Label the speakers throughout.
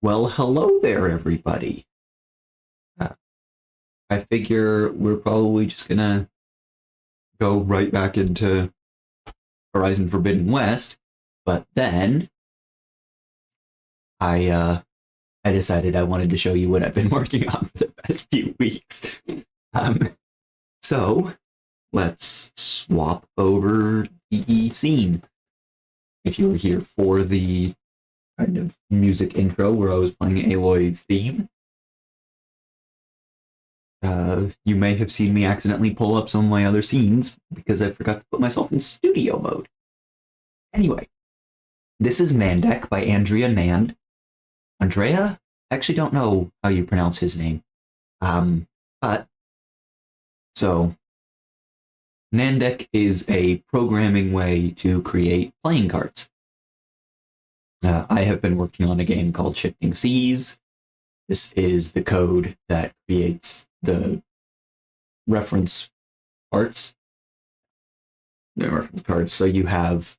Speaker 1: Well, hello there, everybody. Uh, I figure we're probably just gonna go right back into Horizon Forbidden West, but then I I decided I wanted to show you what I've been working on for the past few weeks. Um, so let's swap over the scene. If you were here for the kind of music intro where I was playing Aloy's theme, you may have seen me accidentally pull up some of my other scenes because I forgot to put myself in studio mode. Anyway, this is Nandeck by Andrea Nand. Andrea? I actually don't know how you pronounce his name. But so Nandeck is a programming way to create playing cards. I have been working on a game called Shifting Seas. This is the code that creates the reference parts, the reference cards. So you have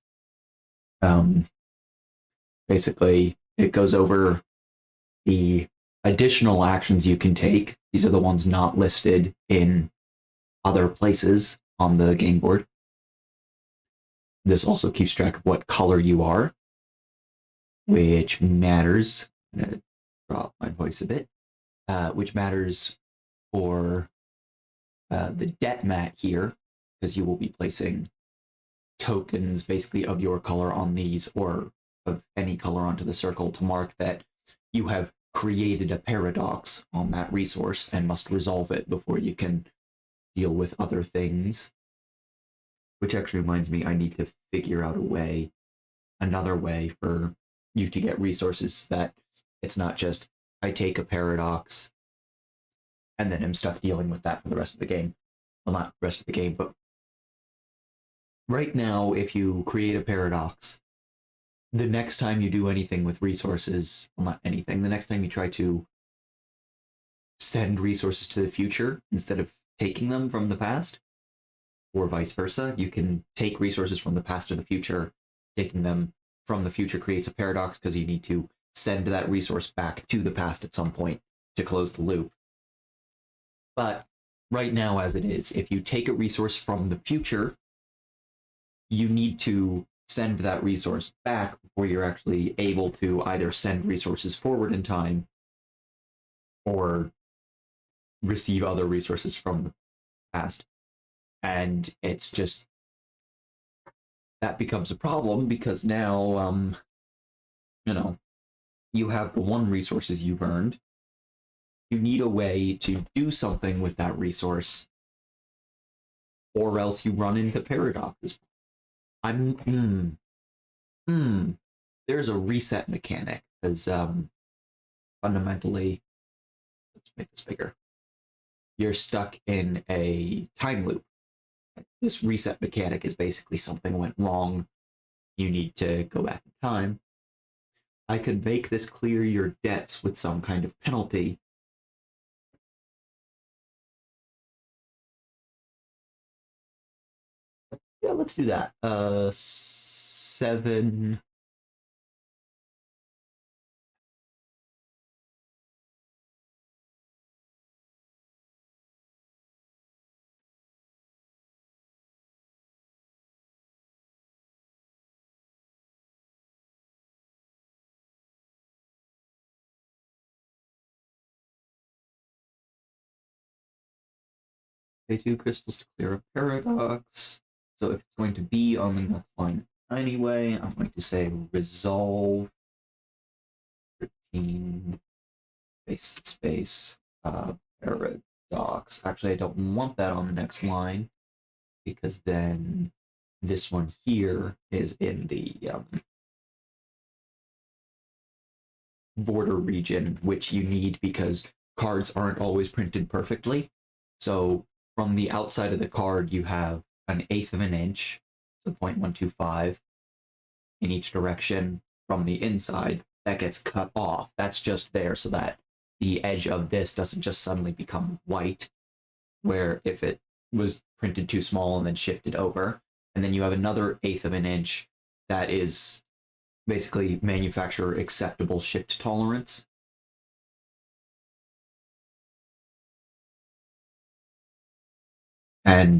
Speaker 1: um, basically it goes over the additional actions you can take. These are the ones not listed in other places on the game board. This also keeps track of what color you are, which matters. I'm going to drop my voice a bit, which matters for the debt mat here, because you will be placing tokens basically of your color on these or of any color onto the circle to mark that you have created a paradox on that resource and must resolve it before you can deal with other things. Which actually reminds me, I need to figure out another way for you to get resources that it's not just I take a paradox and then I'm stuck dealing with that for the rest of the game. Well, not the rest of the game, but right now, if you create a paradox, the next time you do anything with resources, well, not anything, the next time you try to send resources to the future instead of taking them from the past, or vice versa, you can take resources from the past to the future. Taking them from the future creates a paradox because you need to send that resource back to the past at some point to close the loop. But right now, as it is, if you take a resource from the future, you need to send that resource back before you're actually able to either send resources forward in time or receive other resources from the past. And it's just that becomes a problem because now, you have the one resources you've earned. You need a way to do something with that resource, or else you run into paradoxes. I'm there's a reset mechanic because fundamentally, let's make this bigger. You're stuck in a time loop. This reset mechanic is basically something went wrong. You need to go back in time. I could make this clear your debts with some kind of penalty. Yeah, let's do that. 7. Pay 2 crystals to clear a paradox. So if it's going to be on the next line anyway, I'm going to say resolve 13 space paradox. Actually, I don't want that on the next line because then this one here is in the border region, which you need because cards aren't always printed perfectly. So from the outside of the card, you have an eighth of an inch, so 0.125 in each direction. From the inside, that gets cut off. That's just there so that the edge of this doesn't just suddenly become white, where if it was printed too small and then shifted over, and then you have another eighth of an inch that is basically manufacturer acceptable shift tolerance. And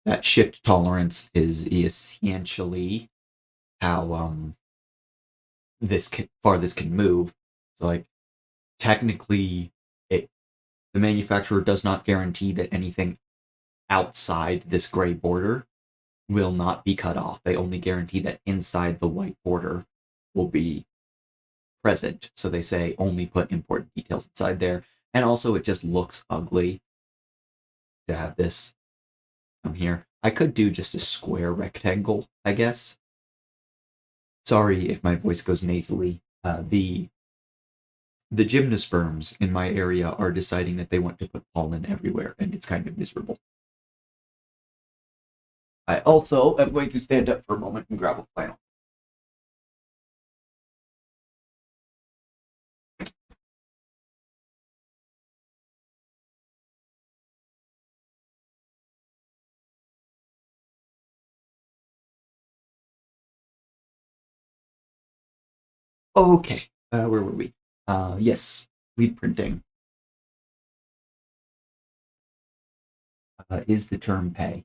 Speaker 1: that shift tolerance is essentially how far this can move. So like technically, it the manufacturer does not guarantee that anything outside this gray border will not be cut off. They only guarantee that inside the white border will be present. So they say only put important details inside there. And also, it just looks ugly to have this come here. I could do just a square rectangle, I guess. Sorry if my voice goes nasally. The gymnosperms in my area are deciding that they want to put pollen everywhere, and it's kind of miserable. I also am going to stand up for a moment and grab a flannel. Okay, where were we? Yes, lead printing is the term pay.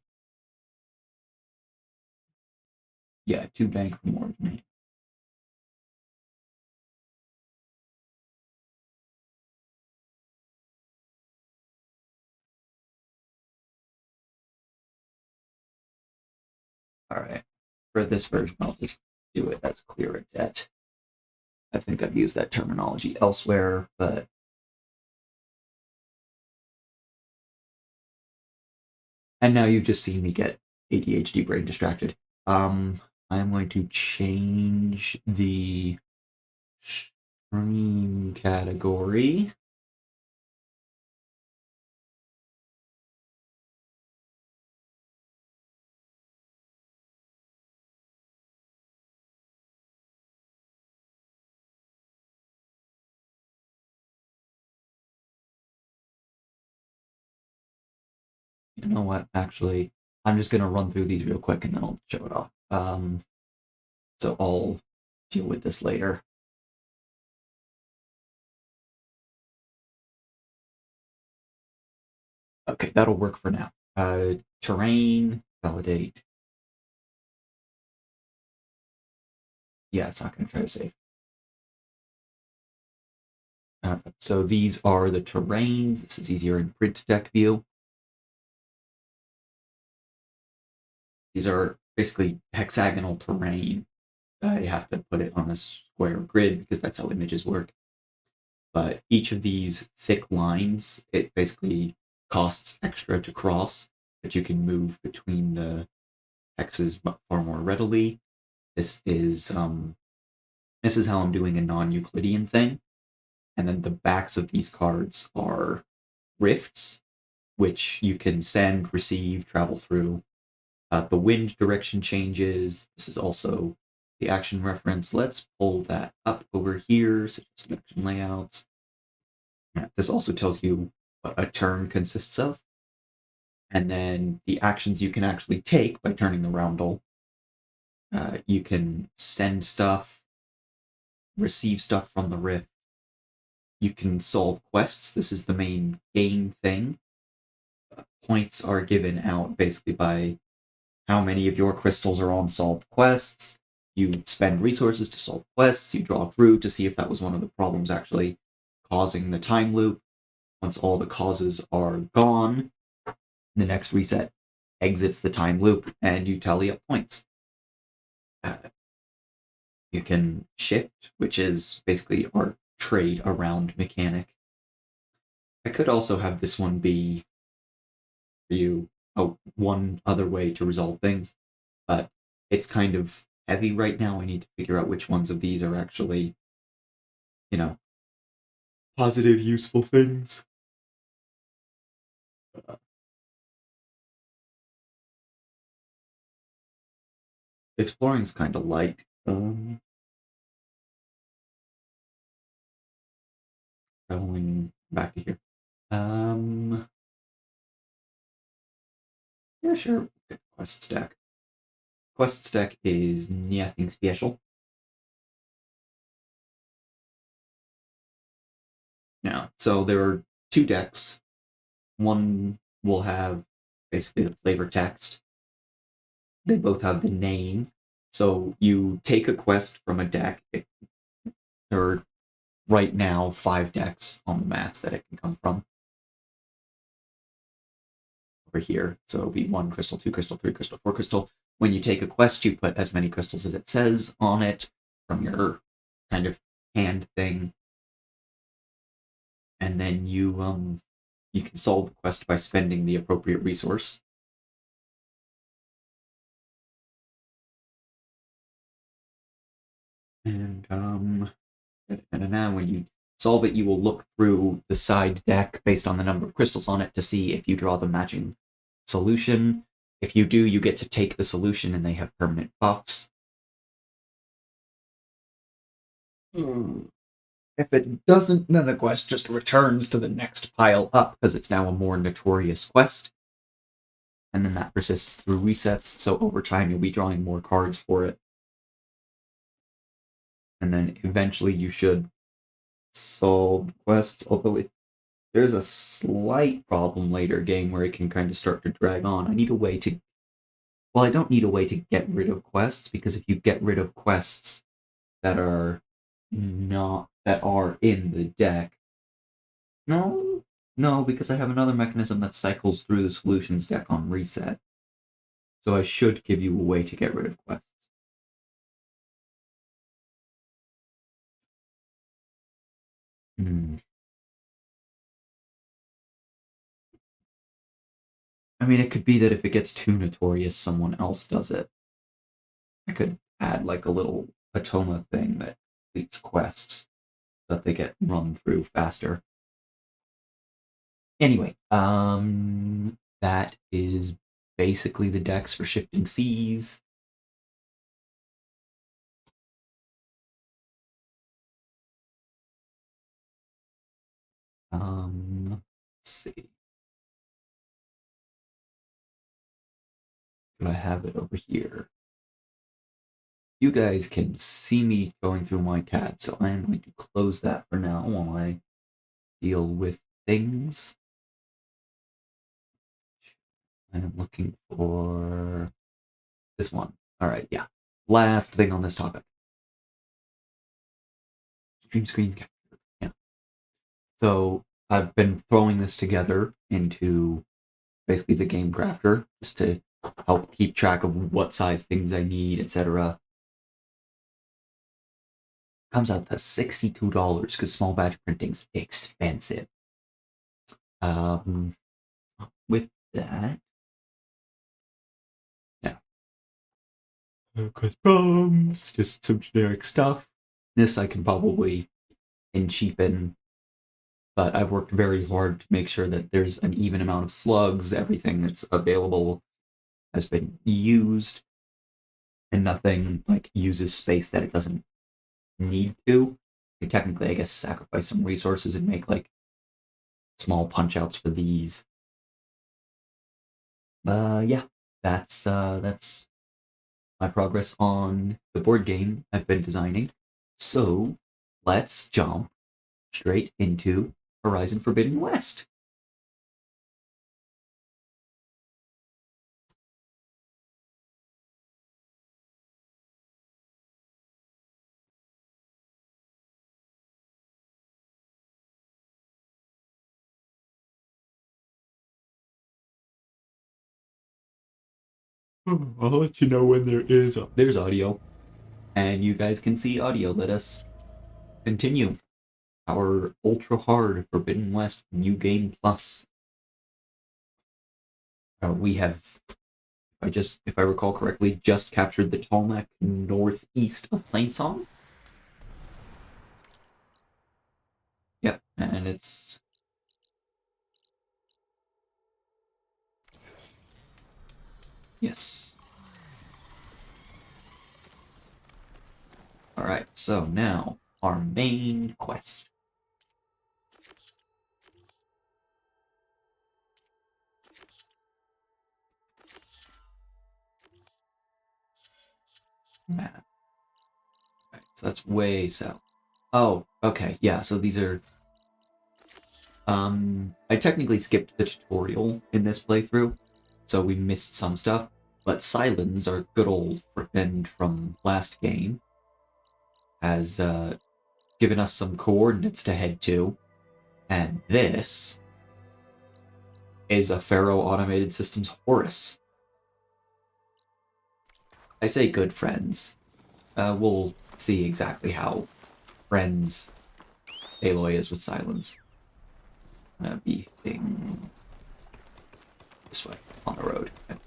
Speaker 1: Yeah, to bank for more than me. All right, for this version, I'll just do it as clear a debt. I think I've used that terminology elsewhere, but and now you've just seen me get ADHD brain distracted. I'm going to change the stream category. You know what? Actually, I'm just gonna run through these real quick and then I'll show it off. So I'll deal with this later. Okay, that'll work for now. Terrain, validate. Yeah, it's not gonna try to save. So these are the terrains. This is easier in print deck view. These are basically hexagonal terrain. You have to put it on a square grid because that's how images work. But each of these thick lines, it basically costs extra to cross, but you can move between the hexes far more readily. This is how I'm doing a non-Euclidean thing. And then the backs of these cards are rifts, which you can send, receive, travel through. The wind direction changes. This is also the action reference. Let's pull that up over here. So just action layouts. This also tells you what a turn consists of. And then the actions you can actually take by turning the roundel. You can send stuff, receive stuff from the rift. You can solve quests. This is the main game thing. Points are given out basically by how many of your crystals are on solved quests. You spend resources to solve quests. You draw through to see if that was one of the problems actually causing the time loop. Once all the causes are gone, the next reset exits the time loop and you tally up points. You can shift, which is basically our trade around mechanic. I could also have this one be for you one other way to resolve things, but it's kind of heavy right now. I need to figure out which ones of these are actually, positive, useful things. Exploring's kind of light. Traveling back to here. Yeah, sure. Quest stack. Quest stack is nothing special. Yeah, so there are two decks. One will have basically the flavor text. They both have the name. So you take a quest from a deck. There are right now 5 decks on the mats that it can come from. Over here. So it'll be 1 crystal, 2 crystal, 3 crystal, 4 crystal. When you take a quest, you put as many crystals as it says on it from your kind of hand thing. And then you can solve the quest by spending the appropriate resource. And when you solve it, you will look through the side deck based on the number of crystals on it to see if you draw the matching solution. If you do, you get to take the solution and they have permanent buffs. If it doesn't, then the quest just returns to the next pile up because it's now a more notorious quest. And then that persists through resets, so over time you'll be drawing more cards for it. And then eventually you should solve quests, although there's a slight problem later game where it can kind of start to drag on. I need a way to... Well, I don't need a way to get rid of quests, because if you get rid of quests that are in the deck... No, because I have another mechanism that cycles through the solutions deck on reset. So I should give you a way to get rid of quests. I mean, it could be that if it gets too notorious, someone else does it. I could add like a little Atoma thing that completes quests so that they get run through faster. Anyway, that is basically the decks for Shifting Seas. Let's see. Do I have it over here? You guys can see me going through my tab, so I'm going to close that for now while I deal with things. I'm looking for this one. All right, yeah. Last thing on this topic. Stream screens captured. Yeah. So I've been throwing this together into basically the game crafter just to help keep track of what size things I need, etc. Comes out to $62 because small batch printing's expensive. With that, yeah. Because problems, just some generic stuff. This I can probably cheapen, but I've worked very hard to make sure that there's an even amount of slugs. Everything that's available has been used, and nothing like uses space that it doesn't need to. Technically, I guess sacrifice some resources and make like small punch outs for these. Yeah, that's my progress on the board game I've been designing. So let's jump straight into Horizon Forbidden West. I'll let you know when there's audio, and you guys can see audio. Let us continue our Ultrahard Forbidden West New Game Plus. We have, if I recall correctly, just captured the Tallneck northeast of Plainsong. Yep, and it's... Yes. Alright, so now, our main quest. Map. Right, so that's way south. Oh, okay, yeah, so these are... I technically skipped the tutorial in this playthrough, so we missed some stuff, but Silence, our good old friend from last game, has given us some coordinates to head to, and this is a Pharaoh Automated Systems Horus. I say good friends. We'll see exactly how friends Aloy is with Silence. Be heading this way, on the road. Okay.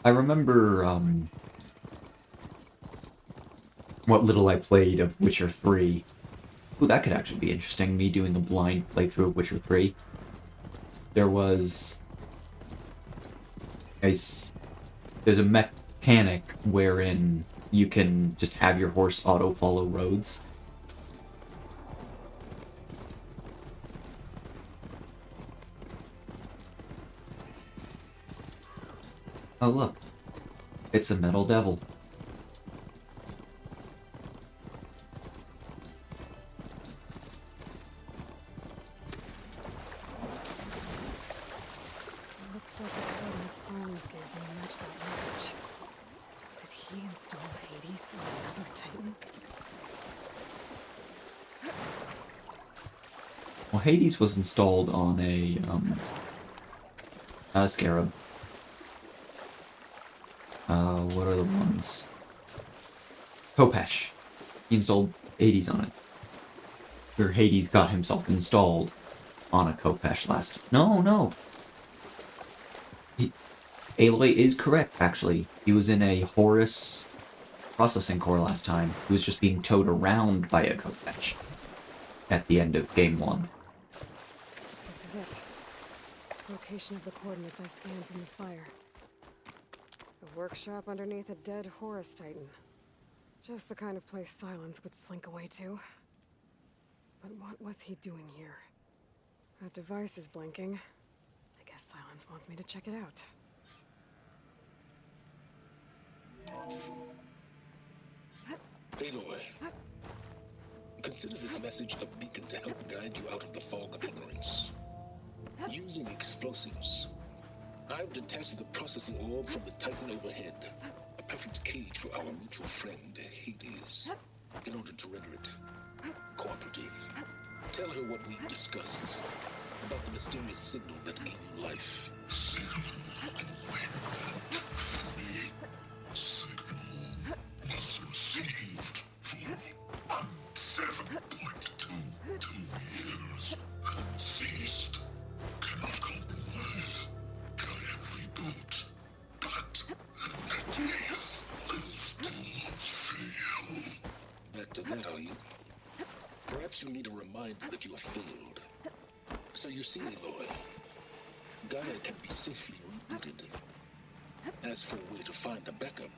Speaker 1: I remember what little I played of Witcher 3. Ooh, that could actually be interesting, me doing a blind playthrough of Witcher 3. There was there's a mechanic wherein you can just have your horse auto-follow roads. Oh look, it's a metal devil.
Speaker 2: Looks like the coordinates Silence gave me match that language. Did he install Hades on another Titan?
Speaker 1: Well, Hades was installed on a scarab. What are the ones? Kopesh. He installed Hades on it. Or Hades got himself installed on a Kopesh last. No. Aloy is correct, actually. He was in a Horus processing core last time. He was just being towed around by a Kopesh at the end of Game 1.
Speaker 2: This is it. Location of the coordinates I scanned from the spire. A workshop underneath a dead Horus Titan. Just the kind of place Silence would slink away to. But what was he doing here? That device is blinking. I guess Silence wants me to check it out.
Speaker 3: Aloy, consider this message a beacon to help guide you out of the fog of ignorance. Using explosives, I've detached the processing orb from the Titan overhead, a perfect cage for our mutual friend, Hades. In order to render it cooperative, tell her what we've discussed about the mysterious signal that gave you life. Back to that, are you? Perhaps you need a reminder that you have failed. So you see, Aloy, Gaia can be safely rebooted. As for a way to find a backup,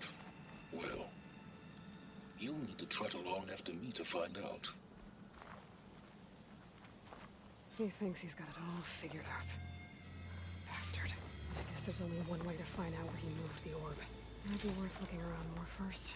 Speaker 3: well, you'll need to trot along after me to find out.
Speaker 2: He thinks he's got it all figured out. Bastard. I guess there's only one way to find out where he moved the orb. Might be worth looking around more first.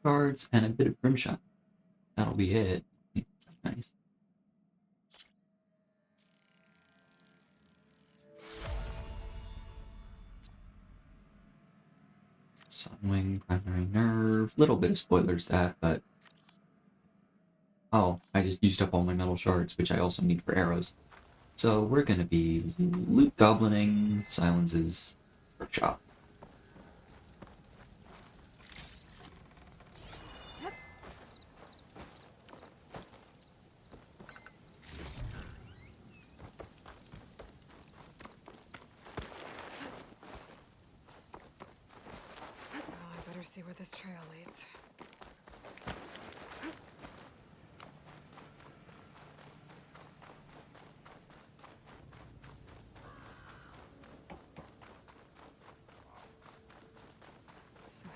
Speaker 1: Cards and a bit of Grimshot. That'll be it. Nice. Sunwing, primary nerve. Little bit of spoilers that, but oh, I just used up all my metal shards, which I also need for arrows. So we're gonna be loot goblining Silence's workshop.
Speaker 2: Well, I better see where this trail leads.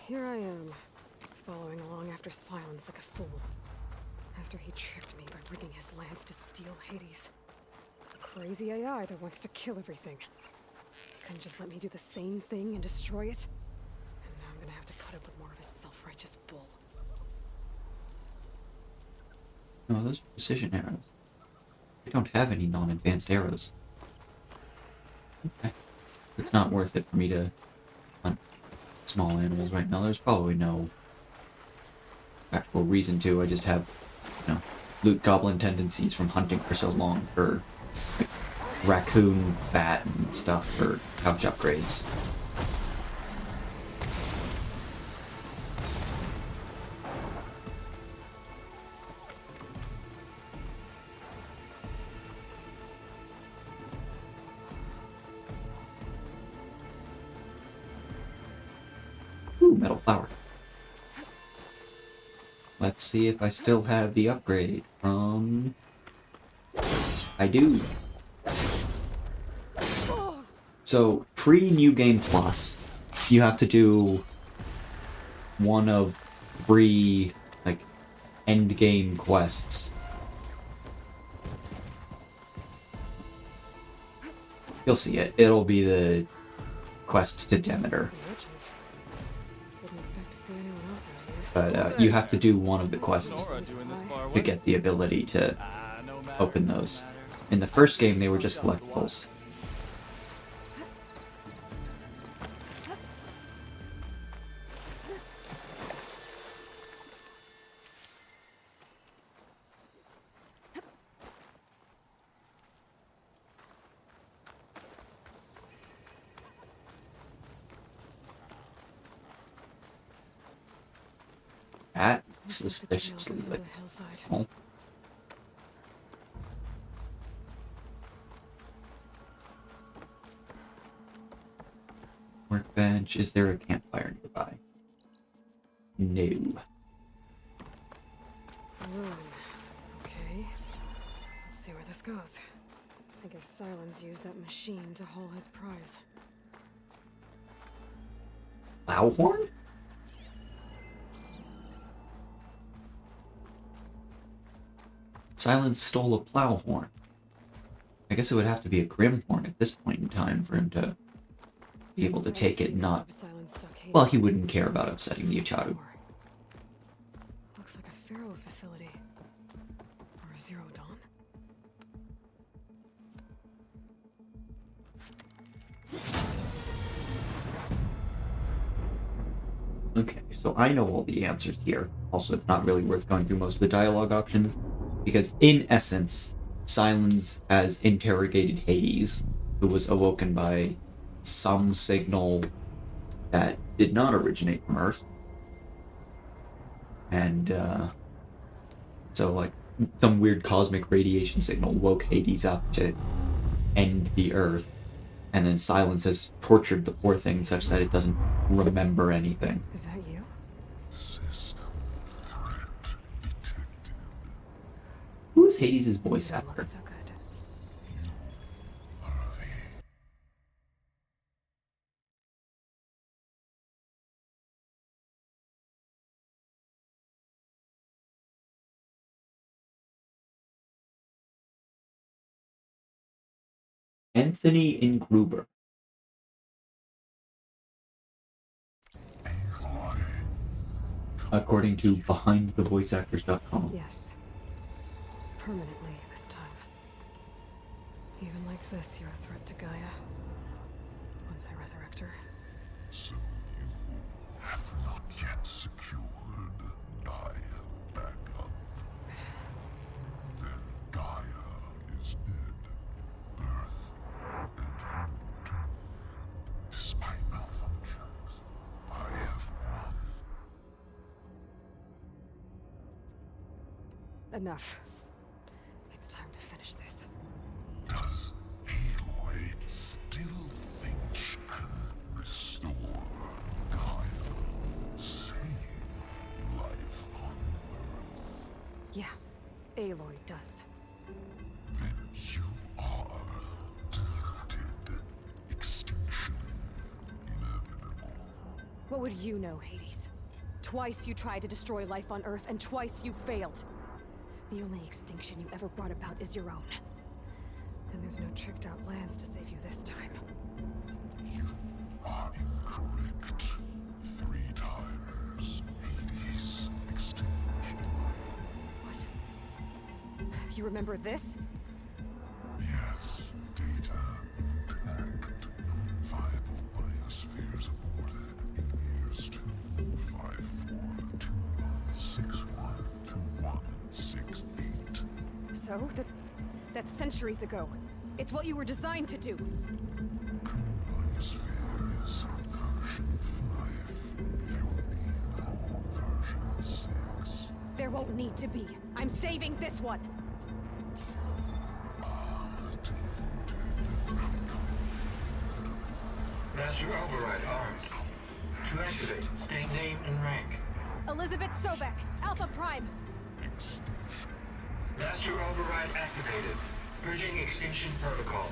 Speaker 2: here I am, following along after Silence like a fool. After he tricked me by rigging his lance to steal Hades. A crazy AI that wants to kill everything. He couldn't just let me do the same thing and destroy it. And now I'm gonna have to put up with more of his self-righteous bull.
Speaker 1: No, those are precision arrows. I don't have any non-advanced arrows. Okay. It's not worth it for me to hunt small animals right now. There's probably no actual reason to. I just have, loot goblin tendencies from hunting for so long for like, raccoon fat and stuff for couch upgrades. Ooh, metal flower. Let's see if I still have the upgrade from... I do. So, pre-New Game Plus, you have to do one of 3, like, end-game quests. You'll see it. It'll be the quest to Demeter.
Speaker 2: Didn't expect to see anyone else out here.
Speaker 1: But you have to do one of the quests to get the ability to open those. In the first game, they were just collectibles. That suspiciously lit. Oh. Workbench. Is there a campfire nearby? No.
Speaker 2: Ruin. Okay. Let's see where this goes. I guess Silence used that machine to haul his prize.
Speaker 1: Plowhorn? Silence stole a plowhorn. I guess it would have to be a Grimhorn at this point in time for him to be able to take it, not... Well, he wouldn't care about upsetting the Ucharu.
Speaker 2: Looks like a Pharaoh facility. Or a Zero Dawn.
Speaker 1: Okay, so I know all the answers here. Also, it's not really worth going through most of the dialogue options, because in essence, Silence has interrogated Hades, who was awoken by some signal that did not originate from Earth. And, so, like, some weird cosmic radiation signal woke Hades up to end the Earth, and then Silence has tortured the poor thing such that it doesn't remember anything.
Speaker 2: Is that you?
Speaker 3: System threat detected.
Speaker 1: Who is Hades' voice
Speaker 2: That
Speaker 1: actor?
Speaker 2: looks so good.
Speaker 3: Are the
Speaker 1: Anthony Ingruber. According to BehindTheVoiceActors.com.
Speaker 2: Yes. Permanently this time. Even like this, you're a threat to Gaia. Once I resurrect her.
Speaker 3: So you have not yet secured Gaia back up. Then Gaia is dead. Earth and you too. Despite malfunctions, I have won.
Speaker 2: Enough. It's time to finish this.
Speaker 3: Does Aloy still think she can restore Gaia? Save life on Earth?
Speaker 2: Yeah, Aloy does.
Speaker 3: Then you are deleted. Extinction inevitable.
Speaker 2: What would you know, Hades? Twice you tried to destroy life on Earth, and twice you failed. The only extinction you ever brought about is your own. And there's no tricked-out plans to save you this time.
Speaker 4: You are incorrect. 3 times Hades extinction.
Speaker 2: What? You remember this?
Speaker 4: Yes, data intact. Viable biospheres aborted in years 25421612168.
Speaker 2: So? That's centuries ago. It's what you were designed to do.
Speaker 4: Biosphere is version 5. There will be no version 6.
Speaker 2: There won't need to be. I'm saving this one.
Speaker 5: Master Override armed. To activate, state name and rank.
Speaker 2: Elizabeth Sobek, Alpha Prime.
Speaker 5: Master Override activated. Purging extinction protocol.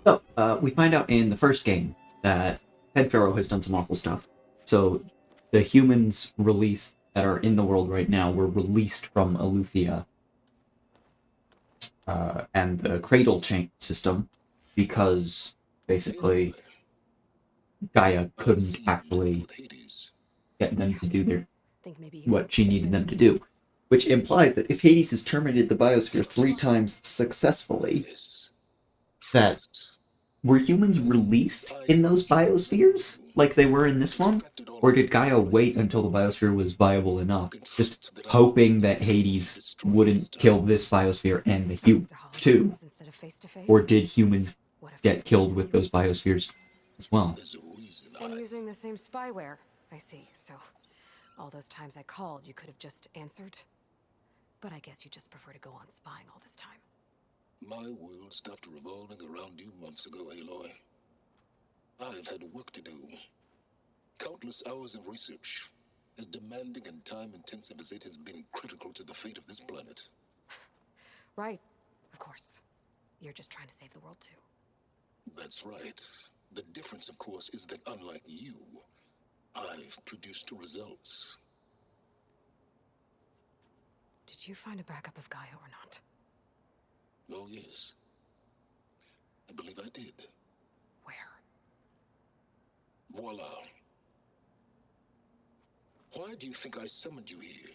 Speaker 1: So, we find out in the first game that Head Pharaoh has done some awful stuff. So, the humans released that are in the world right now were released from Eleuthia and the Cradle Chain system because, basically, Gaia couldn't actually get them to do
Speaker 2: Think maybe
Speaker 1: what she needed them to do. Which implies that if Hades has terminated the biosphere 3 times successfully, that were humans released in those biospheres like they were in this one? Or did Gaia wait until the biosphere was viable enough, just hoping that Hades wouldn't kill this biosphere and the humans too? Or did humans get killed with those biospheres as well?
Speaker 2: And using the same spyware. I see. So, all those times I called, you could have just answered? But I guess you just prefer to go on spying all this time.
Speaker 3: My world stopped revolving around you months ago, Aloy. I've had work to do. Countless hours of research, as demanding and time-intensive as it has been critical to the fate of this planet.
Speaker 2: Right. Of course. You're just trying to save the world, too.
Speaker 3: That's right. The difference, of course, is that unlike you, I've produced results.
Speaker 2: Did you find a backup of Gaia or not?
Speaker 3: Oh, yes. I believe I did.
Speaker 2: Where?
Speaker 3: Voila. Why do you think I summoned you here?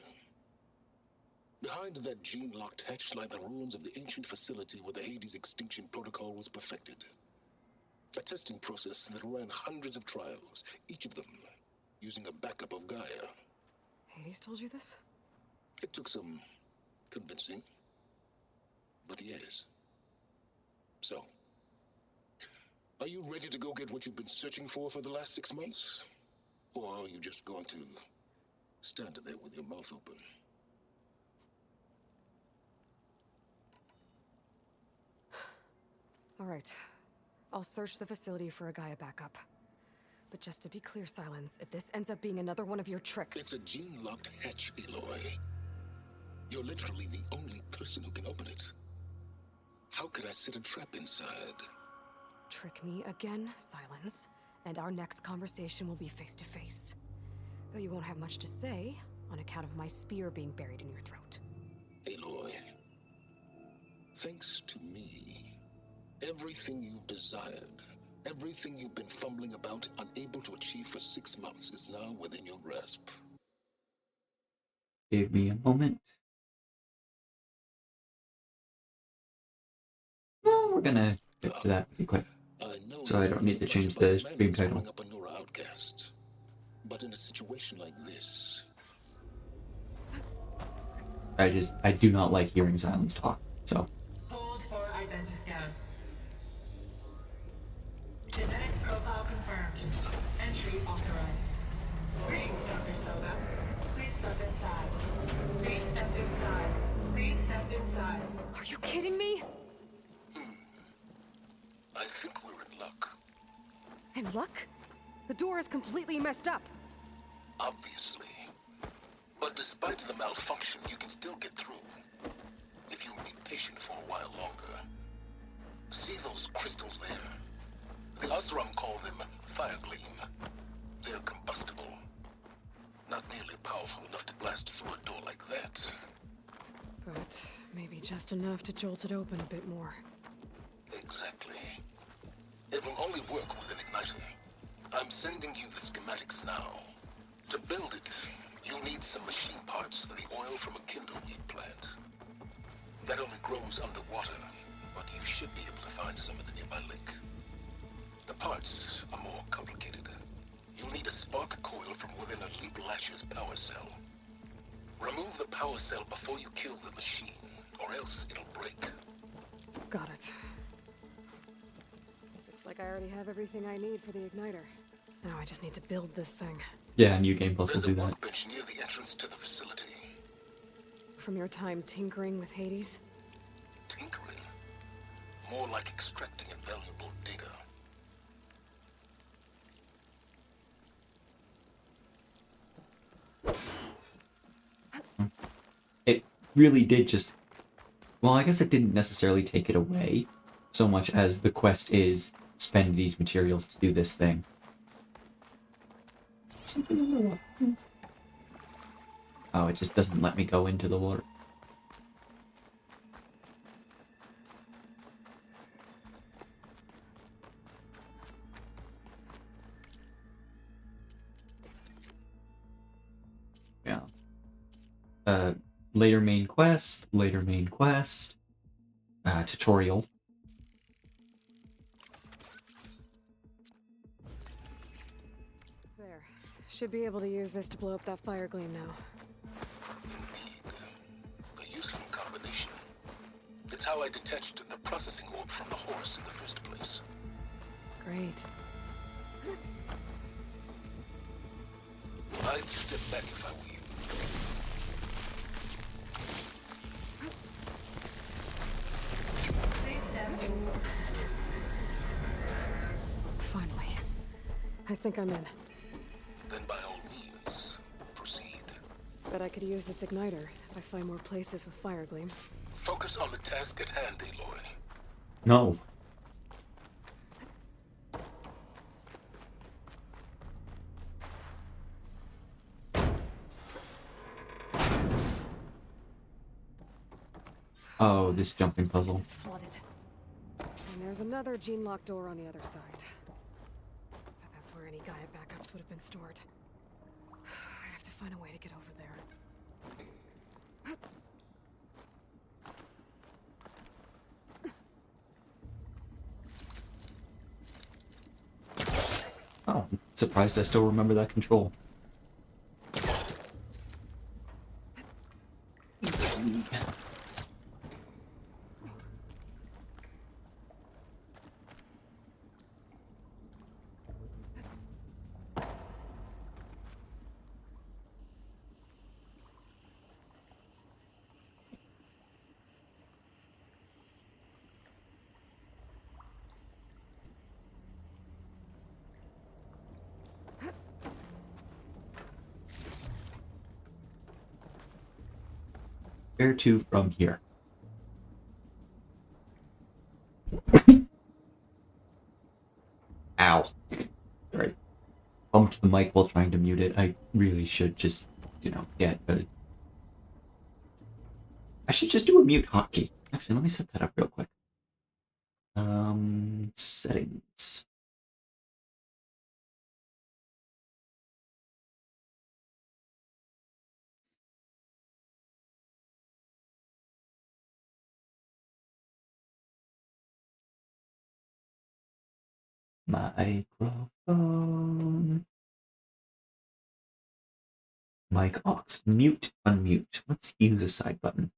Speaker 3: Behind that gene-locked hatch lie the ruins of the ancient facility where the Hades extinction protocol was perfected. A testing process that ran hundreds of trials, each of them using a backup of Gaia.
Speaker 2: Hades told you this?
Speaker 3: It took some convincing, but yes. So, are you ready to go get what you've been searching for the last 6 months? Or are you just going to stand there with your mouth open?
Speaker 2: All right. I'll search the facility for a Gaia backup. But just to be clear, Silence, if this ends up being another one of your tricks...
Speaker 3: It's a gene-locked hatch, Aloy. You're literally the only person who can open it. How could I set a trap inside?
Speaker 2: Trick me again, Silence, and our next conversation will be face-to-face. Though you won't have much to say, on account of my spear being buried in your throat.
Speaker 3: Aloy, thanks to me, everything you've desired, everything you've been fumbling about, unable to achieve for 6 months, is now within your grasp.
Speaker 1: Give me a moment. Well, we're gonna get to that pretty quick. So I don't need to change the stream title.
Speaker 3: Up a Nora outcast. But in a situation like this,
Speaker 1: I do not like hearing Silence talk, so.
Speaker 6: Hold for identiscan. Genetic profile confirmed. Entry authorized. Greetings, Dr. Soda. Please step inside. Please step inside. Please step inside.
Speaker 2: Are you kidding me?
Speaker 3: I think we're in luck.
Speaker 2: And luck? The door is completely messed up.
Speaker 3: Obviously. But despite the malfunction, you can still get through. If you be patient for a while longer. See those crystals there? The Osram call them fire gleam. They're combustible. Not nearly powerful enough to blast through a door like that.
Speaker 2: But maybe just enough to jolt it open a bit more.
Speaker 3: Exactly. It will only work with an igniter. I'm sending you the schematics now. To build it, you'll need some machine parts and the oil from a kindleweed plant. That only grows underwater, but you should be able to find some in the nearby lake. The parts are more complicated. You'll need a spark coil from within a Leap Lasher's power cell. Remove the power cell before you kill the machine, or else it'll break.
Speaker 2: Got it. Looks like I already have everything I need for the igniter. Now I just need to build this thing.
Speaker 1: Yeah, New Game Plus will
Speaker 3: There's
Speaker 1: do
Speaker 3: a
Speaker 1: that.
Speaker 3: workbench near the entrance to the facility.
Speaker 2: From your time tinkering with Hades?
Speaker 3: Tinkering? More like extracting invaluable data.
Speaker 1: It really did just... Well, I guess it didn't necessarily take it away, so much as the quest is spend these materials to do this thing. Something in the water. Oh, it just doesn't let me go into the water. Yeah. Later main quest, tutorial.
Speaker 2: There. Should be able to use this to blow up that fire gleam now.
Speaker 3: Indeed. A useful combination. It's how I detached the processing orb from the horse in the first place.
Speaker 2: Great.
Speaker 3: I'd step back if I were you.
Speaker 6: Please step inside.
Speaker 2: Finally. I think I'm in.
Speaker 3: Then by all means, proceed.
Speaker 2: Bet I could use this igniter if I find more places with fire gleam.
Speaker 3: Focus on the task at hand, Aloy.
Speaker 1: No. Oh, this jumping puzzle.
Speaker 2: This is flooded. And there's another gene lock door on the other side. Bet that's where any Gaia backups would have been stored. I have to find a way to get over there.
Speaker 1: Oh, I'm surprised I still remember that control. Where to from here? Ow. Sorry. Bumped the mic while trying to mute it. I really should just, get I should just do a mute hotkey. Actually, let me set that up real quick. Settings. Microphone. Mic aux. Mute, unmute. Let's use the side button.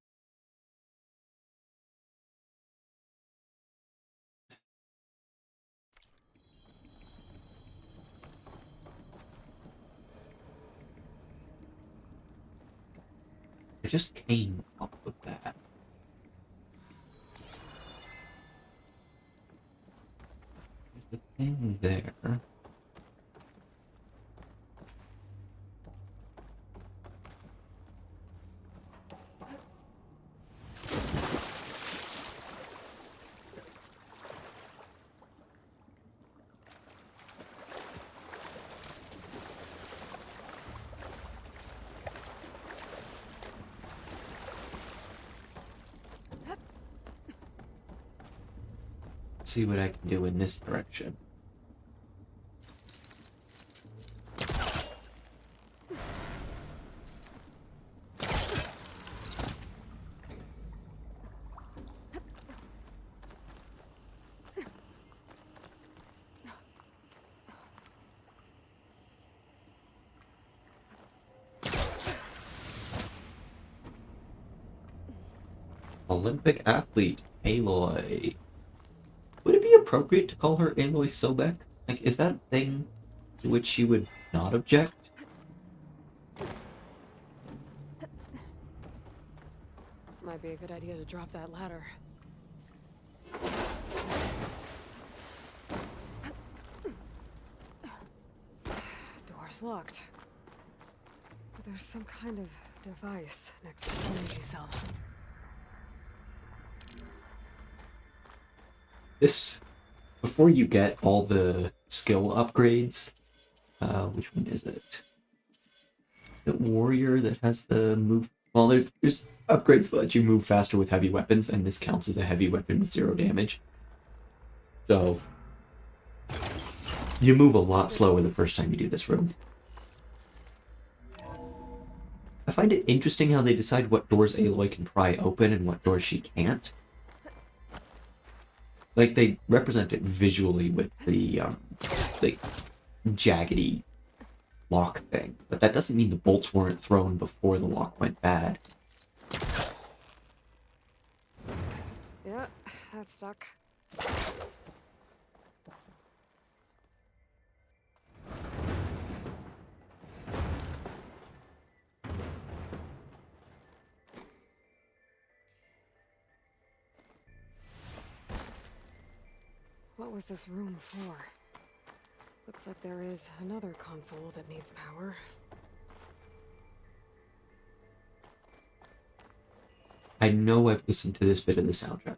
Speaker 1: I just came up with that. There's a thing there. Let's see what I can do in this direction. Olympic athlete, Aloy. Would it be appropriate to call her Aloy Sobek? Like, is that a thing to which she would not object?
Speaker 2: Might be a good idea to drop that ladder. Door's locked. But there's some kind of device next to the energy cell.
Speaker 1: This, before you get all the skill upgrades, which one is it? The warrior that has the move. Well, there's upgrades that let you move faster with heavy weapons, and this counts as a heavy weapon with 0 damage. So you move a lot slower the first time you do this room. I find it interesting how they decide what doors Aloy can pry open and what doors she can't. Like, they represent it visually with the, like, jaggedy lock thing. But that doesn't mean the bolts weren't thrown before the lock went bad.
Speaker 2: Yeah, that's stuck. What was this room for? Looks like there is another console that needs power.
Speaker 1: I know I've listened to this bit of the soundtrack.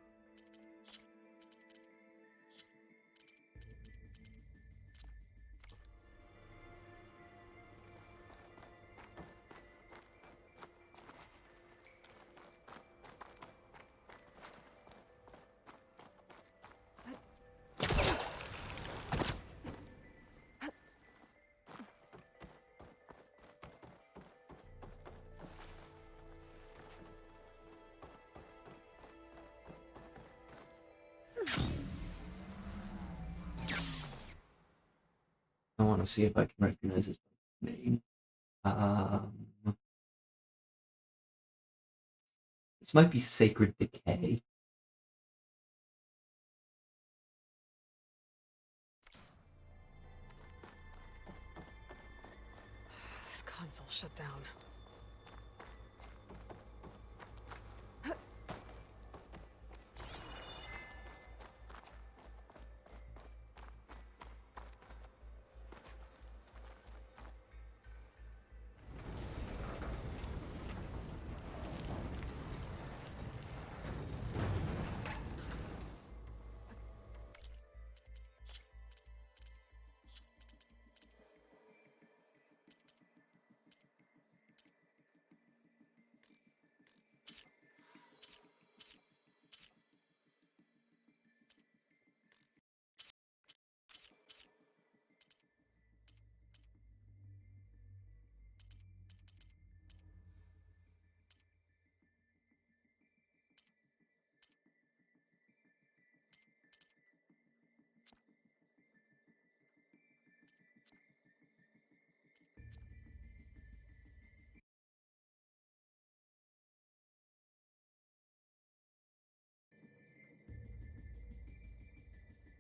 Speaker 1: I want to see if I can recognize his name. This might be Sacred Decay.
Speaker 2: This console shut down.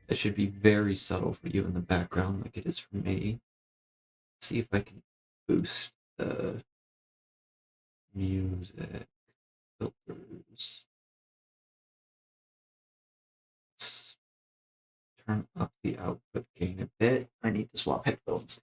Speaker 1: That should be very subtle for you in the background, like it is for me. Let's see if I can boost the music filters. Let's turn up the output gain a bit. I need to swap headphones.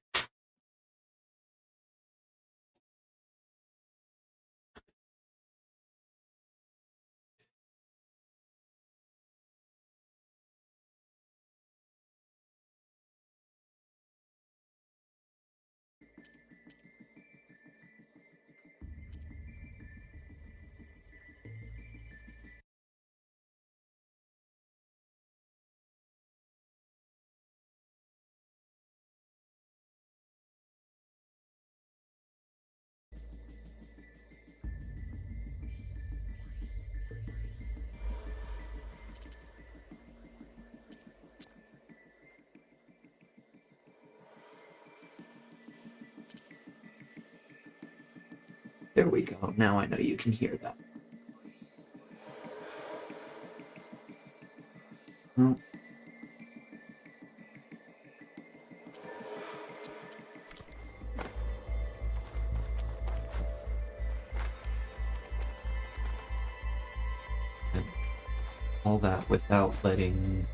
Speaker 1: There we go. Now I know you can hear that. Oh. And all that without letting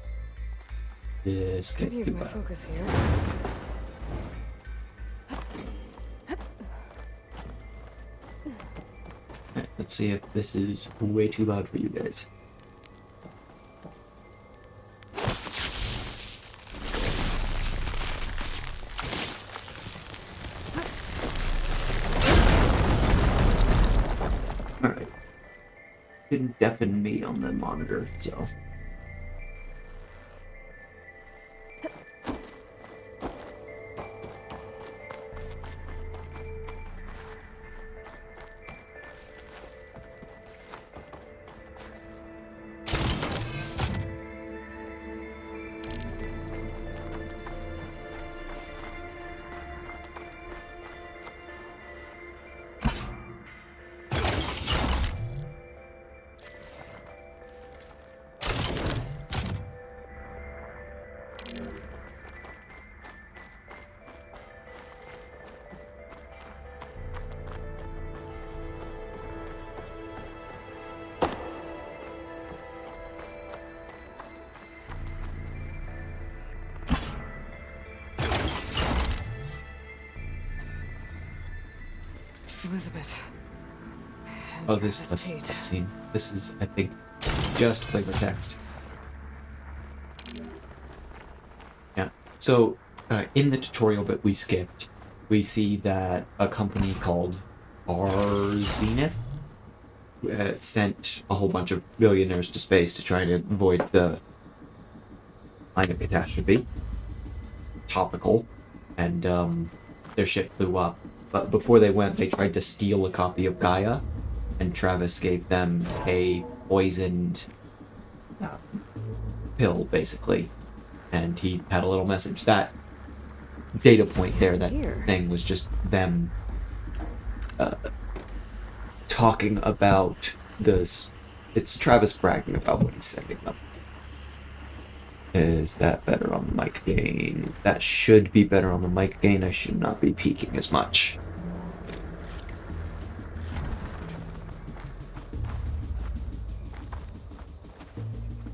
Speaker 1: this
Speaker 2: Could
Speaker 1: get
Speaker 2: use
Speaker 1: too
Speaker 2: my
Speaker 1: bad.
Speaker 2: focus here.
Speaker 1: Alright, let's see if this is way too loud for you guys. Alright. Didn't deafen me on the monitor, so.
Speaker 2: Elizabeth.
Speaker 1: Oh, this
Speaker 2: Travis Tate.
Speaker 1: scene. This is, I think, just flavor text. Yeah. So, in the tutorial bit we skipped, we see that a company called Zenith sent a whole bunch of billionaires to space to try to avoid the climate catastrophe. Topical. And their ship blew up. But before they went, they tried to steal a copy of Gaia, and Travis gave them a poisoned pill, basically. And he had a little message. That data point there, that thing, was just them talking about this. It's Travis bragging about what he's setting up. Is that better on the mic gain? That should be better on the mic gain. I should not be peaking as much.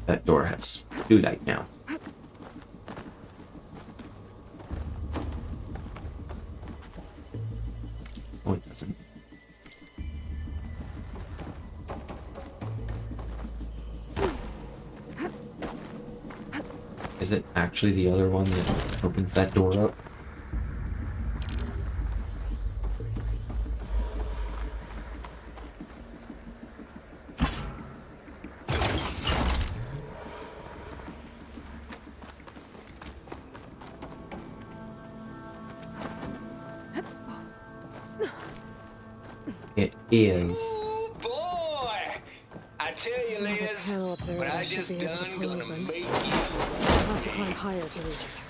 Speaker 1: That door has blue light now. Oh, it doesn't. Is it actually the other one that opens that door up? It is.
Speaker 5: Ooh, boy! I tell you,
Speaker 2: There's another
Speaker 5: Liz,
Speaker 2: panel up there
Speaker 5: what
Speaker 2: that
Speaker 5: I
Speaker 2: should
Speaker 5: just
Speaker 2: be able to
Speaker 5: done
Speaker 2: pull
Speaker 5: gonna
Speaker 2: open.
Speaker 5: make you.
Speaker 2: I'll have to climb higher to reach it.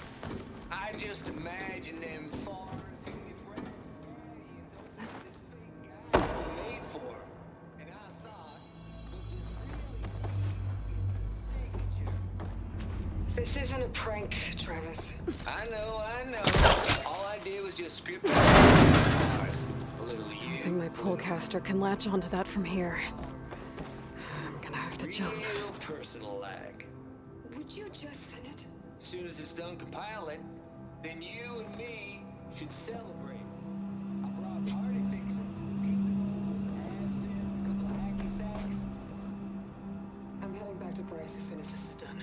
Speaker 5: I just imagine them far made for. And I thought
Speaker 2: This isn't a prank, Travis.
Speaker 5: I know. All I did was just script it. A little
Speaker 2: I
Speaker 5: you.
Speaker 2: think my polecaster can latch onto that from here. I'm gonna have to jump.
Speaker 5: Real personal like.
Speaker 2: Would you just send it?
Speaker 5: As soon as it's done compiling, then you and me should celebrate. I brought party fixings, pizza rolls, absinthe, a couple of hacky sacks.
Speaker 2: I'm heading back to Bryce as soon as this is done.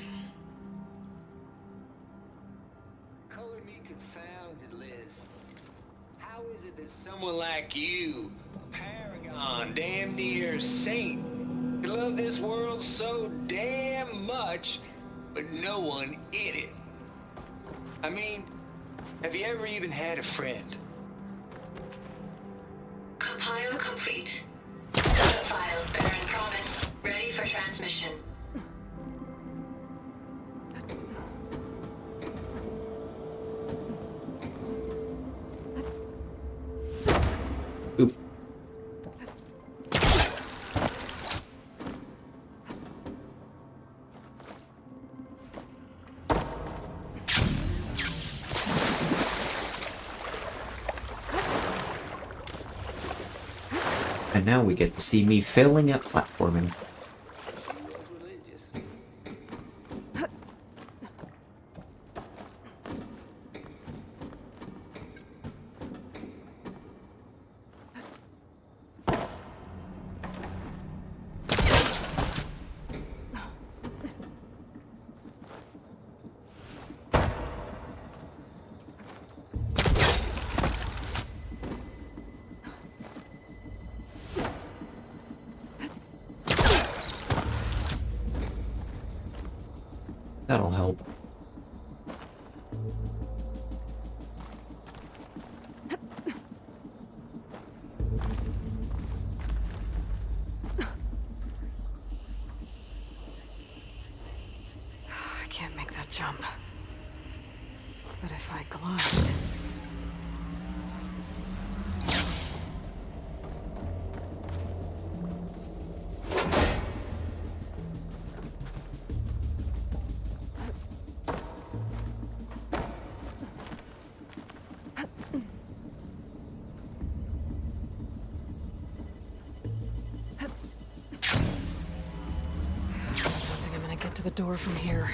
Speaker 5: Color me confounded, Liz. How is it that someone like you, paragon, damn near saint, you love this world so damn much, but no one in it? I mean, have you ever even had a friend?
Speaker 6: Compile complete. Data file bearing promise. Ready for transmission.
Speaker 1: Oof. And now we get to see me failing at platforming.
Speaker 5: She was religious.
Speaker 1: That'll help.
Speaker 2: I can't make that jump. But if I glide... I don't think I'm gonna get to the door from here.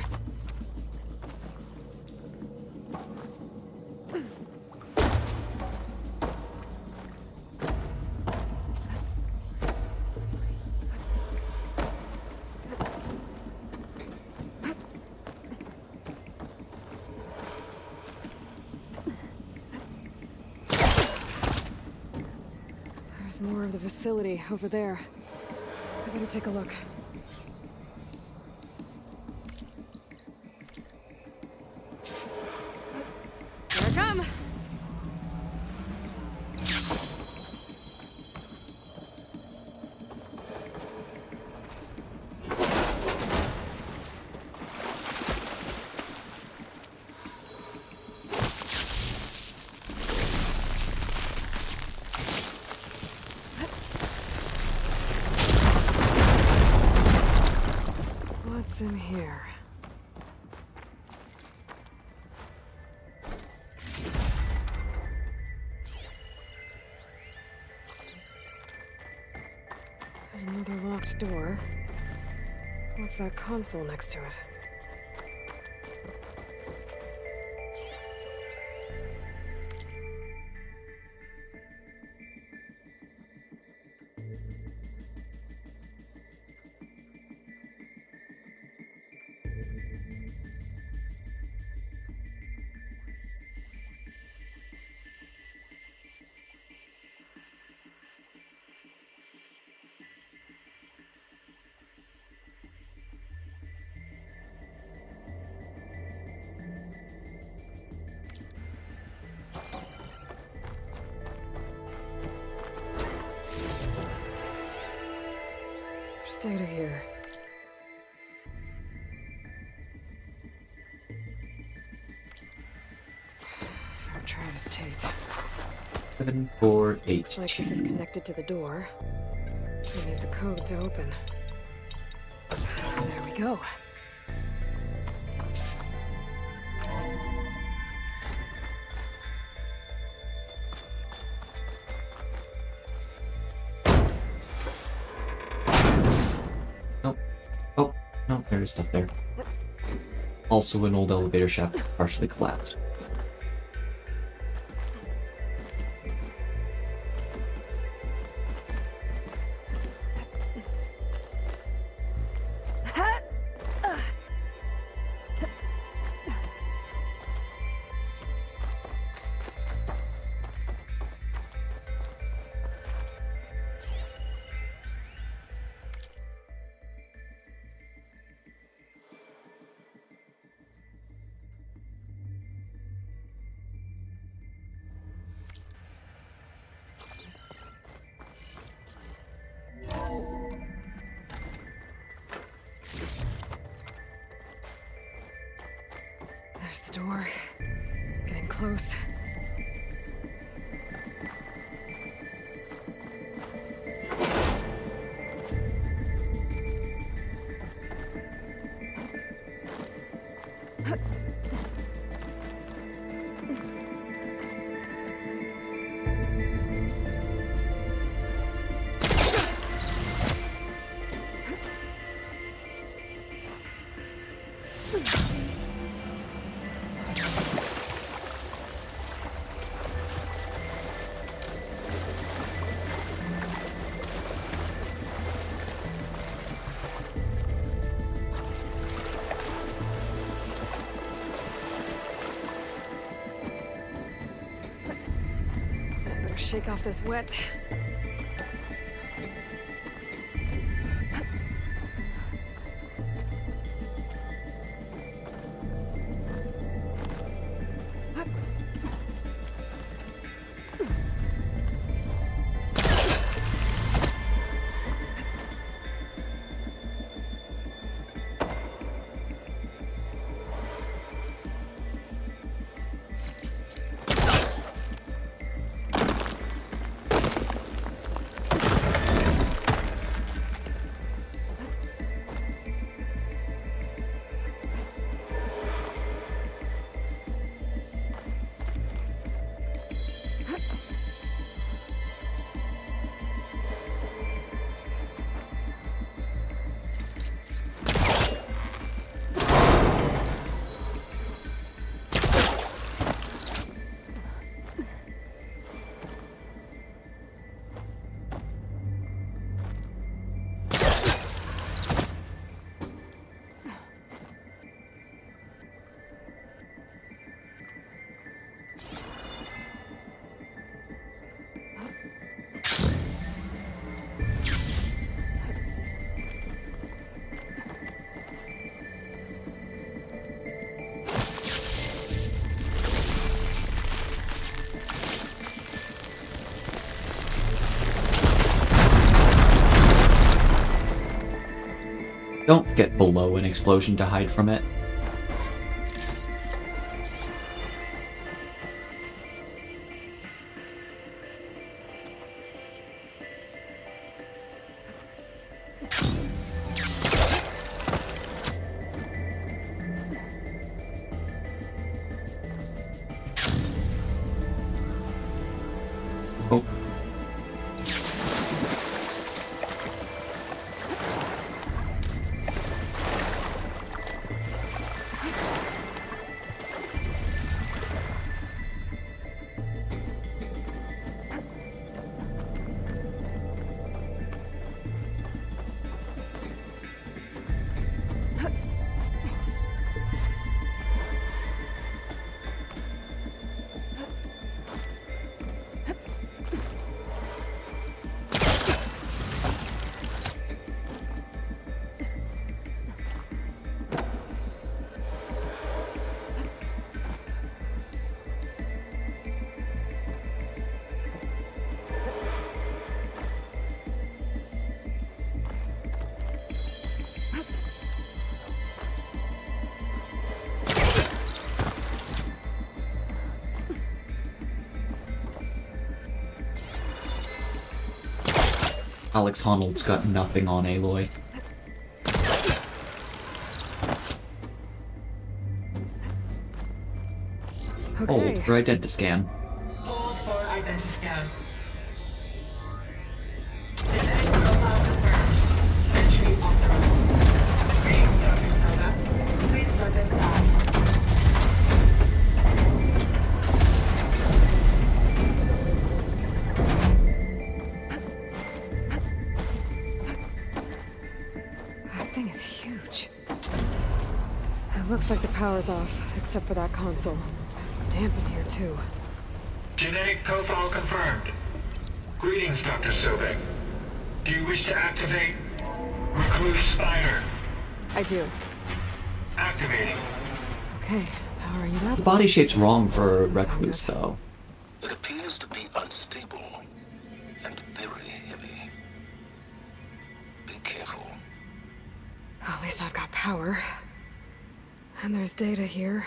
Speaker 2: There's more of the facility over there. I gotta take a look. Here I come! What's in here? There's another locked door. What's that console next to it? There's data here. I'll try this Tate.
Speaker 1: 7482.
Speaker 2: Looks like this is connected to the door. It needs a code to open. There we go.
Speaker 1: Nope. Oh, no, there is stuff there. Also, an old elevator shaft partially collapsed. There's the door. Getting close.
Speaker 2: shake off this wet.
Speaker 1: Don't get below an explosion to hide from it. Oh. Alex Honnold's got nothing on Aloy.
Speaker 2: Okay.
Speaker 1: Hold for identiscan.
Speaker 6: Hold for identiscan. Genetic profile confirmed. Entry authorized. Greetings, Dr. Soda. Please step inside.
Speaker 2: That thing is huge. It looks like the power's off, except for that console. It's damp in here, too.
Speaker 6: Genetic profile confirmed. Greetings, Dr. Sobek. Do you wish to activate Recluse Spider?
Speaker 2: I do.
Speaker 6: Activating.
Speaker 2: Okay, powering it up.
Speaker 1: The body shape's wrong for a recluse, though.
Speaker 3: It appears to be unstable and very heavy. Be careful.
Speaker 2: At least I've got power. And there's data here.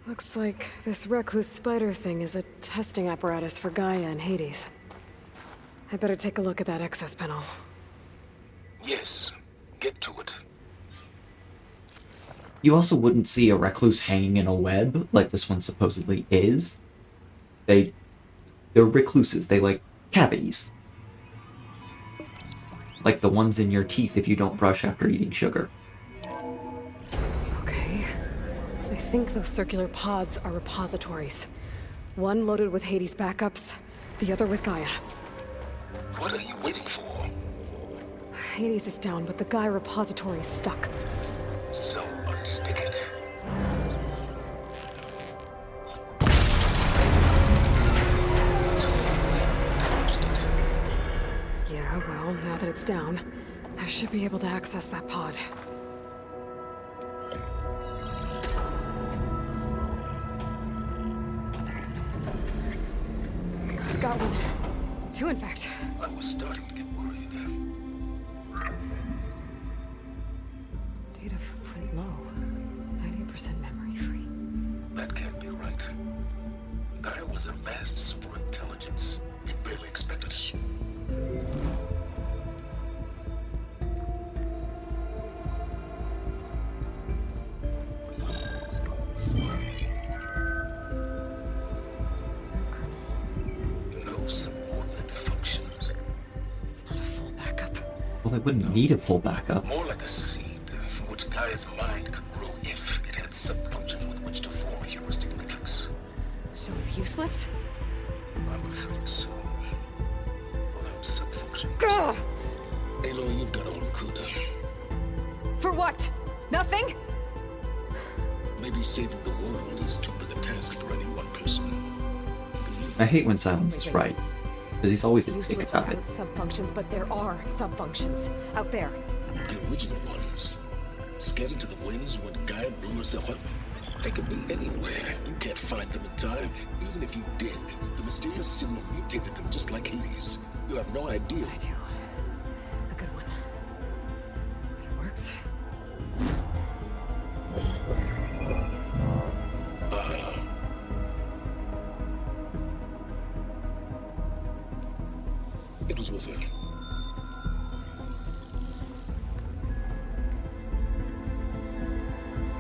Speaker 2: Looks like this recluse spider thing is a testing apparatus for Gaia and Hades. I better take a look at that access panel.
Speaker 3: Yes, get to it.
Speaker 1: You also wouldn't see a recluse hanging in a web, like this one supposedly is. They're recluses, they like cavities. Like the ones in your teeth if you don't brush after eating sugar.
Speaker 2: Okay. I think those circular pods are repositories. One loaded with Hades backups, the other with Gaia.
Speaker 3: What are you waiting for?
Speaker 2: Hades is down, but the Gaia repository is stuck.
Speaker 3: So unstick it.
Speaker 2: Well, now that it's down, I should be able to access that pod. I've got one. Two, in fact.
Speaker 3: I was starting to get worried.
Speaker 2: Data footprint low. 90% memory free.
Speaker 3: That can't be right. Gaia was a vast superintelligence. It barely expected us. No subordinate functions.
Speaker 2: It's not a full backup.
Speaker 1: Well, they wouldn't need a full backup.
Speaker 3: More like a seed from which Gaia's mind could grow if it had sub-functions with which to form a heuristic matrix.
Speaker 2: So it's useless?
Speaker 3: I'm afraid so. Without sub-function.
Speaker 2: Ugh!
Speaker 3: Aloy, you've done all you could.
Speaker 2: For what? Nothing?
Speaker 3: Maybe saving the world is too big a task for any one person. Even you.
Speaker 1: I hate when Silence is right, because he's always a dick
Speaker 2: Useless
Speaker 1: about it.
Speaker 2: without subfunctions, but there are subfunctions out there.
Speaker 3: The original ones. Scattered to the winds when Gaia blew herself up. They could be anywhere. You can't find them in time. Even if you did, the mysterious signal mutated them just like Hades. You have no idea.
Speaker 2: I do. A good one. If it works.
Speaker 3: It was with her.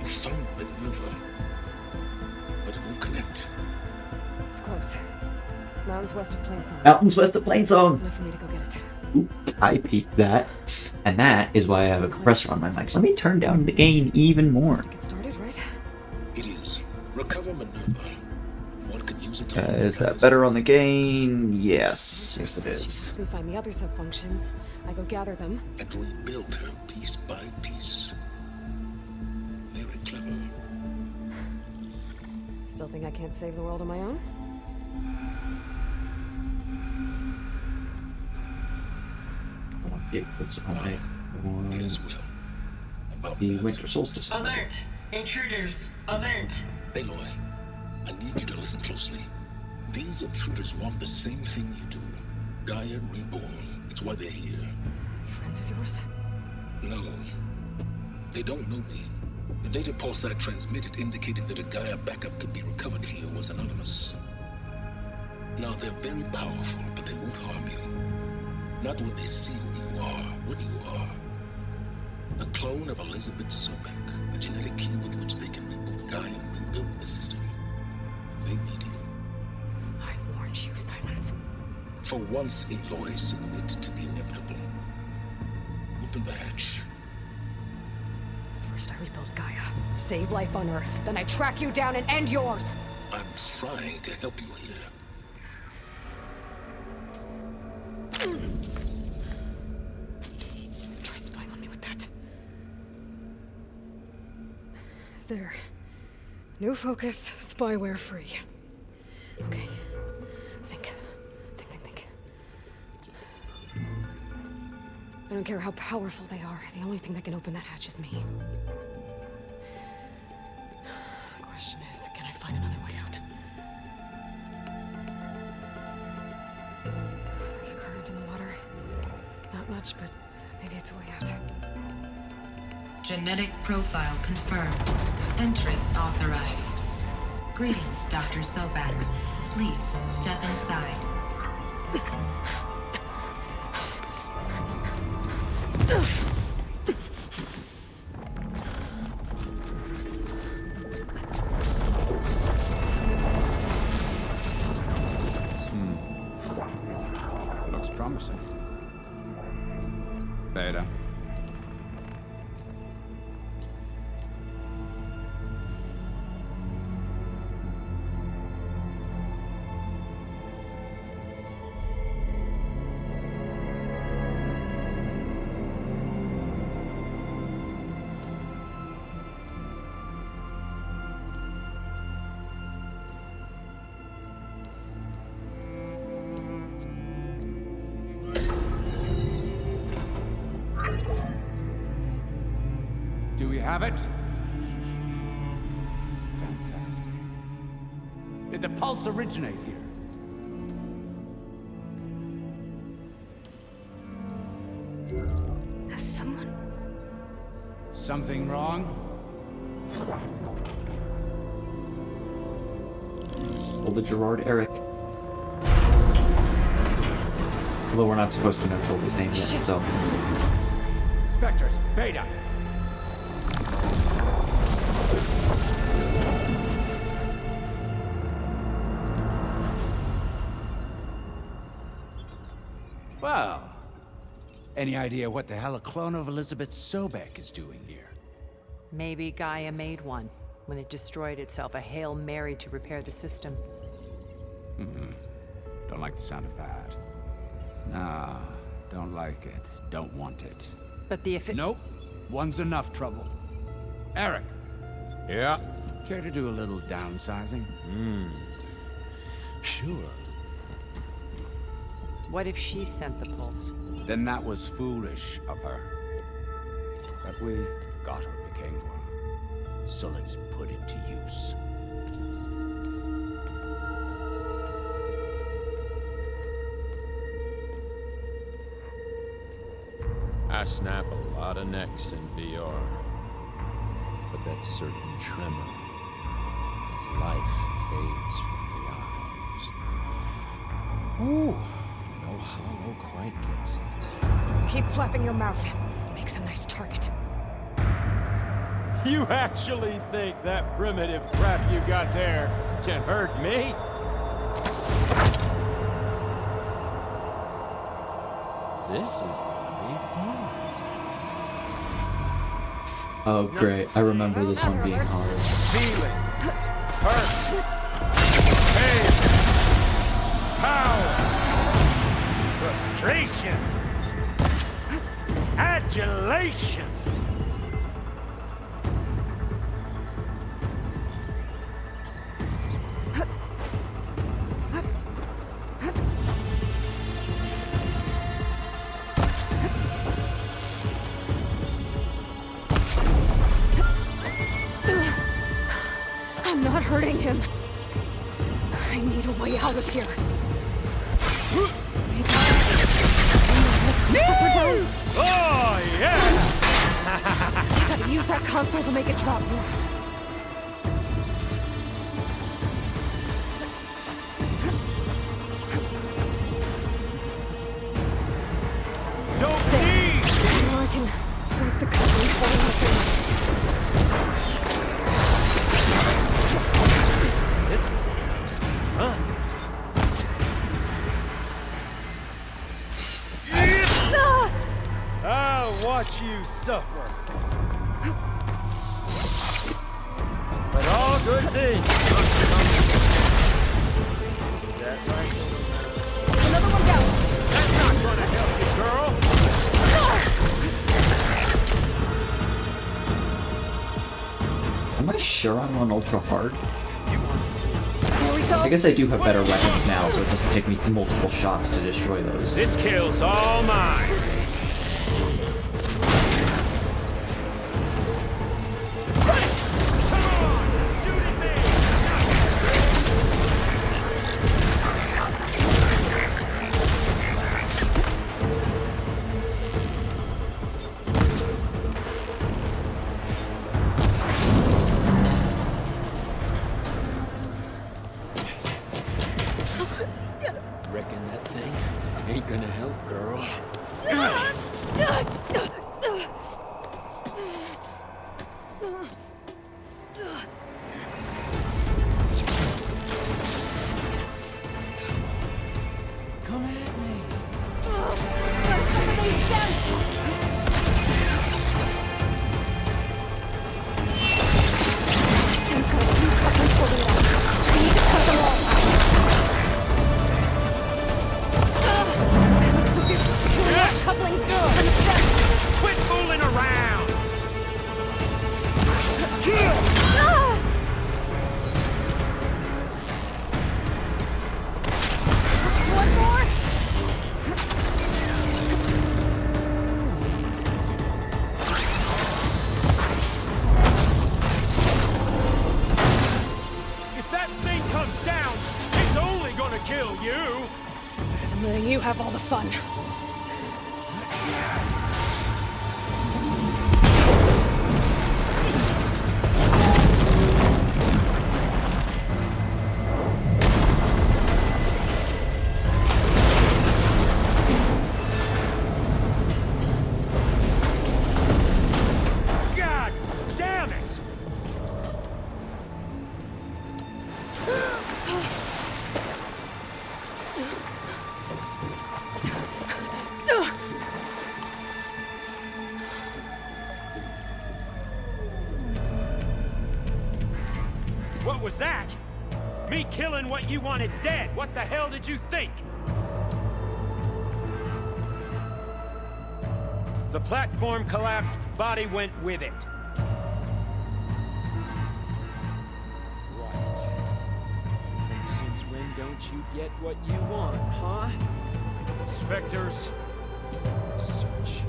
Speaker 3: You found Minerva, but it won't connect.
Speaker 2: It's close. Mountains west of Plainsong.
Speaker 1: Mountains west of
Speaker 2: It's
Speaker 1: Plainsong!
Speaker 2: enough for me to go get it.
Speaker 1: Oop, I peeked that. And that is why I have a compressor on my mic. Let me turn down the gain even more.
Speaker 2: Get started, right?
Speaker 3: It is. Recover Minerva. One could use it to
Speaker 1: Is that better on the gain? Yes. Yes, it
Speaker 2: She
Speaker 1: is.
Speaker 2: helps me find the other subfunctions. I go gather them.
Speaker 3: and rebuild her piece by piece. Very clever.
Speaker 2: Still think I can't save the world on my own?
Speaker 1: I want the eclipse on it.
Speaker 3: Yes, Will. About
Speaker 1: The
Speaker 3: that.
Speaker 1: winter solstice.
Speaker 6: Alert! Intruders! Alert!
Speaker 3: Aloy, I need you to listen closely. These intruders want the same thing you do. Gaia reborn. It's why they're here.
Speaker 2: Friends of yours?
Speaker 3: No. They don't know me. The data pulse I transmitted indicated that a Gaia backup could be recovered here was anonymous. Now, they're very powerful, but they won't harm you. Not when they see who you are, what you are. A clone of Elizabeth Sobek, a genetic key with which they can reboot Gaia and rebuild the system. They need you.
Speaker 2: I warned you, Silence.
Speaker 3: For once, Aloy, submit to the inevitable. Open the hatch.
Speaker 2: First I rebuild Gaia, save life on Earth, then I track you down and end yours!
Speaker 3: I'm trying to help you here.
Speaker 2: Try spying on me with that. There. New focus, spyware free. Okay. Think. I don't care how powerful they are. The only thing that can open that hatch is me. The question is, can I find another way out? There's a current in the water. Not much, but maybe it's a way out.
Speaker 7: Genetic profile confirmed. Entry authorized. Greetings, Dr. Sobak. Please step inside.
Speaker 8: Looks promising. Beta. have it? Fantastic. Did the pulse originate here?
Speaker 2: Has someone...
Speaker 8: Something wrong?
Speaker 1: Pull the Gerard Eric. Although we're not supposed to know Toby's name yet, so...
Speaker 8: Spectres, Beta! Well, any idea what the hell a clone of Elizabeth Sobek is doing here?
Speaker 9: Maybe Gaia made one when it destroyed itself, a Hail Mary to repair the system.
Speaker 8: Don't like the sound of that. Nah, don't like it. Don't want it.
Speaker 9: But the
Speaker 8: Nope. One's enough trouble. Eric.
Speaker 10: Yeah?
Speaker 8: Care to do a little downsizing?
Speaker 10: Sure.
Speaker 9: What if she sent the pulse?
Speaker 8: Then that was foolish of her. But we got what we came for. So let's put it to use.
Speaker 10: I snap a lot of necks in VR. But that certain tremor as life fades from the eyes. Ooh, no hollow quite gets it.
Speaker 2: Keep flapping your mouth. Makes a nice target.
Speaker 10: You actually think that primitive crap you got there can hurt me? This is gonna be fun.
Speaker 1: Oh, great. I remember this one being hard.
Speaker 10: Feeling, hurt, pain, power, frustration, adulation.
Speaker 2: I'm not hurting him. I need a way out of here.
Speaker 10: Oh, yeah!
Speaker 2: I gotta use that console to make it drop more.
Speaker 10: Don't
Speaker 2: There.
Speaker 10: need!
Speaker 2: Now I can break the cover and fall in the thing.
Speaker 10: This must be fun. I'll watch you suffer. But all good things must come. Is that right?
Speaker 2: Another one down.
Speaker 10: That's not gonna help you, girl.
Speaker 1: Am I sure I'm on Ultrahard?
Speaker 2: Here we go.
Speaker 1: I guess I do have better weapons now, so it doesn't take me multiple shots to destroy those.
Speaker 10: This kill's all mine. Reckon that thing ain't gonna help, girl. Come at me. Quit fooling around.
Speaker 2: of all the fun.
Speaker 11: God damn it! What was that? Me killing what you wanted dead. What the hell did you think? The platform collapsed, body went with it. Right. And since when don't you get what you want, huh? Spectres, search.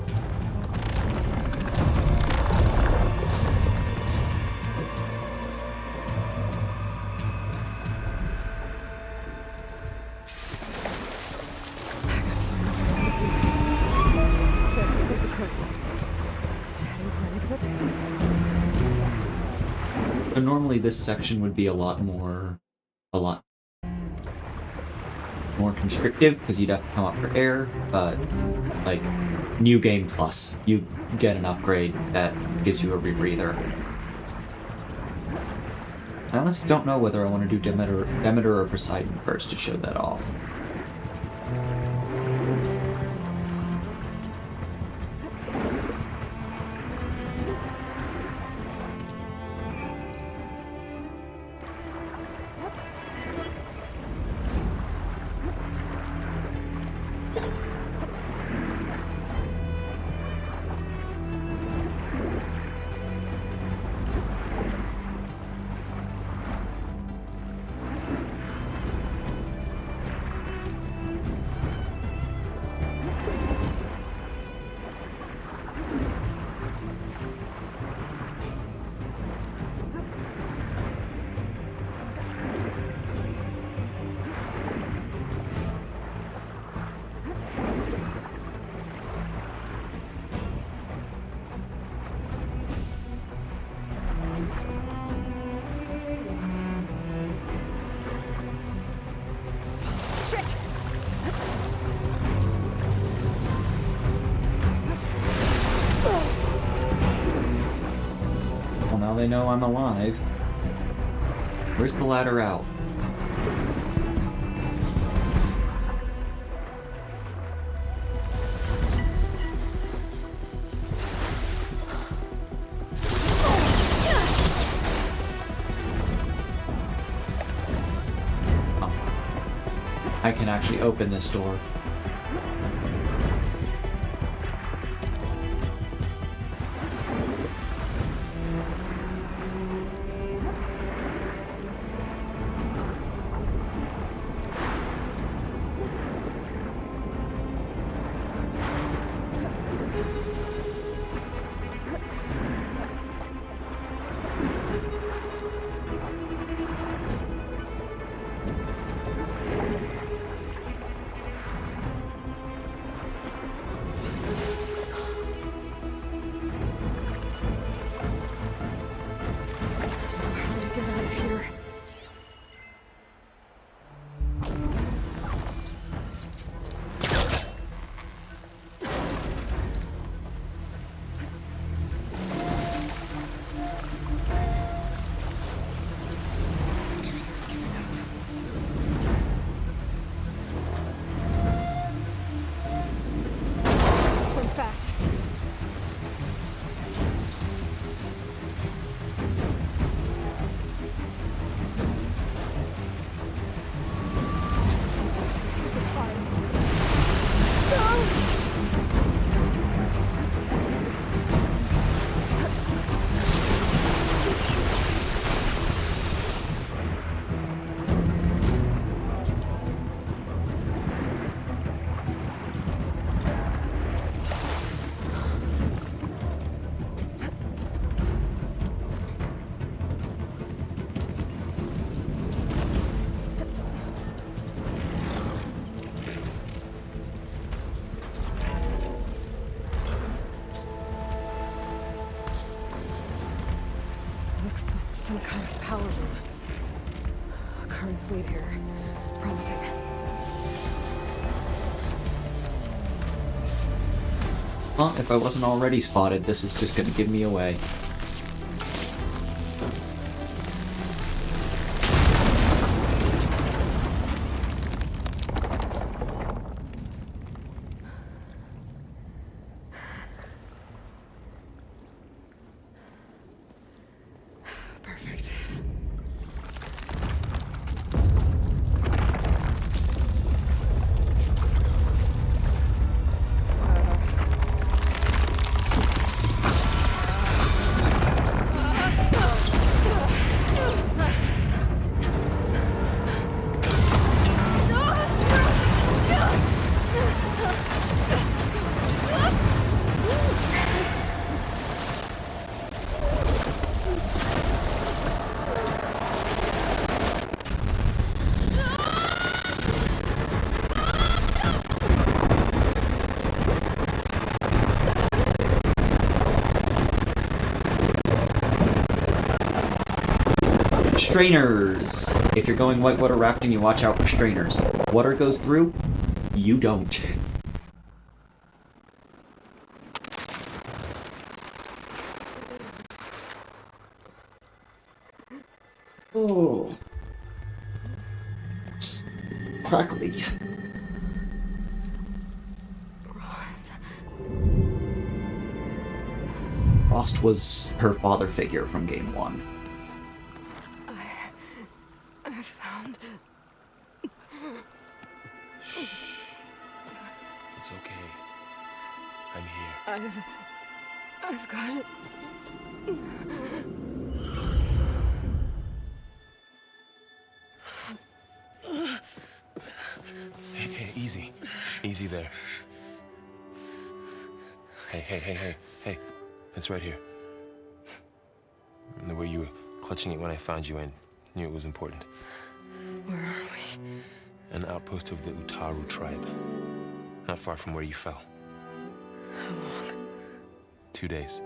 Speaker 1: So normally this section would be a lot more constrictive because you'd have to come up for air, but like New Game Plus, you get an upgrade that gives you a rebreather. I honestly don't know whether I want to do Demeter or Poseidon first to show that off. They know I'm alive. Where's the ladder out? Oh. I can actually open this door.
Speaker 2: Some kind of power room. Currents lead here. Promising.
Speaker 1: Well, if I wasn't already spotted, this is just gonna give me away.
Speaker 2: Perfect.
Speaker 1: Strainers! If you're going whitewater rafting, you watch out for strainers. Water goes through, you don't. Oh. Crackly. Frost was her father figure from game 1.
Speaker 2: I found...
Speaker 11: It's okay. I'm here.
Speaker 2: I've got it.
Speaker 11: Hey, easy. Easy there. Hey. It's right here. The way you were clutching it when I found you, I knew it was important.
Speaker 2: Where are we?
Speaker 11: An outpost of the Utaru tribe. Not far from where you fell.
Speaker 2: How long?
Speaker 11: 2 days.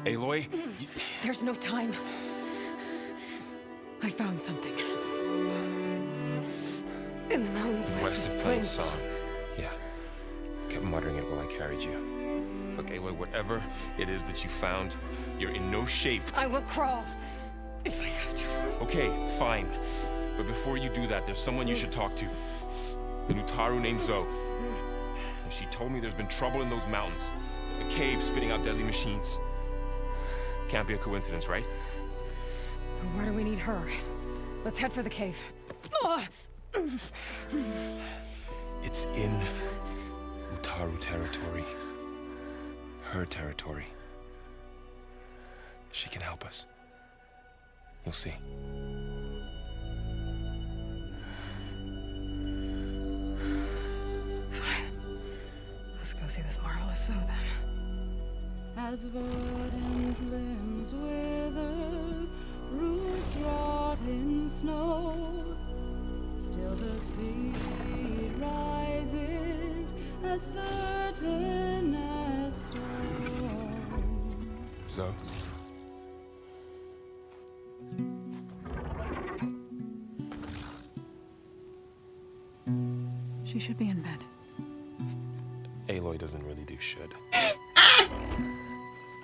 Speaker 11: Aloy?
Speaker 2: There's no time. I found something. In the mountains
Speaker 11: West of Plainsong. Yeah. Kept muttering it while I carried you. Look, Aloy, whatever it is that you found, you're in no shape to...
Speaker 2: I will crawl, if I have to.
Speaker 11: Okay, fine. But before you do that, there's someone you should talk to. An Utaru named Zoe. And she told me there's been trouble in those mountains. A cave spitting out deadly machines. Can't be a coincidence, right?
Speaker 2: Why do we need her? Let's head for the cave.
Speaker 11: It's in Utaru territory. Her territory. She can help us. You'll see.
Speaker 2: Fine. Let's go see this marvelous Zoe then.
Speaker 12: As verdant limbs wither, roots rot in snow, still the seed rises as certain as stone.
Speaker 11: Zoe?
Speaker 2: She should be in bed.
Speaker 11: Aloy doesn't really do should.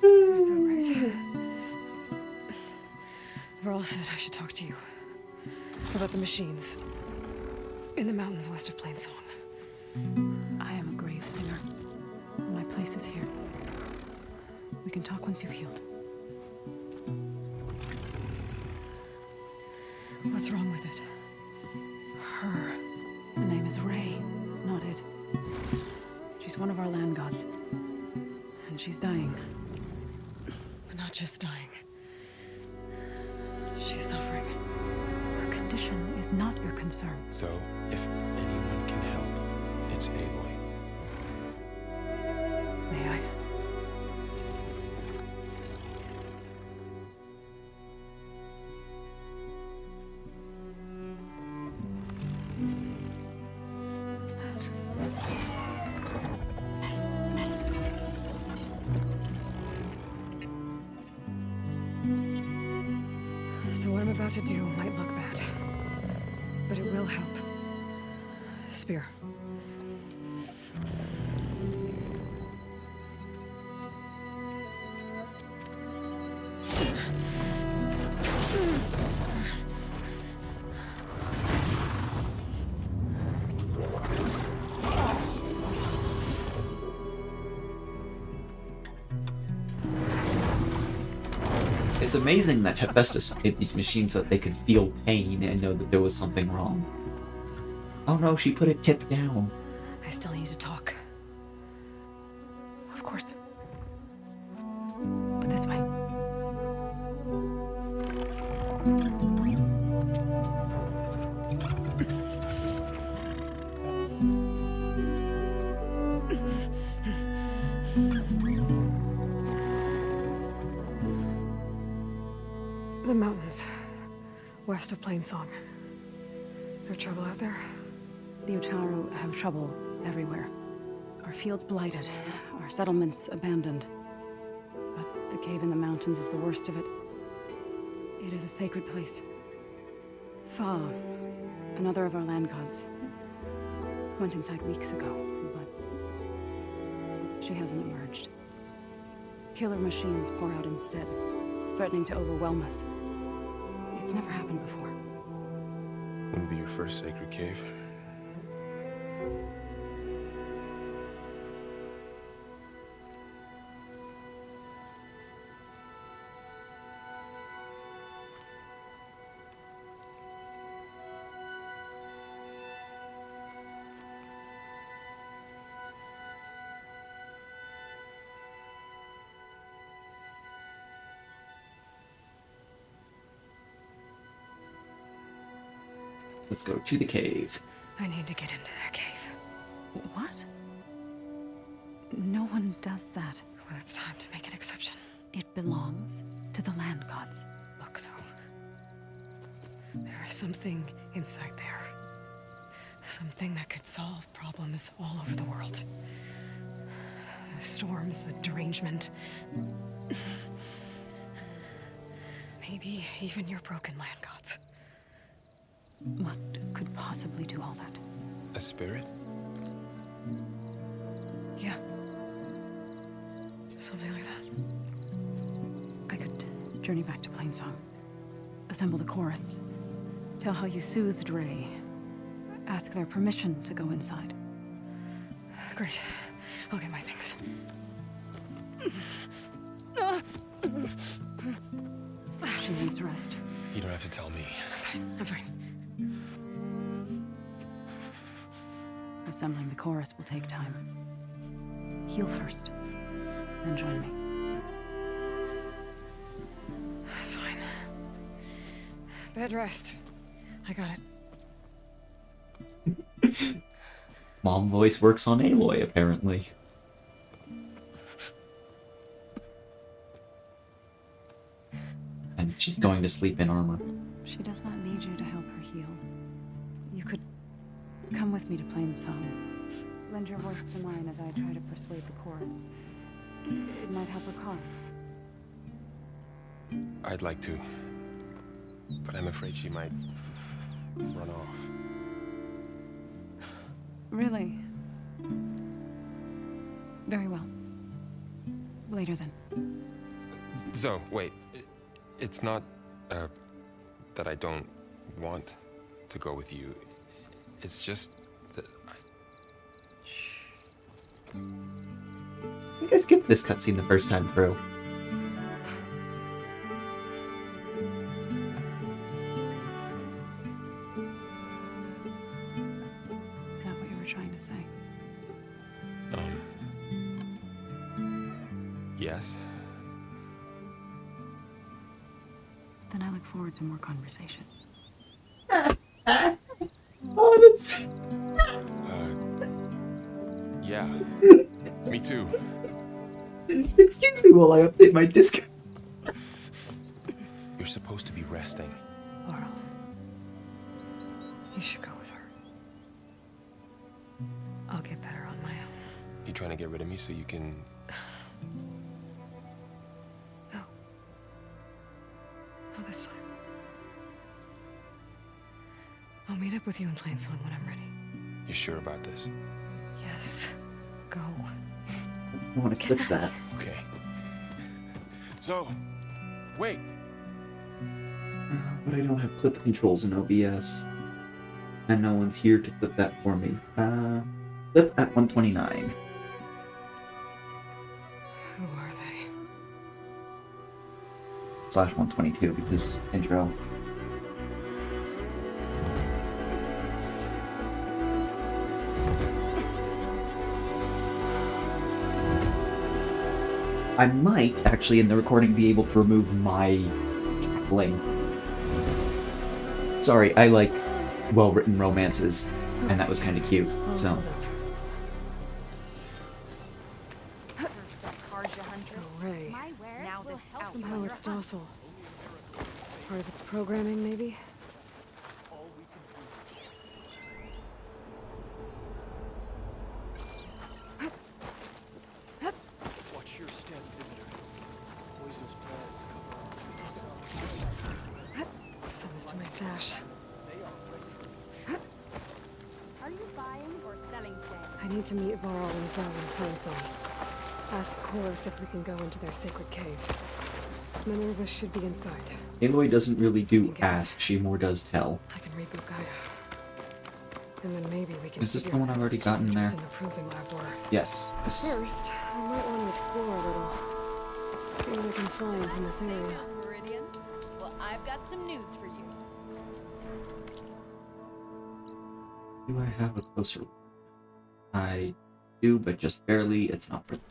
Speaker 2: You're so right. Varl said I should talk to you about the machines in the mountains west of Plainsong.
Speaker 12: I am a grave singer. My place is here. We can talk once you've healed.
Speaker 2: What's wrong with it?
Speaker 12: Her. The name is Ray, not it. She's one of our land gods. And she's dying.
Speaker 2: But not just dying. She's suffering.
Speaker 12: Her condition is not your concern.
Speaker 11: So, if anyone can help, it's Aloy.
Speaker 2: May I? So what I'm about to do might look bad, but it will help. Spear.
Speaker 1: It's amazing that Hephaestus made these machines so that they could feel pain and know that there was something wrong. Oh no, she put it tip down.
Speaker 2: I still need to talk.
Speaker 12: Of course. But this way.
Speaker 2: The mountains, west of Plainsong. There trouble out there?
Speaker 12: The Utaru have trouble everywhere. Our fields blighted, our settlements abandoned. But the cave in the mountains is the worst of it. It is a sacred place. Fa, another of our land gods, went inside weeks ago, but she hasn't emerged. Killer machines pour out instead, threatening to overwhelm us. It's never happened before.
Speaker 11: Wouldn't be your first sacred cave.
Speaker 1: Let's go to the cave.
Speaker 2: I need to get into that cave.
Speaker 12: What? No one does that.
Speaker 2: Well, it's time to make an exception.
Speaker 12: It belongs to the land gods.
Speaker 2: Look, so there is something inside there. Something that could solve problems all over the world. The storms, the derangement. Maybe even your broken land gods.
Speaker 12: What could possibly do all that?
Speaker 11: A spirit?
Speaker 2: Yeah. Something like that.
Speaker 12: I could journey back to Plainsong, assemble the chorus, tell how you soothed Ray, ask their permission to go inside.
Speaker 2: Great. I'll get my things.
Speaker 12: She needs rest.
Speaker 11: You don't have to tell me.
Speaker 2: I'm fine.
Speaker 12: Assembling the chorus will take time. Heal first, then join me.
Speaker 2: Fine. Bed rest. I got it.
Speaker 1: Mom voice works on Aloy, apparently. And she's going to sleep in armor.
Speaker 12: She does not need you to help her heal. You could come with me to Plainsong. Lend your voice to mine as I try to persuade the chorus. It might help her cause.
Speaker 11: I'd like to, but I'm afraid she might run off.
Speaker 12: Really? Very well. Later then.
Speaker 11: Zoe, wait. It's not, that I don't want to go with you. It's just that
Speaker 1: I think I skipped this cutscene the first time through.
Speaker 12: Is that what you were trying to say?
Speaker 11: Yes.
Speaker 12: Then I look forward to more conversation.
Speaker 1: Oh, that's...
Speaker 11: Yeah. Me too.
Speaker 1: Excuse me while I update my disc.
Speaker 11: You're supposed to be resting.
Speaker 2: Laurel, you should go with her. I'll get better on my own.
Speaker 11: You trying to get rid of me so you can...
Speaker 2: No. Not this time. I'll meet up with you in Plainsong when I'm ready.
Speaker 11: You sure about this?
Speaker 2: Yes. Go.
Speaker 1: I want to clip that.
Speaker 11: Okay. So, wait.
Speaker 1: But I don't have clip controls in OBS. And no one's here to clip that for me. Clip at 129.
Speaker 2: Who are they?
Speaker 1: /122 because intro. I might actually in the recording be able to remove my cackling. Sorry, I like well-written romances, and that was kind of cute, so.
Speaker 2: Ray. Somehow it's docile. Part of its programming, maybe?
Speaker 13: Watch your step, visitor. Poisonous plants
Speaker 2: Send this to my stash.
Speaker 14: Are you buying or selling today?
Speaker 2: I need to meet Varl and Zoe in Plainsong. Ask the chorus if we can go into their sacred cave. Minerva should be inside.
Speaker 1: Aloy doesn't really do ask, she more does tell.
Speaker 2: I can reboot Gaia. And then maybe we can
Speaker 1: Is this the
Speaker 2: figure
Speaker 1: one
Speaker 2: out
Speaker 1: I've already
Speaker 2: who
Speaker 1: gotten there?
Speaker 2: strangers in the proving lab were.
Speaker 1: Yes.
Speaker 2: First, I might want to explore a little. See what I can find in this area.
Speaker 14: Meridian? Well, I've got some news for you.
Speaker 1: Do I have a closer look? I do, but just barely. It's not worth it.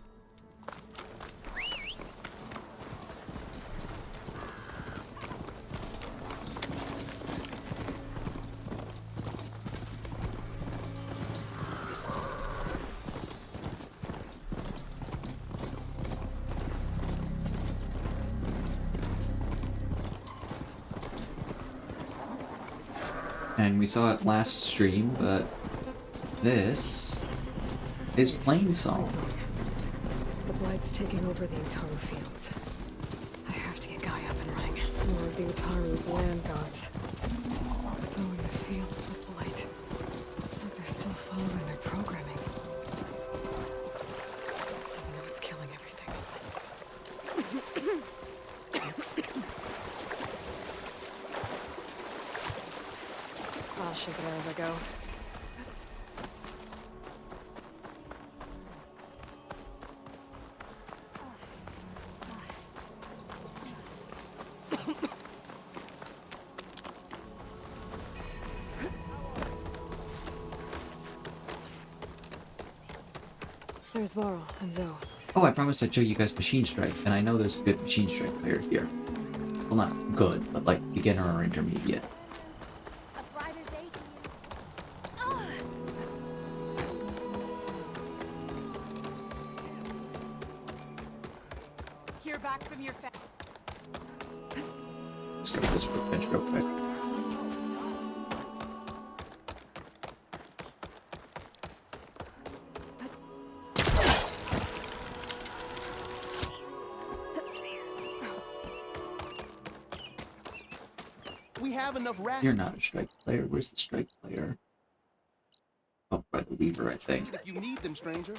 Speaker 1: And we saw it last stream, but this is Plainsong.
Speaker 2: The Blight's taking over the Utaru fields. I have to get Gaia up and running. More of the Utaru's land gods. So in the fields with Blight. It's like they're still following their programming. Even though it's killing everything. I'll shake it out as I go. There's Varl and Zoe.
Speaker 1: Oh, I promised I'd show you guys Machine Strike, and I know there's a good Machine Strike player here. Well, not good, but like beginner or intermediate.
Speaker 14: A brighter day to you.
Speaker 6: Hear back from your
Speaker 1: Let's go with this workbench real quick.
Speaker 13: We have enough rats.
Speaker 1: You're not a strike player. Where's the strike player? Oh, by the lever, I think.
Speaker 13: If you need them, stranger.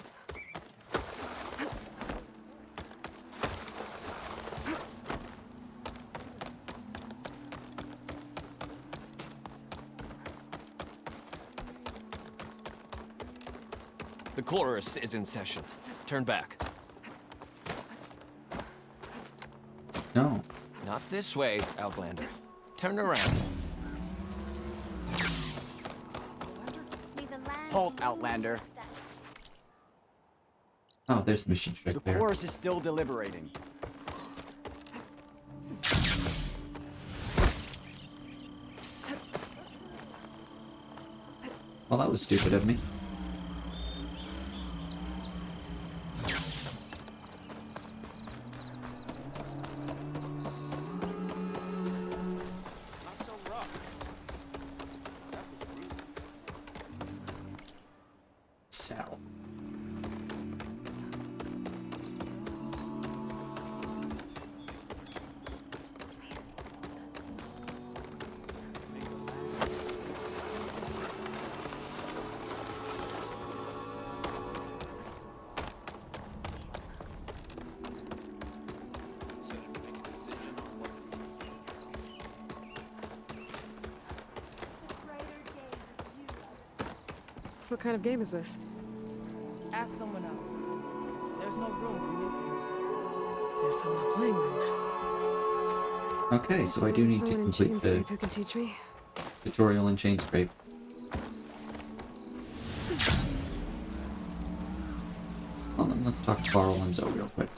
Speaker 15: The chorus is in session. Turn back.
Speaker 1: No.
Speaker 15: Not this way, Outlander. Turn around.
Speaker 16: Halt, Outlander.
Speaker 1: Oh, there's the Machine Strike
Speaker 16: The
Speaker 1: player.
Speaker 16: chorus is still deliberating.
Speaker 1: Well, that was stupid of me. Sal.
Speaker 2: What kind of game is this?
Speaker 6: Ask someone else. There's no room for newcomers.
Speaker 2: Guess I'm not playing then.
Speaker 1: Okay, so I do need to
Speaker 2: Someone in
Speaker 1: complete
Speaker 2: chain
Speaker 1: the
Speaker 2: scrape who can teach me.
Speaker 1: tutorial in chain scrape. Well, then let's talk to Carl and Zoe real quick.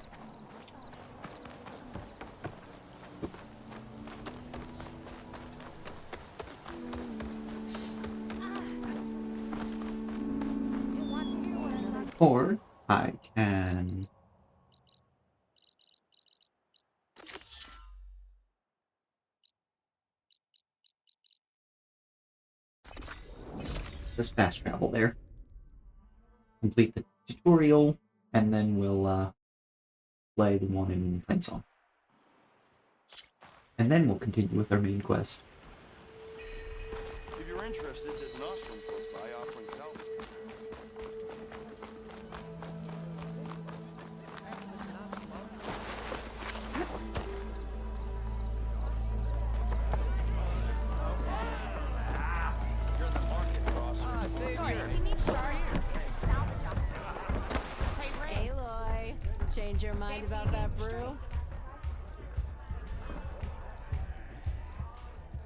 Speaker 1: Or I can just fast travel there, complete the tutorial, and then we'll play the one in Plainsong. And then we'll continue with our main quest.
Speaker 13: If you're interested, there's an ostrom close by offering salvage.
Speaker 9: Hey, Loy. Change your mind about that brew?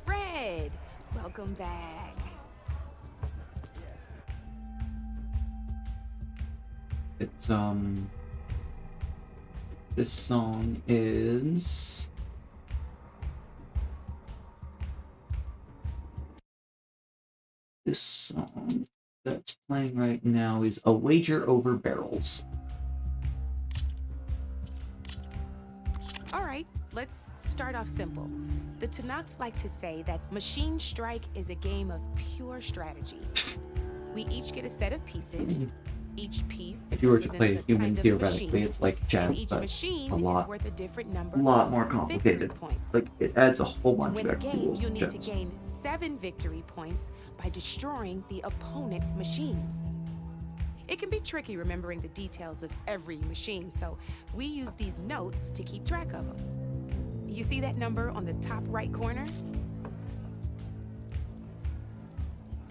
Speaker 9: Red! Welcome back.
Speaker 1: It's, this song is... This song that's playing right now is A Wager Over Barrels.
Speaker 17: All right, let's start off simple. The Tanakh like to say that Machine Strike is a game of pure strategy. We each get a set of pieces. Each piece
Speaker 1: If you were to play
Speaker 17: represents
Speaker 1: a human,
Speaker 17: kind of
Speaker 1: theoretically,
Speaker 17: machine,
Speaker 1: it's like chess,
Speaker 17: and each
Speaker 1: but
Speaker 17: machine
Speaker 1: a lot,
Speaker 17: is worth a different number
Speaker 1: lot
Speaker 17: of
Speaker 1: more
Speaker 17: victory
Speaker 1: complicated.
Speaker 17: points.
Speaker 1: Like, it adds a whole bunch
Speaker 17: To
Speaker 1: of
Speaker 17: win the
Speaker 1: extra
Speaker 17: game,
Speaker 1: rules
Speaker 17: you
Speaker 1: to
Speaker 17: need to
Speaker 1: chess.
Speaker 17: gain 7 victory points by destroying the opponent's machines. It can be tricky remembering the details of every machine, so we use these notes to keep track of them. You see that number on the top right corner?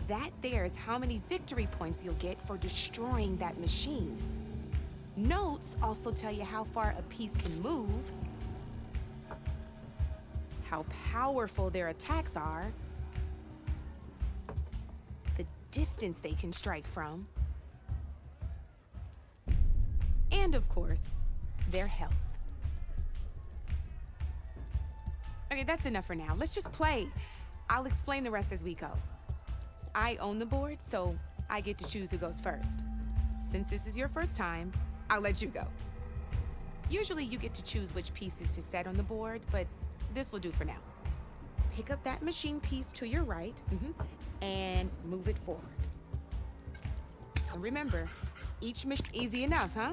Speaker 17: That there is how many victory points you'll get for destroying that machine. Notes also tell you how far a piece can move, how powerful their attacks are, the distance they can strike from, and of course, their health. Okay, that's enough for now. Let's just play. I'll explain the rest as we go. I own the board, so I get to choose who goes first. Since this is your first time, I'll let you go. Usually you get to choose which pieces to set on the board, but this will do for now. Pick up that machine piece to your right, and move it forward. And remember, each machine... Easy enough, huh?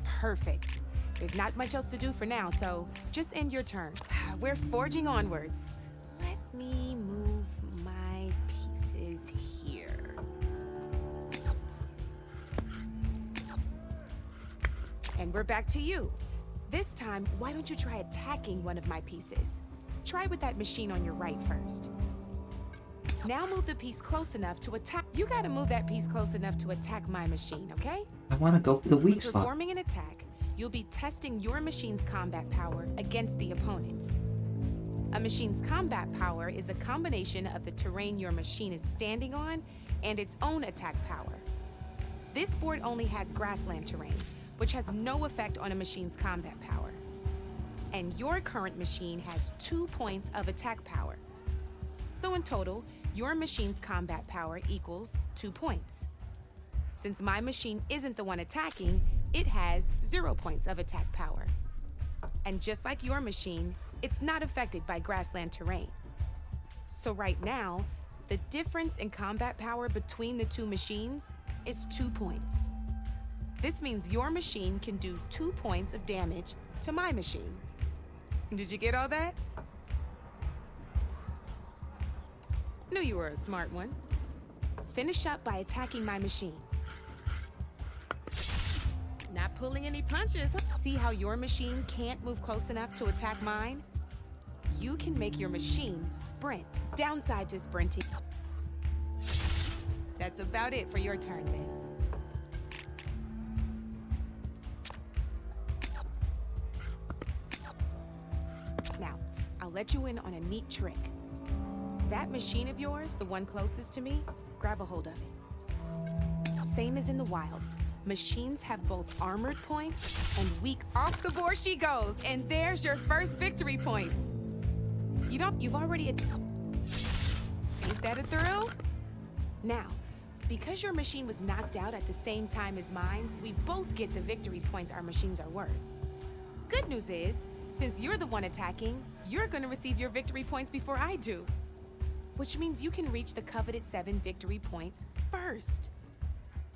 Speaker 17: Perfect. There's not much else to do for now, so just end your turn. We're forging onwards. Let me move my pieces here. And we're back to you. This time, why don't you try attacking one of my pieces? Try with that machine on your right first. Now move the piece close enough to attack. You gotta move that piece close enough to attack my machine, okay?
Speaker 1: I want to go for the weak spot.
Speaker 17: Performing an attack, you'll be testing your machine's combat power against the opponent's. A machine's combat power is a combination of the terrain your machine is standing on and its own attack power. This board only has grassland terrain, which has no effect on a machine's combat power. And your current machine has 2 points of attack power. So in total, your machine's combat power equals 2 points. Since my machine isn't the one attacking, it has 0 points of attack power. And just like your machine, it's not affected by grassland terrain. So right now, the difference in combat power between the two machines is 2 points. This means your machine can do 2 points of damage to my machine. Did you get all that? Knew you were a smart one. Finish up by attacking my machine. Not pulling any punches. See how your machine can't move close enough to attack mine? You can make your machine sprint. Downside to sprinting. That That's about it for your turn, then. Now, I'll let you in on a neat trick. That machine of yours, the one closest to me, grab a hold of it. Same as in the wilds. Machines have both armored points and weak. Off the board she goes, and there's your first victory points. You've already... Ain't that a thrill? Now, because your machine was knocked out at the same time as mine, we both get the victory points our machines are worth. Good news is, since you're the one attacking, you're gonna receive your victory points before I do. Which means you can reach the coveted 7 victory points first.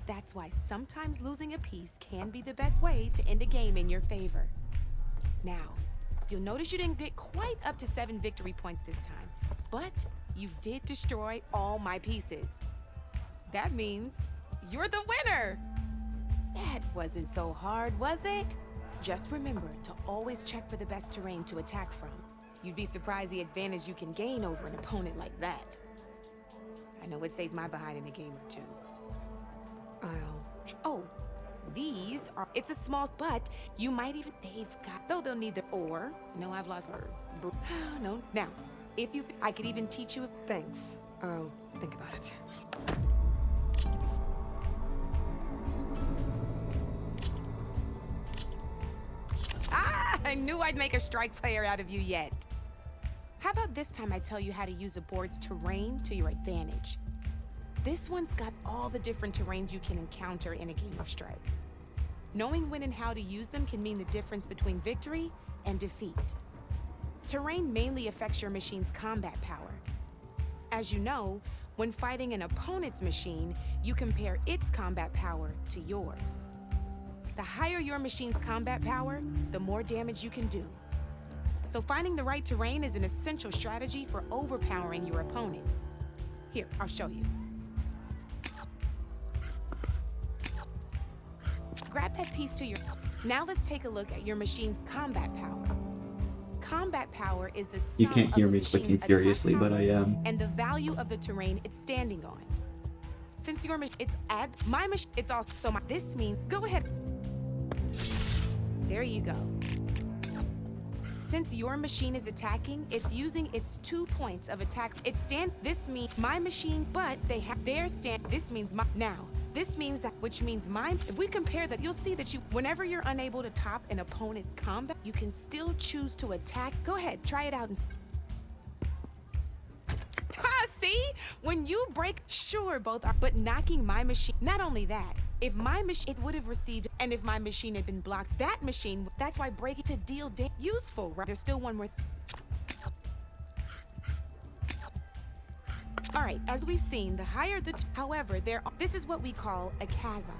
Speaker 17: That's why sometimes losing a piece can be the best way to end a game in your favor. Now, you'll notice you didn't get quite up to 7 victory points this time, but you did destroy all my pieces. That means you're the winner! That wasn't so hard, was it? Just remember to always check for the best terrain to attack from. You'd be surprised the advantage you can gain over an opponent like that. I know it saved my behind in a game or two. Oh, these are... It's a small... But you might even... They've got... Though they'll need the... Or... No, I've lost her. No. Now, if you... I could even teach you...
Speaker 2: Thanks. I'll think about it.
Speaker 17: I knew I'd make a strike player out of you yet. How about this time I tell you how to use a board's terrain to your advantage? This one's got all the different terrains you can encounter in a game of Strike. Knowing when and how to use them can mean the difference between victory and defeat. Terrain mainly affects your machine's combat power. As you know, when fighting an opponent's machine, you compare its combat power to yours. The higher your machine's combat power, the more damage you can do. So finding the right terrain is an essential strategy for overpowering your opponent. Here, I'll show you. Grab that piece to your... Now let's take a look at your machine's combat power. Combat power is the sum
Speaker 1: You can't hear
Speaker 17: of a
Speaker 1: me clicking
Speaker 17: machine's
Speaker 1: furiously,
Speaker 17: attack
Speaker 1: but I am.
Speaker 17: and the value of the terrain it's standing on. Since your machine, it's add my machine, it's also so my. This means go ahead. There you go. Since your machine is attacking, it's using its 2 points of attack. This means my machine, but they have their stand. This means my. Now, this means that, which means mine. If we compare that, you'll see that whenever you're unable to top an opponent's combat, you can still choose to attack. Go ahead, try it out. See? When you break, sure, both are, but knocking my machine, not only that, if my machine, it would have received, and if my machine had been blocked, that machine, that's why breaking to deal useful, right? There's still one more. All right, as we've seen, the higher the, however, this is what we call a chasm.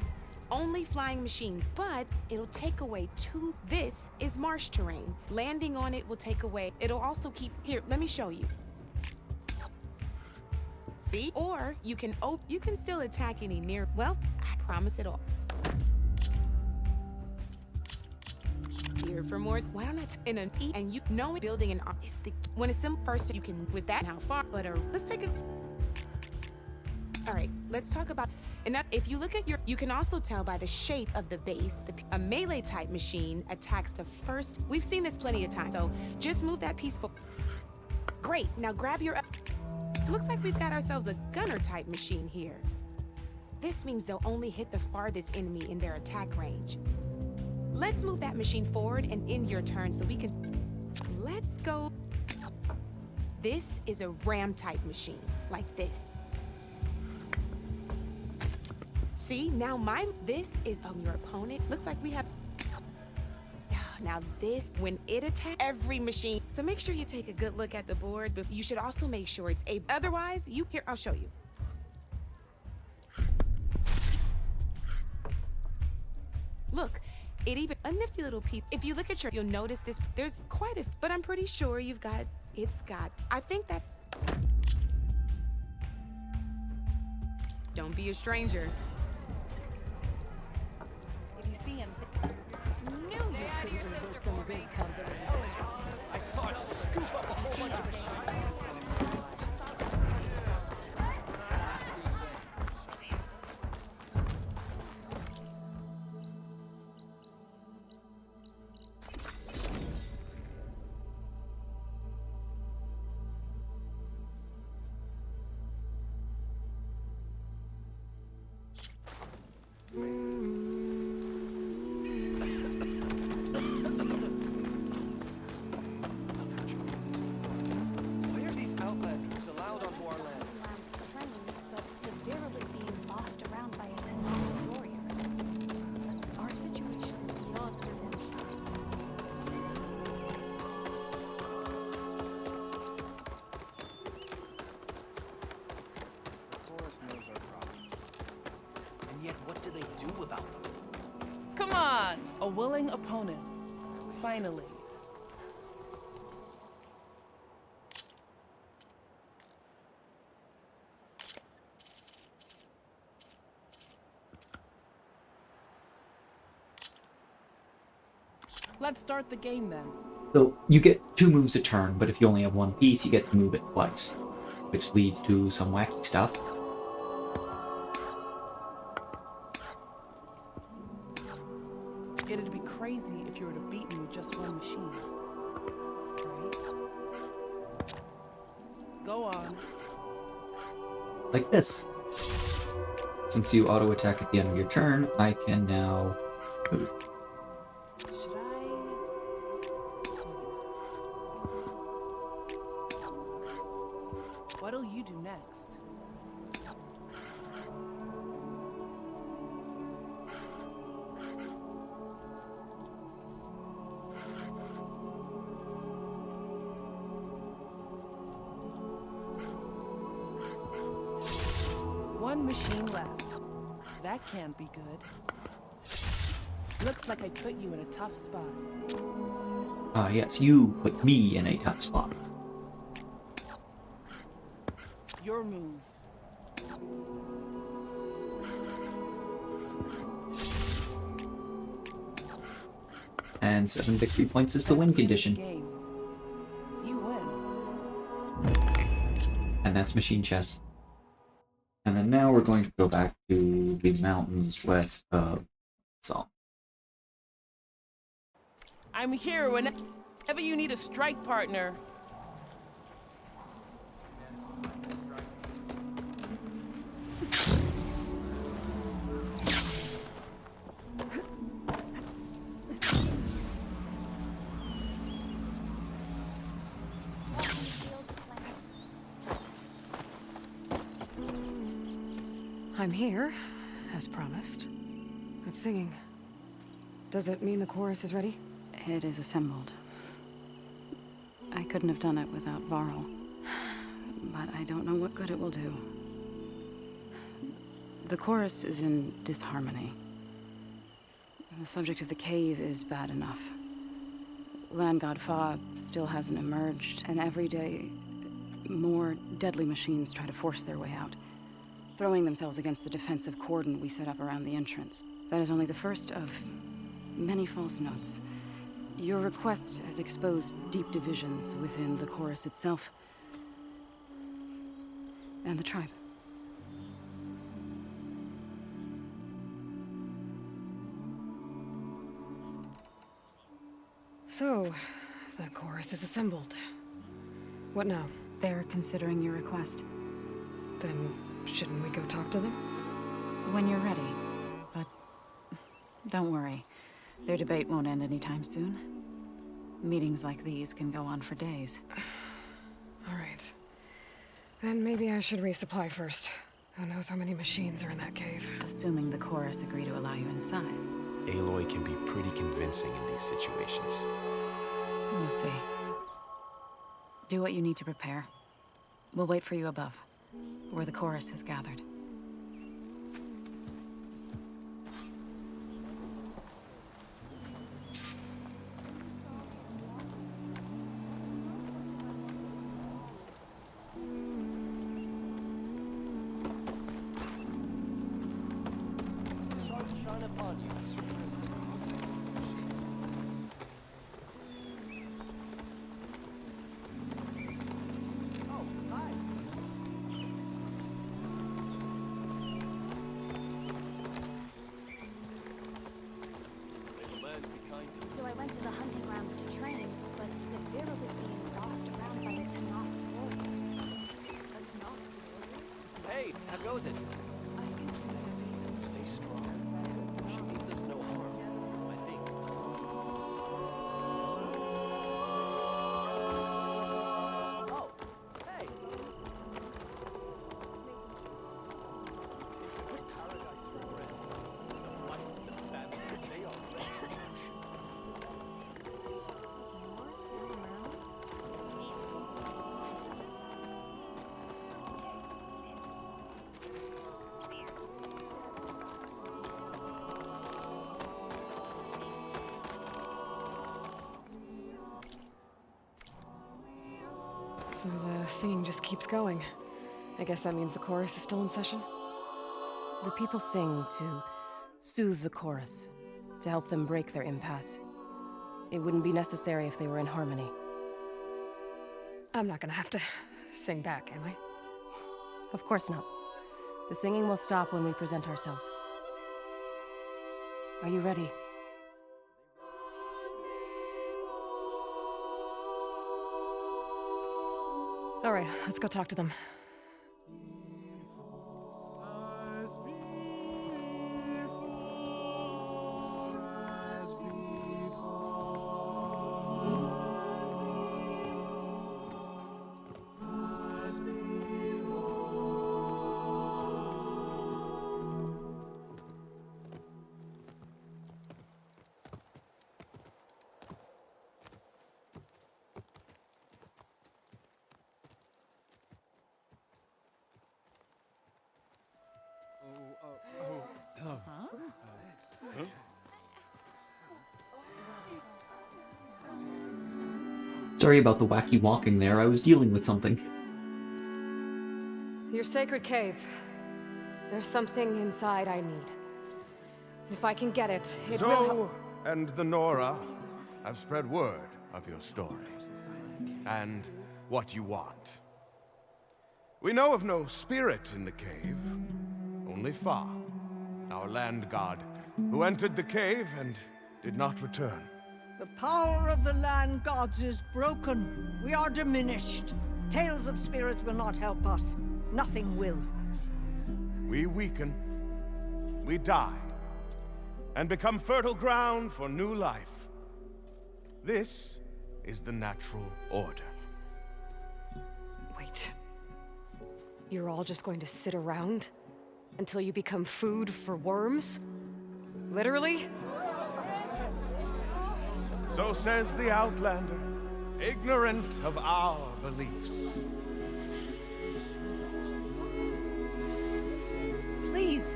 Speaker 17: Only flying machines, but it'll take away 2. This is marsh terrain. Landing on it will take away, it'll also keep, here, let me show you. See? Or you can still attack any near, well, I promise it'll. Here for more, why don't I in an E and you know building an is the when it's simple first you can with that how far, but let's take a. All right, let's talk about, and if you look at your, you can also tell by the shape of the base, a melee type machine attacks the first, we've seen this plenty of times, so just move that piece for, great, now grab your, looks like we've got ourselves a gunner type machine here. This means they'll only hit the farthest enemy in their attack range. Let's move that machine forward and end your turn so we can, let's go. This is a ram type machine, like this. See, now this is on your opponent. Looks like we have, now this, when it attacks every machine. So make sure you take a good look at the board, but you should also make sure it's otherwise, here, I'll show you. Look, it even, a nifty little piece. If you look at you'll notice this, there's quite a, but I'm pretty sure I think that, don't be a stranger.
Speaker 14: If you see him, knew you couldn't resist some big company.
Speaker 13: I saw it scoop up a whole bunch of machines.
Speaker 18: willing opponent. Finally. Let's start the game then.
Speaker 1: So you get 2 moves a turn, but if you only have 1 piece, you get to move it twice, which leads to some wacky stuff.
Speaker 18: It'd be crazy if you were to beat me with just one machine. Right? Go on.
Speaker 1: Like this. Since you auto-attack at the end of your turn, I can now move.
Speaker 18: Should I? What'll you do next? One machine left. That can't be good. Looks like I put you in a tough spot.
Speaker 1: Ah, yes, you put me in a tough spot.
Speaker 18: Your move.
Speaker 1: And 7 victory points is the win condition.
Speaker 18: You win.
Speaker 1: And that's machine chess. And then now we're going to go back to the mountains west of Plainsong.
Speaker 18: I'm here whenever you need a strike partner.
Speaker 2: I'm here, as promised. It's singing. Does it mean the chorus is ready?
Speaker 12: It is assembled. I couldn't have done it without Varl. But I don't know what good it will do. The chorus is in disharmony. The subject of the cave is bad enough. Land God Fa still hasn't emerged, and every day more deadly machines try to force their way out, throwing themselves against the defensive cordon we set up around the entrance. That is only the first of many false notes. Your request has exposed deep divisions within the chorus itself and the tribe.
Speaker 2: So, the chorus is assembled. What now?
Speaker 12: They're considering your request.
Speaker 2: Then, shouldn't we go talk to them?
Speaker 12: When you're ready. But don't worry. Their debate won't end anytime soon. Meetings like these can go on for days.
Speaker 2: All right. Then maybe I should resupply first. Who knows how many machines are in that cave?
Speaker 12: Assuming the chorus agree to allow you inside.
Speaker 19: Aloy can be pretty convincing in these situations.
Speaker 12: We'll see. Do what you need to prepare. We'll wait for you above, where the chorus has gathered.
Speaker 20: So I went to the hunting grounds to train, but Severo was being bossed around by the Tanakh warrior. A Tanakh warrior?
Speaker 15: Hey, how goes it?
Speaker 19: Stay strong. She means us no harm, I think.
Speaker 15: Oh, hey.
Speaker 13: Paradise for bread. The fight and the famine, they are retribution.
Speaker 20: You're still around?
Speaker 2: So the singing just keeps going. I guess that means the chorus is still in session?
Speaker 12: The people sing to soothe the chorus, to help them break their impasse. It wouldn't be necessary if they were in harmony.
Speaker 2: I'm not gonna have to sing back, am I?
Speaker 12: Of course not. The singing will stop when we present ourselves. Are you ready?
Speaker 2: All right, let's go talk to them.
Speaker 1: Sorry about the wacky walking there, I was dealing with something.
Speaker 2: Your sacred cave. There's something inside I need. If I can get it, it will help.
Speaker 21: Zoe and the Nora have spread word of your story, and what you want. We know of no spirit in the cave, only Fa, our land god, who entered the cave and did not return.
Speaker 22: The power of the land gods is broken. We are diminished. Tales of spirits will not help us. Nothing will.
Speaker 21: We weaken, we die, and become fertile ground for new life. This is the natural order.
Speaker 2: Wait. You're all just going to sit around until you become food for worms? Literally?
Speaker 21: So says the Outlander, ignorant of our beliefs.
Speaker 12: Please.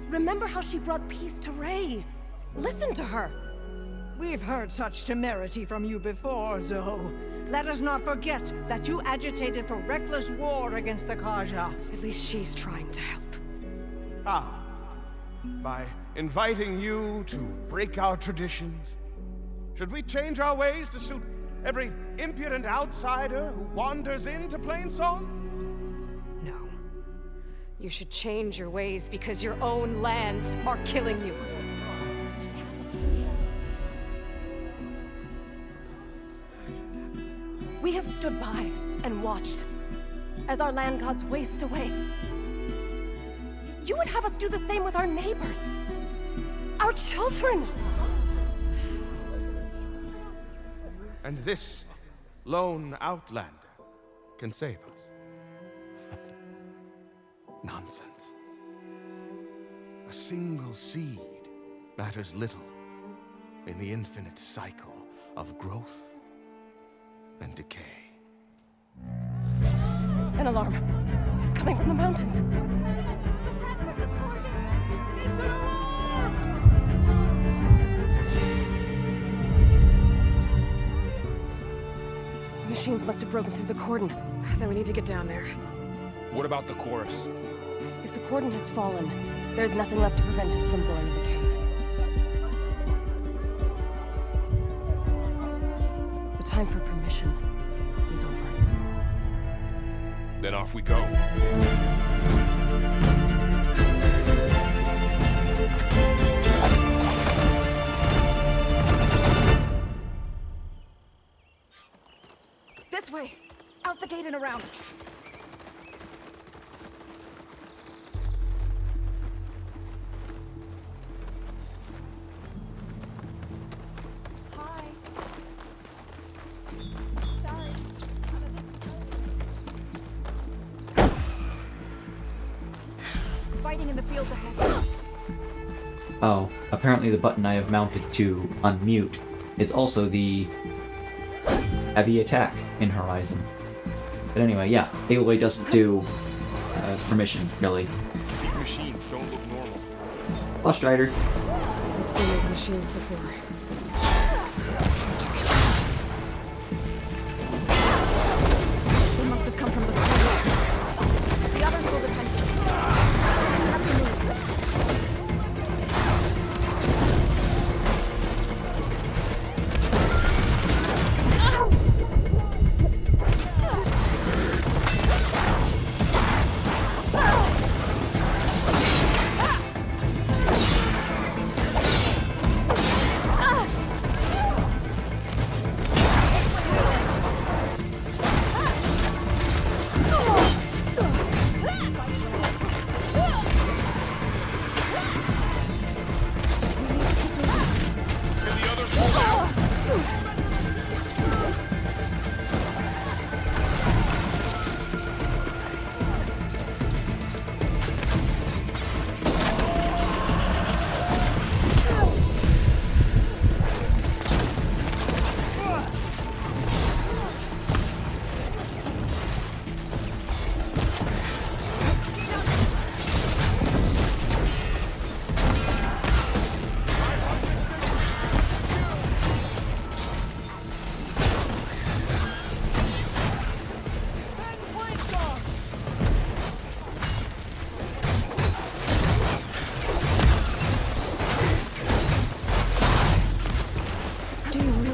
Speaker 12: Remember how she brought peace to Ray. Listen to her.
Speaker 22: We've heard such temerity from you before, Zoe. Let us not forget that you agitated for reckless war against the Kaja.
Speaker 2: At least she's trying to help.
Speaker 21: How? By inviting you to break our traditions? Should we change our ways to suit every impudent outsider who wanders into Plainsong?
Speaker 2: No. You should change your ways because your own lands are killing you.
Speaker 12: We have stood by and watched as our land gods waste away. You would have us do the same with our neighbors, our children.
Speaker 21: And this lone outlander can save us. Nonsense. A single seed matters little in the infinite cycle of growth and decay.
Speaker 12: An alarm. It's coming from the mountains. Machines must have broken through the cordon.
Speaker 2: Then we need to get down there.
Speaker 11: What about the chorus?
Speaker 12: If the cordon has fallen, there's nothing left to prevent us from going to the cave. The time for permission is over.
Speaker 11: Then off we go.
Speaker 12: This way! Out the gate and around!
Speaker 20: Hi. Sorry.
Speaker 12: Fighting in the fields ahead.
Speaker 1: Oh, apparently the button I have mounted to unmute is also the heavy attack in Horizon. But anyway, yeah, Aloy doesn't do permission, really.
Speaker 11: These machines don't look normal.
Speaker 1: Flush Rider.
Speaker 2: I've seen these machines before.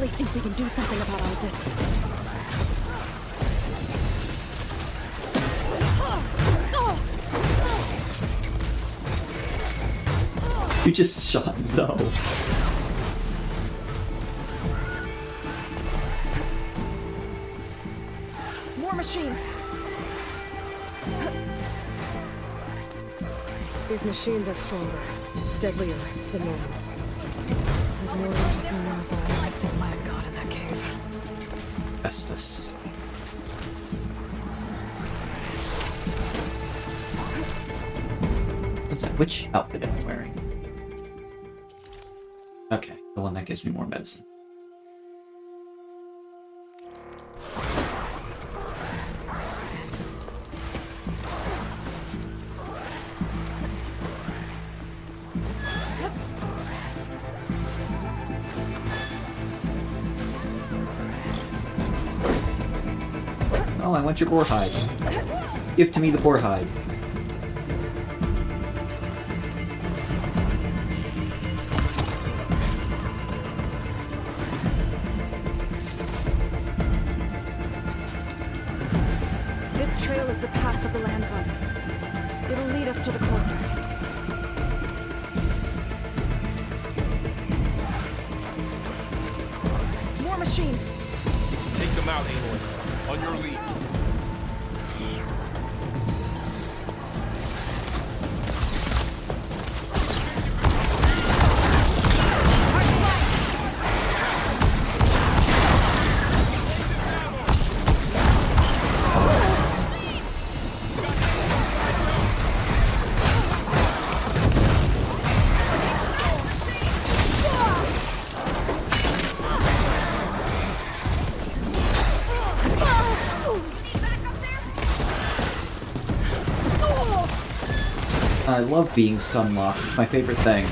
Speaker 2: really think we can do something about all of this?
Speaker 1: You just shot Zoe.
Speaker 2: More machines! These machines are stronger, deadlier than normal. There's more than just one motherfucker missing my god in that cave.
Speaker 1: Estus. What's that? Which outfit am I wearing? Okay, the one that gives me more medicine. Oh, I want your boar hide. Give to me the boar hide.
Speaker 2: This trail is the path of the land gods. It'll lead us to the courtyard. More machines!
Speaker 11: Take them out, Aloy. On your lead.
Speaker 1: I love being stun locked. It's my favorite thing.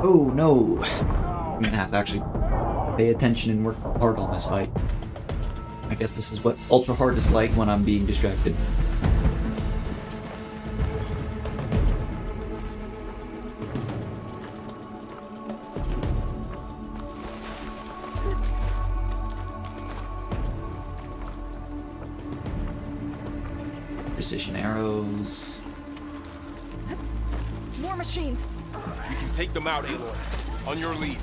Speaker 1: Oh no! I'm gonna have to actually pay attention and work hard on this fight. I guess this is what Ultrahard is like when I'm being distracted. Precision arrows.
Speaker 2: More machines!
Speaker 11: You can take them out, Aloy. On your lead.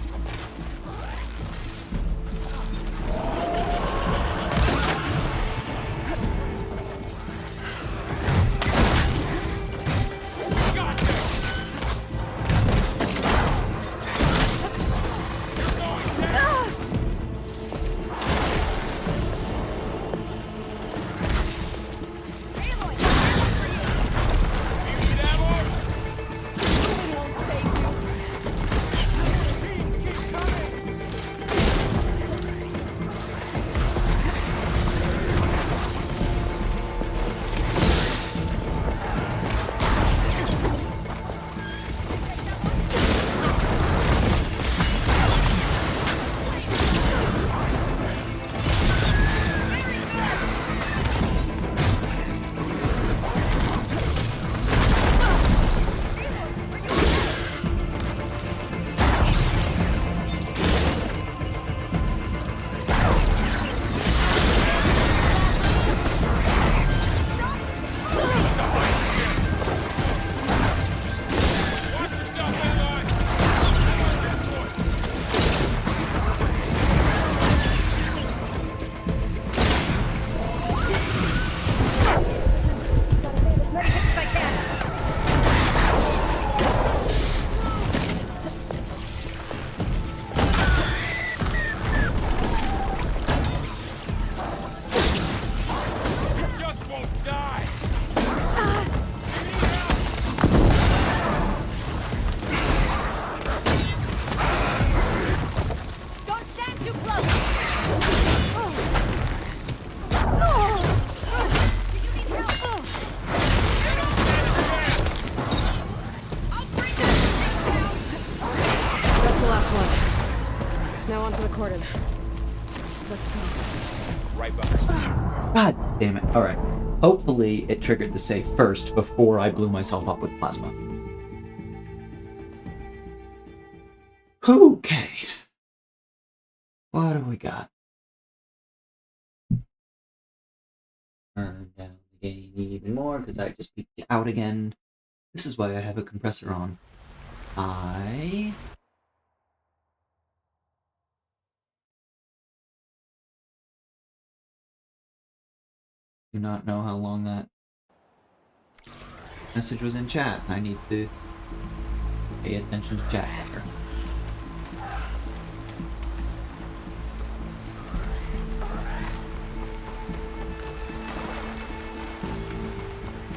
Speaker 2: onto the cordon. Let's go.
Speaker 11: Right behind you.
Speaker 1: God damn it. Alright. Hopefully it triggered the save first before I blew myself up with plasma. Okay. What do we got? Turn down the gain even more because I just peeked out again. This is why I have a compressor on. I do not know how long that message was in chat. I need to pay attention to chat better.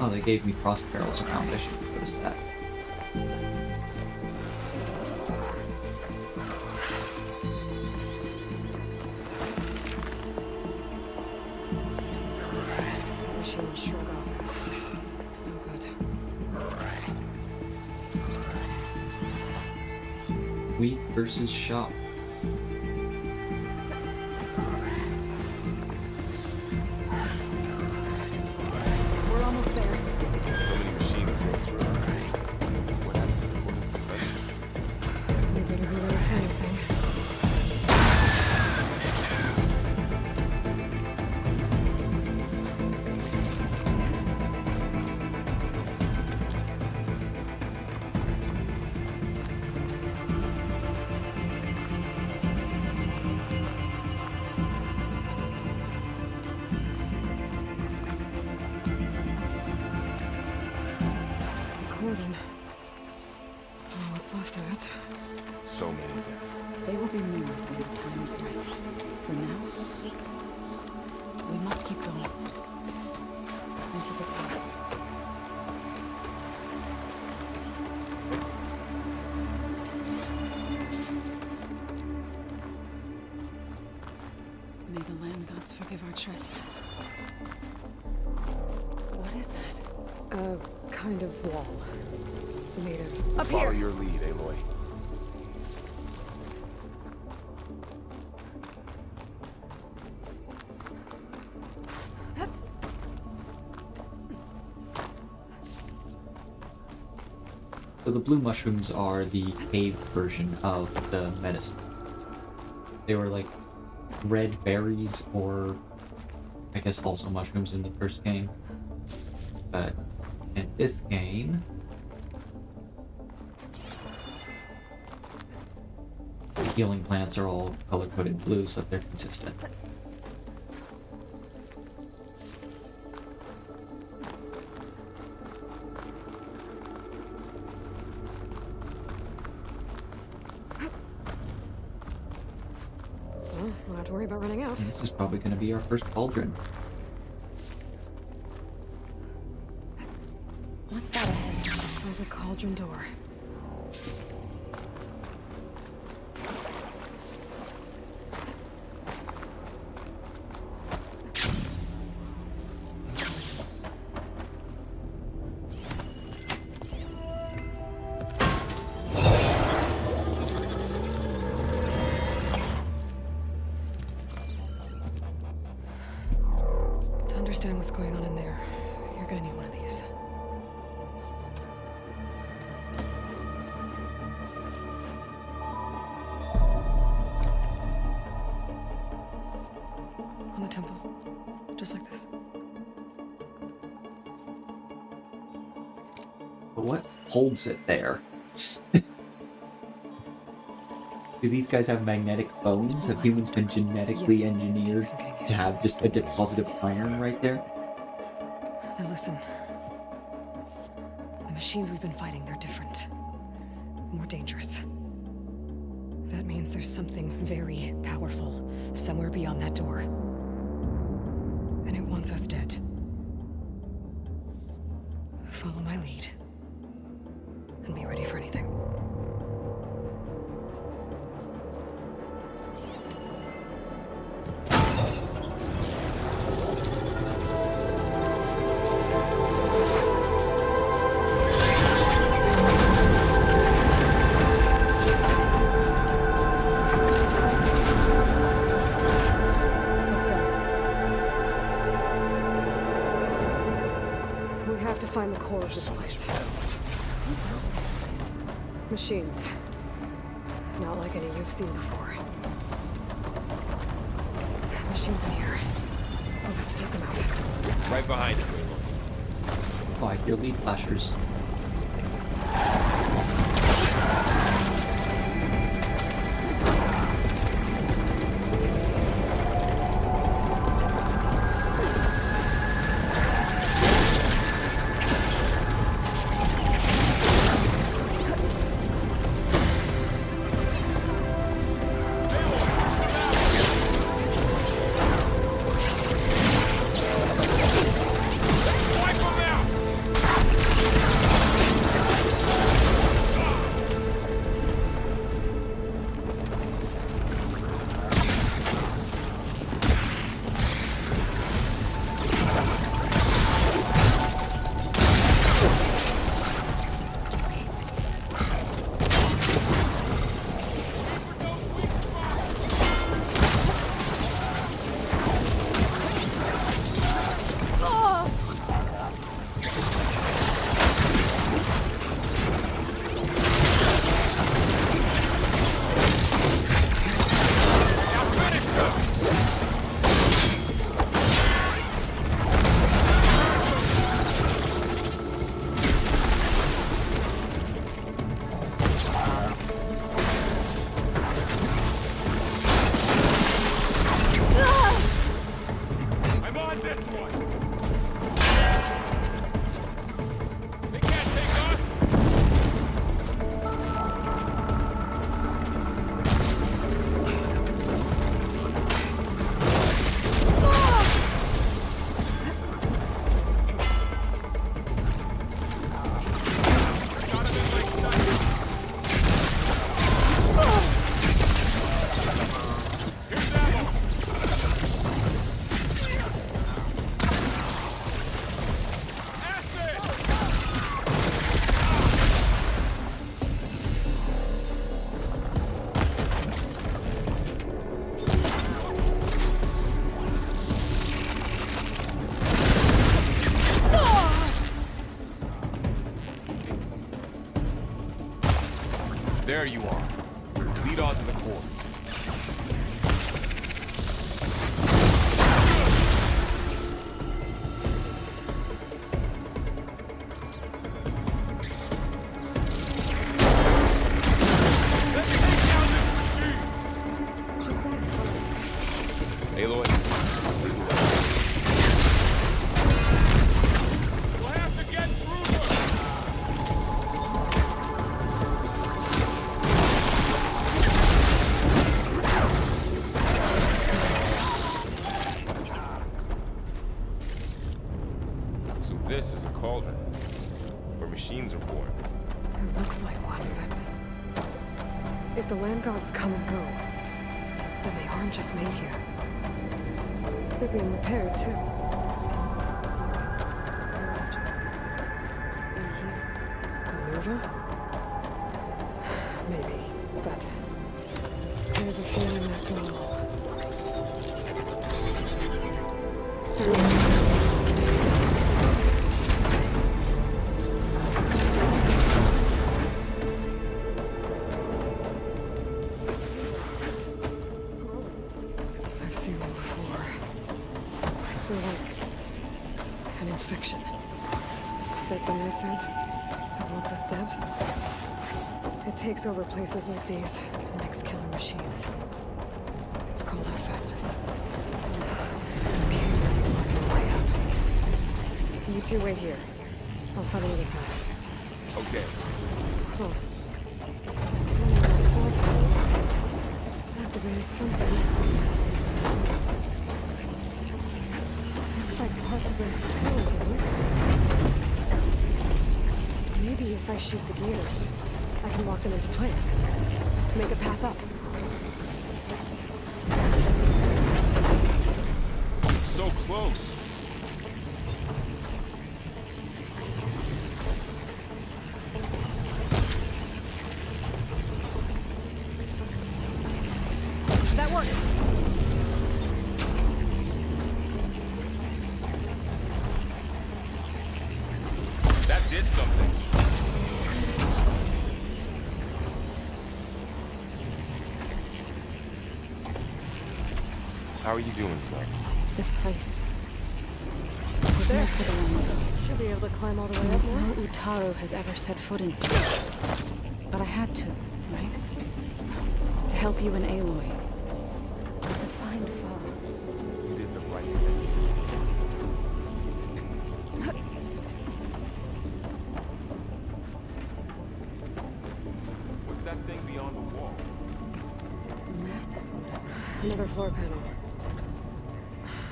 Speaker 1: Oh, they gave me cross barrels around. I should have noticed that.
Speaker 2: Machine will shrug off us. No good.
Speaker 1: Weak versus shock.
Speaker 2: We're almost there.
Speaker 11: So many machines go through. What happened to the quarter profession?
Speaker 2: We better be ready for anything. Cordon. Oh, what's left of it?
Speaker 11: So many of them.
Speaker 12: They will be moved when the time is right. For now, we must keep going. Into the path. May the land gods forgive our trespass. What is that?
Speaker 2: A kind of wall. Made of... Up
Speaker 11: Follow
Speaker 2: here!
Speaker 11: your lead, Aloy.
Speaker 1: So the blue mushrooms are the cave version of the medicine. They were like red berries, or I guess also mushrooms in the first game. But in this game, the healing plants are all color-coded blue, so they're consistent.
Speaker 2: Well, we'll have to worry about running out.
Speaker 1: And this is probably going to be our first cauldron.
Speaker 2: What's that ahead? By the cauldron door. To understand what's going on in there, you're gonna need one of these. On the temple. Just like this.
Speaker 1: But what holds it there? Do these guys have magnetic bones? Have humans been genetically engineered to have just a deposit of iron right there?
Speaker 2: Now listen. The machines we've been fighting, they're different. More dangerous. That means there's something very powerful somewhere beyond that door. And it wants us dead. Follow my lead. And be ready for anything. love this
Speaker 10: so
Speaker 2: place.
Speaker 10: much
Speaker 2: I love this place. Machines. Not like any you've seen before. Machines in here. I'll have to take them out.
Speaker 11: Right behind it.
Speaker 1: Oh, I hear lead flashers.
Speaker 11: There you are. Lead on to the core. Aloy. We'll have to get through them. So this is a cauldron where machines are born.
Speaker 2: It looks like one, but if the land gods come and go, then they aren't just made here. They're being repaired too. In here. Minerva? Maybe, but I have a feeling that's all. I've seen them before. They're like an infection. That thing I sent, that wants us dead. It takes over places like these, makes killer machines. It's called Hephaestus. This cave doesn't look no way up. You two wait here. I'll find another path.
Speaker 11: Okay.
Speaker 2: Huh. Still in this fort. Activated something. Looks like parts of those screws are lit. Maybe if I shoot the gears, I can lock them into place. Make a path up.
Speaker 11: So close.
Speaker 2: That worked.
Speaker 11: That did How are you doing, Zoe?
Speaker 12: This place was meant for the one.
Speaker 2: Should be able to climb all the way up now.
Speaker 12: No Utaru has ever set foot in here. But I had to, right? To help you and Aloy. To find Fall.
Speaker 11: You did the right thing. What's that thing beyond the wall?
Speaker 12: Massive.
Speaker 2: Another floor panel.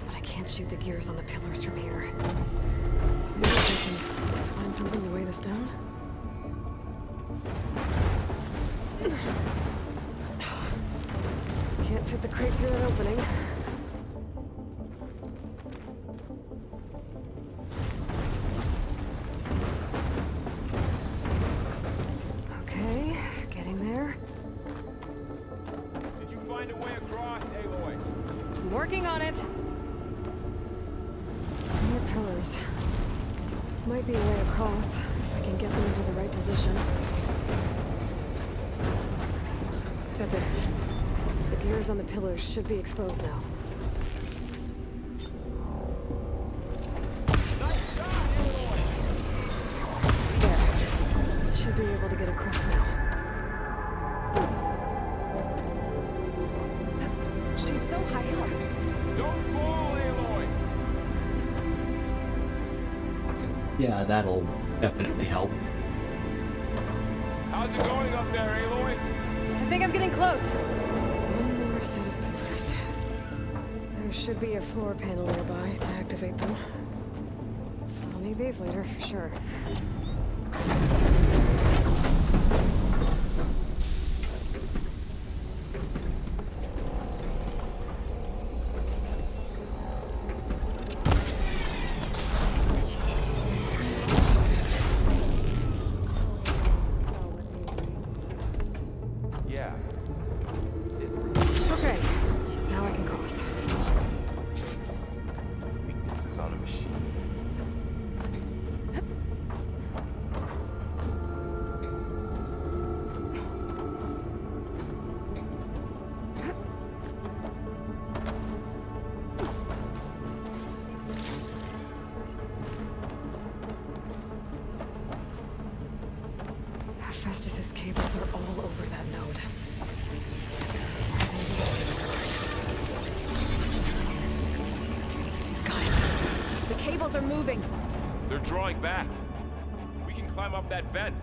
Speaker 2: But I can't shoot the gears on the pillars from here. Maybe I can find something to weigh this down? Can't fit the crate through that opening. Okay, getting there.
Speaker 11: Did you find a way across, Aloy?
Speaker 2: I'm working on it. More pillars. Might be a way across. If I can get them into the right position. That did it. The gears on the pillars should be exposed now. There. Should be able to get across now.
Speaker 12: She's so high up.
Speaker 11: Don't fall, Aloy!
Speaker 1: Yeah, that'll definitely help.
Speaker 11: How's it going up there, Aloy?
Speaker 2: I think I'm getting close. One more set of pillars. There should be a floor panel nearby to activate them. I'll need these later for sure.
Speaker 11: Yeah.
Speaker 2: Okay, now I can cross.
Speaker 11: Weakness is on a machine.
Speaker 2: Festus's cables are all over that node. Got it. The cables are moving.
Speaker 11: They're drawing back. We can climb up that vent.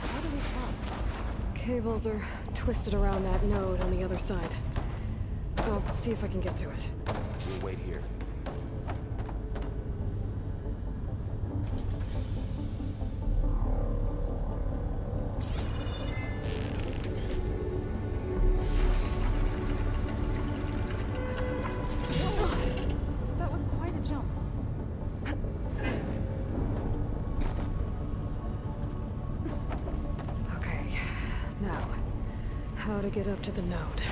Speaker 2: How do we cross? Cables are twisted around that node on the other side. I'll see if I can get to it.
Speaker 11: We'll wait here.
Speaker 12: That was quite a jump.
Speaker 2: Okay, now, how to get up to the node.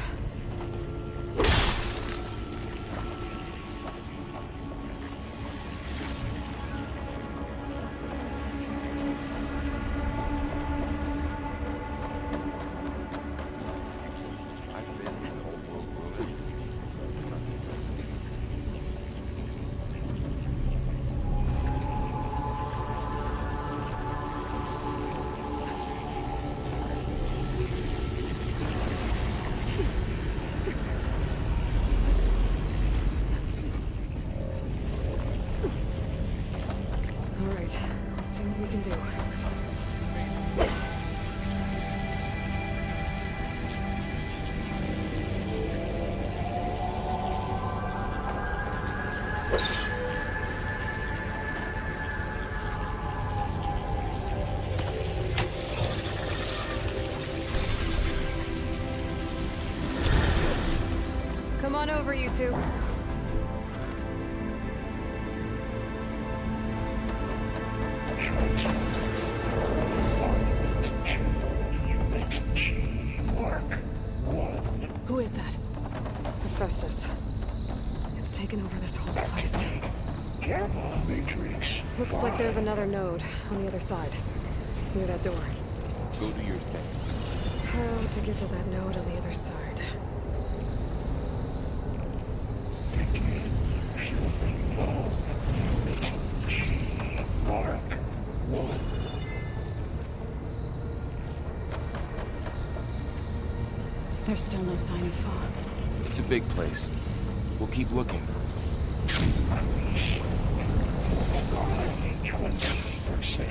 Speaker 11: I've been in the whole world ruined.
Speaker 2: All right, let's see what we can do. Come on over, you two. Who is that? Hephaestus. It's taken over this whole place.
Speaker 3: Careful, Matrix.
Speaker 2: Looks like there's another node on the other side. Near that door.
Speaker 11: Go do your thing.
Speaker 2: How to get to that node on the other side?
Speaker 3: Mark 1.
Speaker 12: There's still no sign of fog.
Speaker 11: It's a big place. We'll keep looking.
Speaker 3: 20%.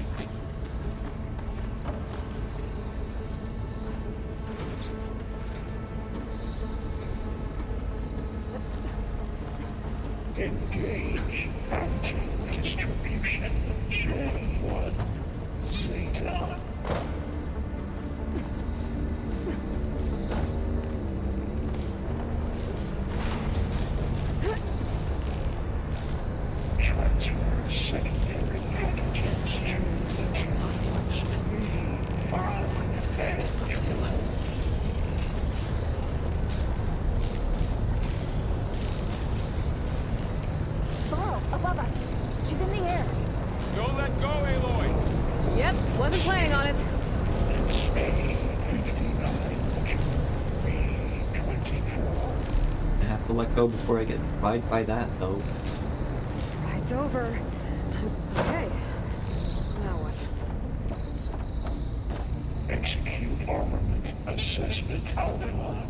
Speaker 3: Engage anti-distribution. Zone 1. Zeta. Transfer secondary packages to
Speaker 2: What's Festus up to?
Speaker 20: Below, above us. She's in the air.
Speaker 11: Don't let go, Aloy!
Speaker 2: Yep, wasn't planning on it.
Speaker 1: I have to let go before I get fried by that, though.
Speaker 2: Ride's over. Okay. Now what?
Speaker 3: Execute armament assessment alpha.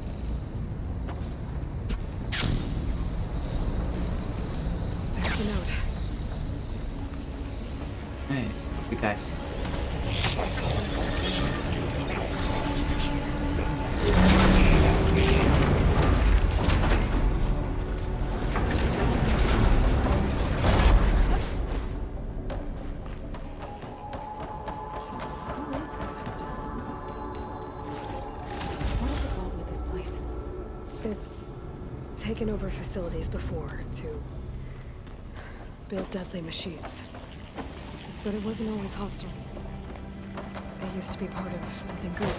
Speaker 2: There's the note.
Speaker 1: Hey, good guy.
Speaker 2: It's taken over facilities before to build deadly machines. But it wasn't always hostile. It used to be part of something good.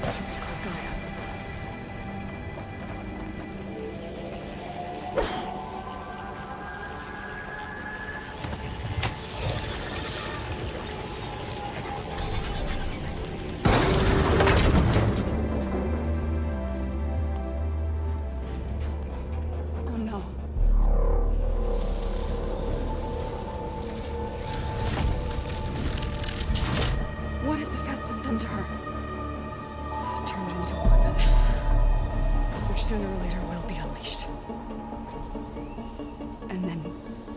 Speaker 2: Called Gaia.
Speaker 12: What has Hephaestus done to her?
Speaker 2: Turned into a weapon. Which sooner or later will be unleashed.
Speaker 12: And then,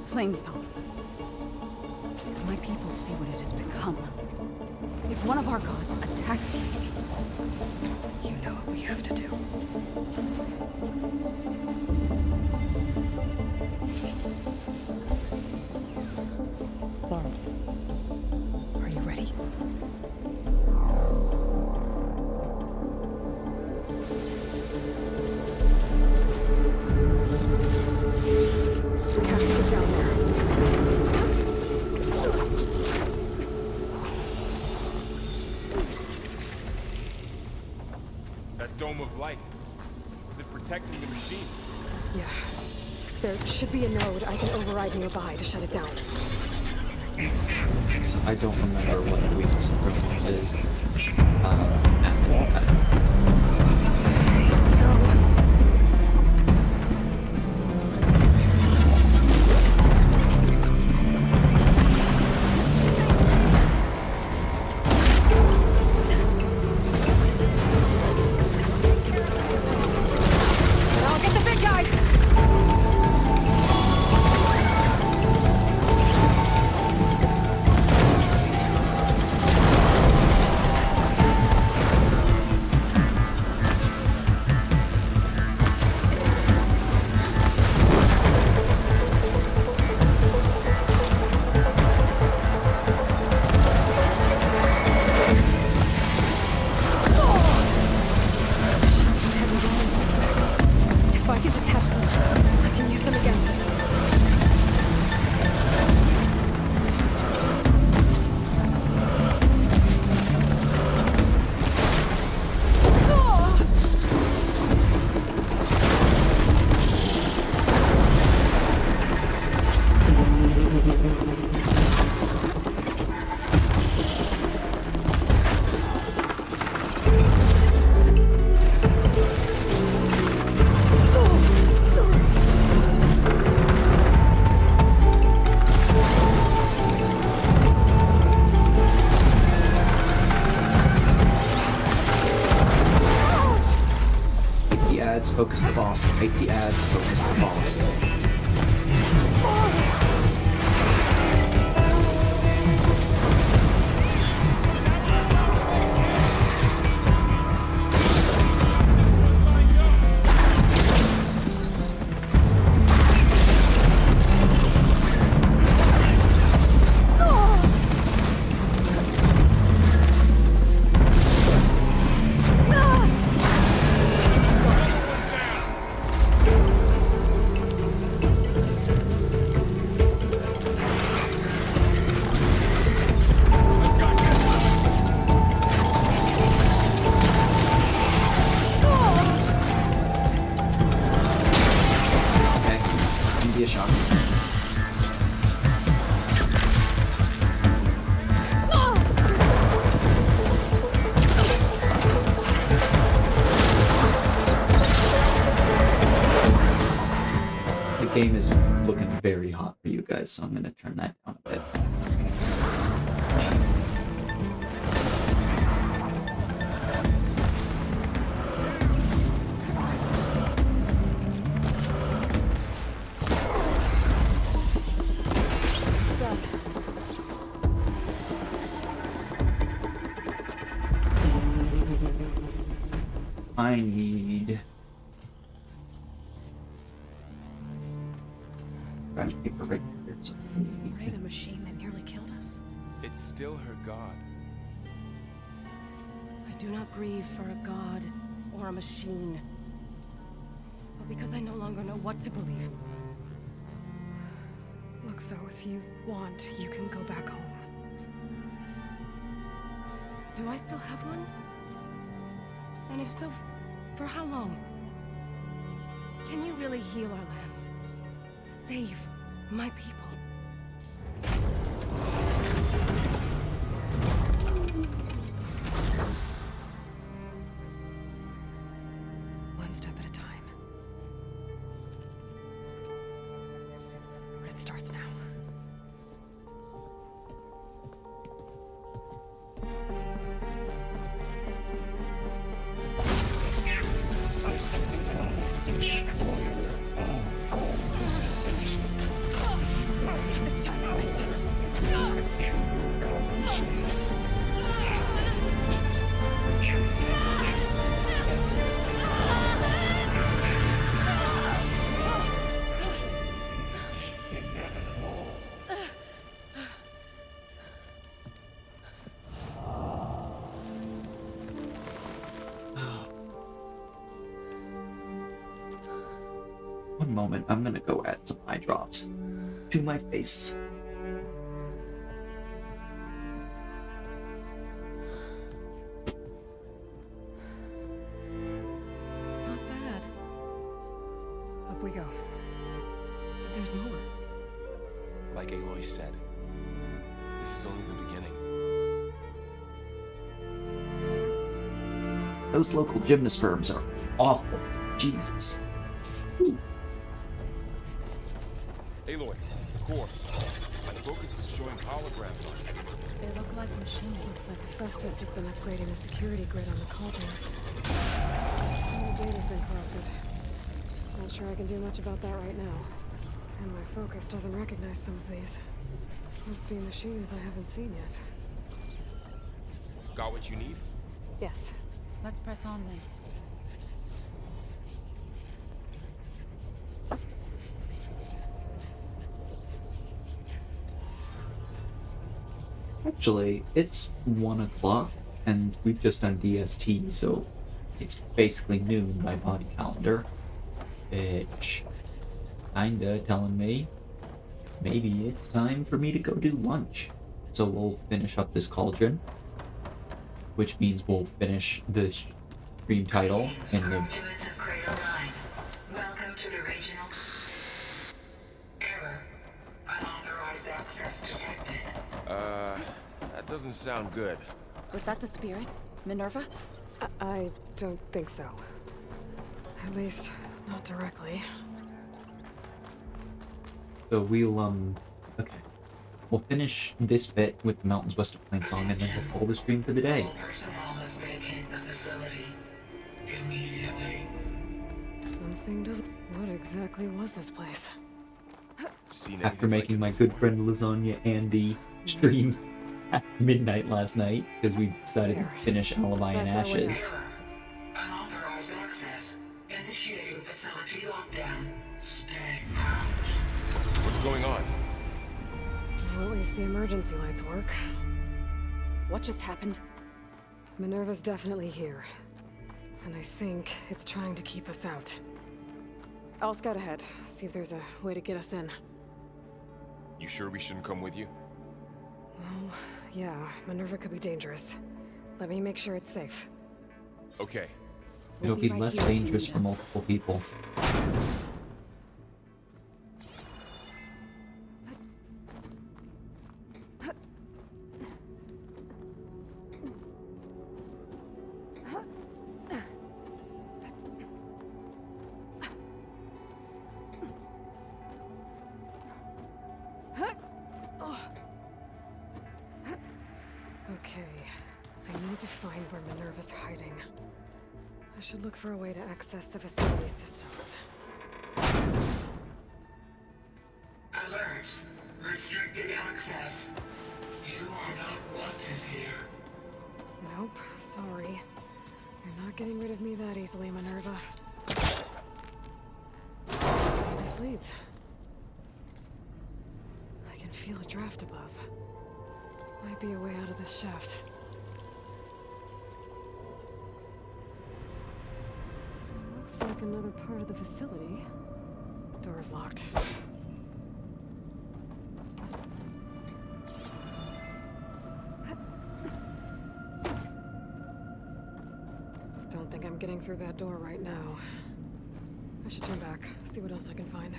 Speaker 12: Plainsong. If my people see what it has become, if one of our gods attacks them,
Speaker 2: you know what we have to do. Are you ready? We have to get down there.
Speaker 11: That dome of light. Is it protecting the machine?
Speaker 2: Yeah. There should be a node I can override nearby to shut it down.
Speaker 1: So I don't remember what the weakness of Christians is. Asking about it.
Speaker 2: I'll get the big guy! If I can detach them, I can use them against it.
Speaker 1: Make the ads focus the boss. Game is looking very hot for you guys, so I'm going to turn that down a bit. I need... paper right here. So
Speaker 12: Right, a machine that nearly killed us.
Speaker 11: It's still her god.
Speaker 12: I do not grieve for a god or a machine, but because I no longer know what to believe.
Speaker 2: Look, so if you want, you can go back home.
Speaker 12: Do I still have one? And if so, for how long? Can you really heal our lands? Save my people.
Speaker 2: One step at a time. It starts now.
Speaker 1: One moment, I'm gonna go add some eye drops to my face.
Speaker 12: Not bad.
Speaker 2: Up we go.
Speaker 12: There's more.
Speaker 11: Like Aloy said, this is only the beginning.
Speaker 1: Those local gymnosperms are awful. Jesus. Ooh.
Speaker 11: Aloy, core. My focus is showing holograms on it.
Speaker 12: They look like machines.
Speaker 2: Looks like Festus has been upgrading the security grid on the cauldrons. And the data's been corrupted. Not sure I can do much about that right now. And my focus doesn't recognize some of these. Must be machines I haven't seen yet.
Speaker 11: Got what you need?
Speaker 2: Yes.
Speaker 12: Let's press on then.
Speaker 1: Actually, it's 1 o'clock, and we've just done DST, so it's basically noon by body calendar. Which kinda telling me maybe it's time for me to go do lunch. So we'll finish up this cauldron, which means we'll finish the stream title and the...
Speaker 7: Welcome to the regional... Error. Unauthorized access detected.
Speaker 11: That doesn't sound good.
Speaker 12: Was that the spirit? Minerva?
Speaker 2: I don't think so. At least, not directly.
Speaker 1: So we'll, okay. We'll finish this bit with the mountains west of Plainsong, and then we'll call the stream for the day.
Speaker 7: All personnel must vacate the facility immediately.
Speaker 2: Something doesn't... exactly was this place?
Speaker 1: After making my good friend Lasagna Andy stream at midnight last night, because we decided to finish Alibi and Ashes.
Speaker 7: Unauthorized access. Initiating facility lockdown. Stay out.
Speaker 11: What's going on?
Speaker 2: Well, at least the emergency lights work.
Speaker 12: What just happened?
Speaker 2: Minerva's definitely here. And I think it's trying to keep us out. I'll scout ahead, see if there's a way to get us in.
Speaker 11: You sure we shouldn't come with you?
Speaker 2: Well, yeah, Minerva could be dangerous. Let me make sure it's safe.
Speaker 11: Okay.
Speaker 1: It'll be less dangerous for multiple people.
Speaker 2: Okay, I need to find where Minerva's hiding. I should look for a way to access the facility systems.
Speaker 7: Alert. Restricted access. You are not wanted here.
Speaker 2: Nope, sorry. You're not getting rid of me that easily, Minerva. Let's see where this leads. I can feel a draft above. Might be a way out of this shaft. Looks like another part of the facility. Door's locked. Don't think I'm getting through that door right now. I should turn back, see what else I can find.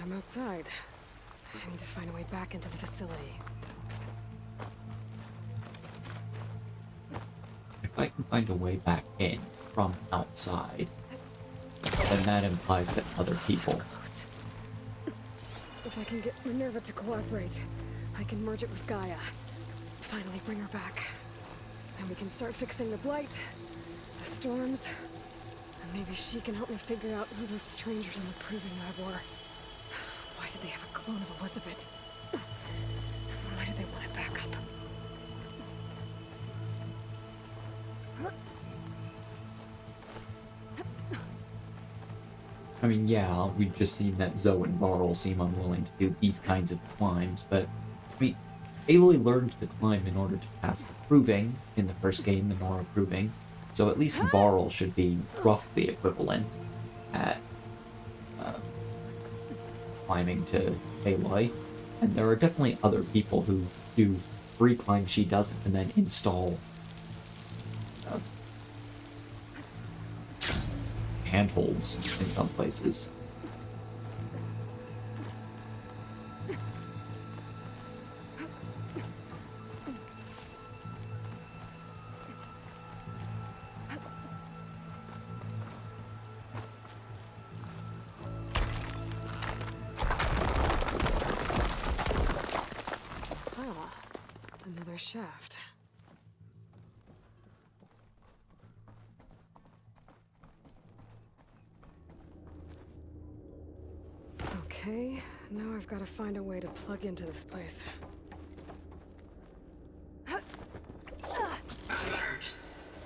Speaker 2: I'm outside. I need to find a way back into the facility.
Speaker 1: If I can find a way back in from outside, then that implies that other people...
Speaker 2: Close. If I can get Minerva to cooperate, I can merge it with Gaia. Finally bring her back. And we can start fixing the blight, the storms, and maybe she can help me figure out who those strangers in the proving lab were. Why did they have a clone of Elizabeth? Why did they want it back up?
Speaker 1: I mean, yeah, we've just seen that Zoe and Varl seem unwilling to do these kinds of climbs, but, I mean, Aloy learned to climb in order to pass the proving in the first game, the Nora proving, so at least Varl should be roughly equivalent at climbing to Aloy, and there are definitely other people who do free climb she doesn't, and then install handholds in some places.
Speaker 2: Another shaft. Okay, now I've got to find a way to plug into this place.
Speaker 7: Alert.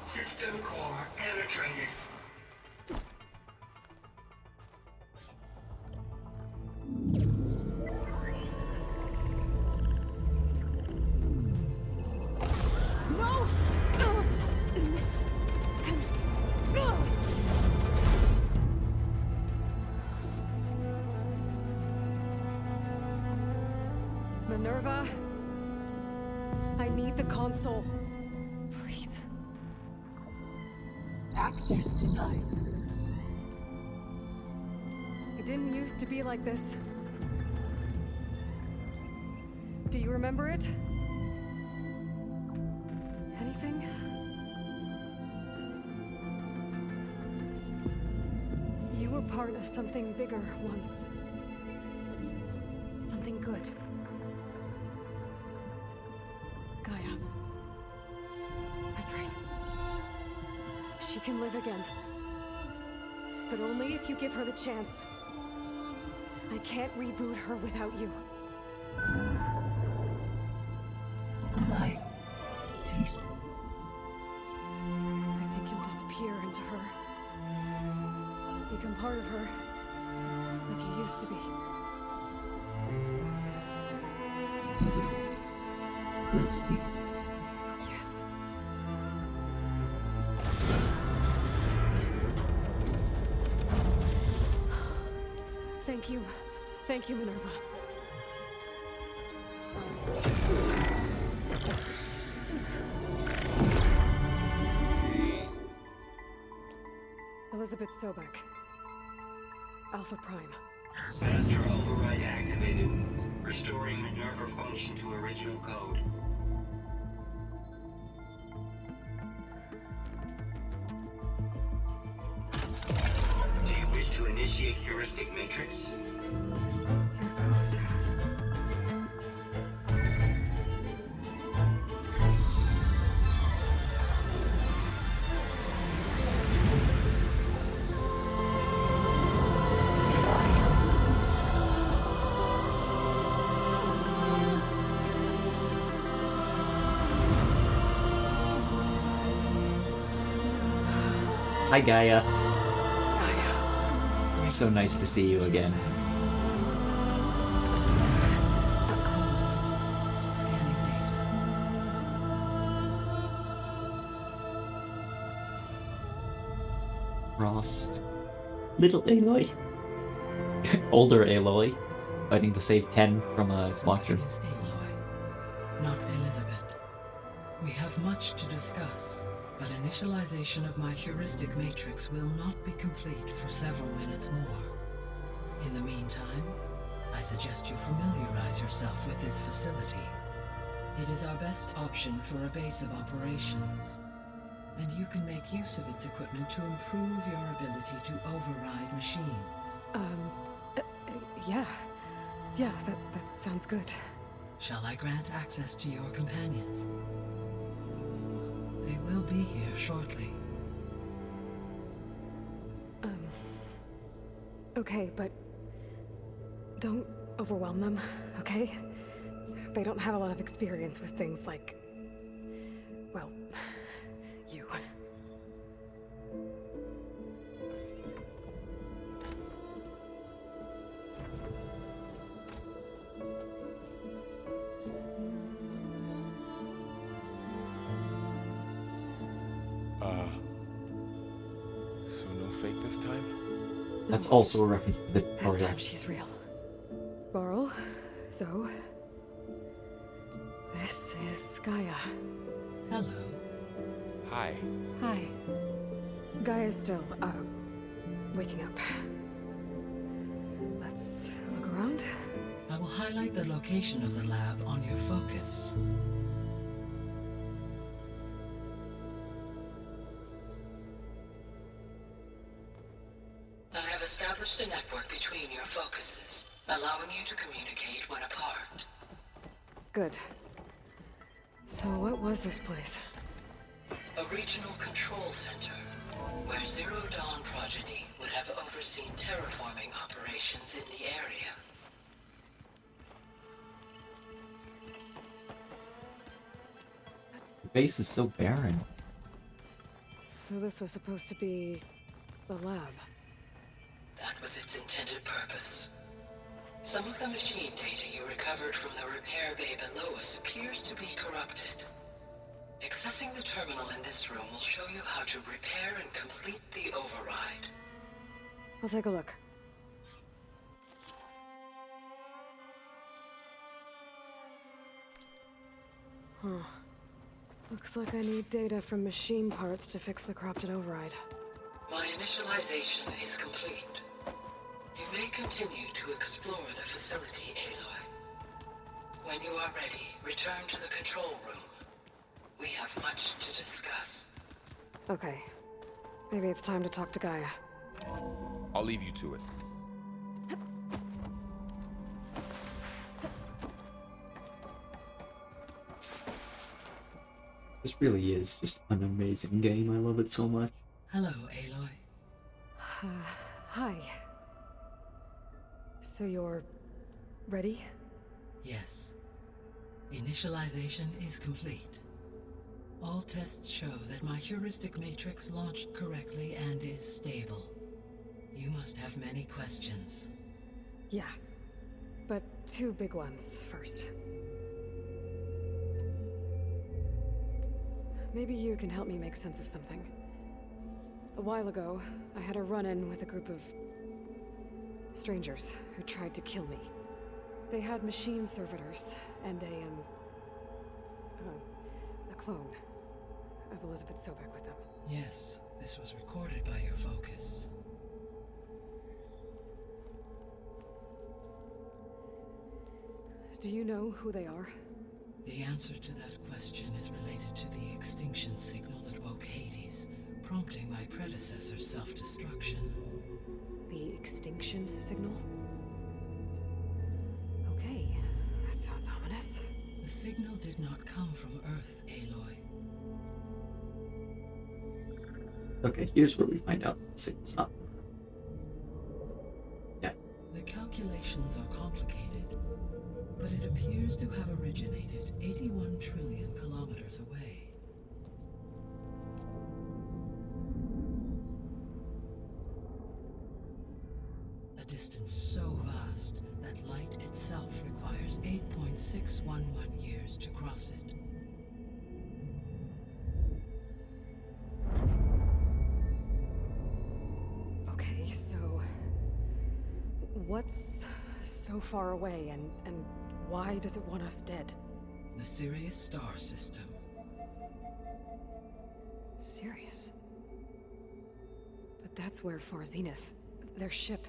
Speaker 7: System core penetrated.
Speaker 2: Minerva, I need the console. Please.
Speaker 6: Access denied.
Speaker 2: It didn't used to be like this. Do you remember it? Anything? You were part of something bigger once. Something good. Gaia. That's right. She can live again. But only if you give her the chance. I can't reboot her without you.
Speaker 4: Light. Cease.
Speaker 2: I think you'll disappear into her. Become part of her. Like you used to be.
Speaker 4: Is it? Please.
Speaker 2: Yes. Thank you. Thank you, Minerva. Elizabeth Sobek. Alpha Prime.
Speaker 7: Master override activated. Restoring Minerva function to original code. Do you wish to initiate heuristic matrix?
Speaker 2: Here goes.
Speaker 1: Hi, Gaia. So nice to see you again.
Speaker 4: Scanning data.
Speaker 1: Frost. Little Aloy. Older Aloy. Fighting to save 10 from a watcher.
Speaker 4: Is Aloy, not Elizabeth. We have much to discuss, but initialization of my heuristic matrix will not be complete for several minutes more. In the meantime, I suggest you familiarize yourself with this facility. It is our best option for a base of operations, and you can make use of its equipment to improve your ability to override machines.
Speaker 2: Yeah. Yeah, that sounds good.
Speaker 4: Shall I grant access to your companions? They will be here shortly.
Speaker 2: Okay, but don't overwhelm them, okay? They don't have a lot of experience with things like, well, you.
Speaker 11: So no fake this time?
Speaker 1: That's also a reference to
Speaker 2: This
Speaker 1: Victoria.
Speaker 2: time she's real. Borl, so... This is Gaia.
Speaker 4: Hello.
Speaker 11: Hi.
Speaker 2: Hi. Gaia's still, waking up. Let's look around.
Speaker 4: I will highlight the location of the lab on your focus. I have established a network between your focuses, allowing you to communicate when apart.
Speaker 2: Good. So what was this place?
Speaker 4: A regional control center, where Zero Dawn progeny would have overseen terraforming operations in the area.
Speaker 1: The base is so barren.
Speaker 2: So this was supposed to be... the lab.
Speaker 4: That was its intended purpose. Some of the machine data you recovered from the repair bay below us appears to be corrupted. Accessing the terminal in this room will show you how to repair and complete the override.
Speaker 2: I'll take a look. Huh. Looks like I need data from machine parts to fix the corrupted override.
Speaker 4: My initialization is complete. You may continue to explore the facility, Aloy. When you are ready, return to the control room. We have much to discuss.
Speaker 2: Okay. Maybe it's time to talk to Gaia.
Speaker 11: I'll leave you to it.
Speaker 1: This really is just an amazing game. I love it so much.
Speaker 4: Hello, Aloy.
Speaker 2: Hi. So you're ready?
Speaker 4: Yes. Initialization is complete. All tests show that my heuristic matrix launched correctly and is stable. You must have many questions.
Speaker 2: Yeah. But two big ones first. Maybe you can help me make sense of something. A while ago, I had a run-in with a group of strangers who tried to kill me. They had machine servitors and a clone of Elizabeth Sobek with them.
Speaker 4: Yes, this was recorded by your focus.
Speaker 2: Do you know who they are?
Speaker 4: The answer to that question is related to the extinction signal that woke Hades, prompting my predecessor's self-destruction.
Speaker 2: The extinction signal? Okay, that sounds ominous.
Speaker 4: The signal did not come from Earth, Aloy.
Speaker 1: Okay, here's where we find out the signal's not. Yeah.
Speaker 4: The calculations are complicated, but it appears to have originated 81 trillion kilometers away. A distance so vast that light itself requires 8.611 years to cross it.
Speaker 2: Okay, so what's so far away and why does it want us dead?
Speaker 4: The Sirius star system.
Speaker 2: Sirius? But that's where Far Zenith, their ship.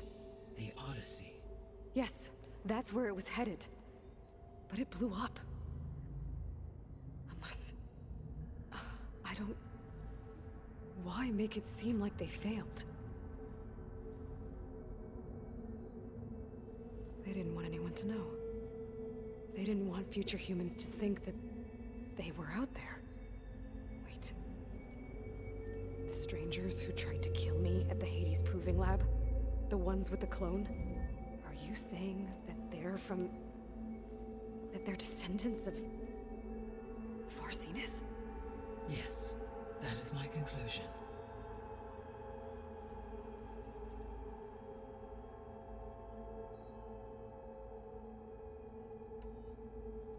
Speaker 4: The Odyssey.
Speaker 2: Yes, that's where it was headed. But it blew up. Unless... I don't... Why make it seem like they failed? They didn't want anyone to know. They didn't want future humans to think that they were out there. Wait. The strangers who tried to kill me at the Hades Proving Lab? The ones with the clone? Are you saying that they're from... that they're descendants of... Far Zenith?
Speaker 4: Yes, that is my conclusion.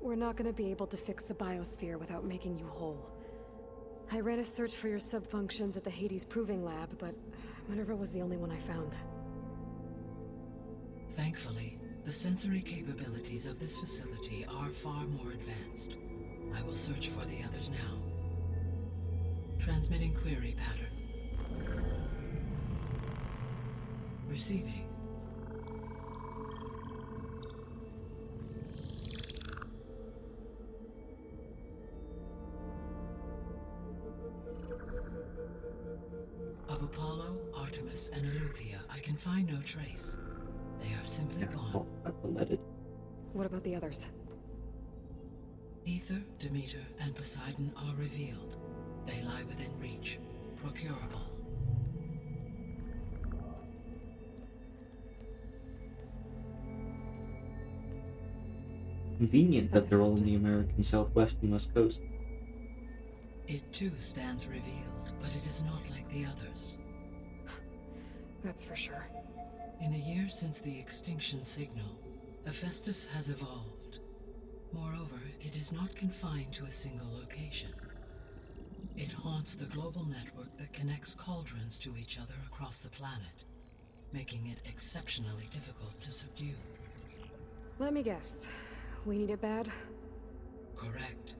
Speaker 2: We're not gonna be able to fix the biosphere without making you whole. I ran a search for your subfunctions at the Hades Proving Lab, but Minerva was the only one I found.
Speaker 4: Thankfully, the sensory capabilities of this facility are far more advanced. I will search for the others now. Transmitting query pattern. Receiving. Of Apollo, Artemis, and Eleuthia, I can find no trace. They are simply gone.
Speaker 2: What about the others?
Speaker 4: Ether, Demeter, and Poseidon are revealed. They lie within reach, procurable.
Speaker 1: Convenient that they're all in the American Southwest and West Coast.
Speaker 4: It too stands revealed, but it is not like the others.
Speaker 2: That's for sure.
Speaker 4: In the years since the extinction signal, Hephaestus has evolved. Moreover, it is not confined to a single location. It haunts the global network that connects cauldrons to each other across the planet, making it exceptionally difficult to subdue.
Speaker 2: Let me guess. We need it bad?
Speaker 4: Correct.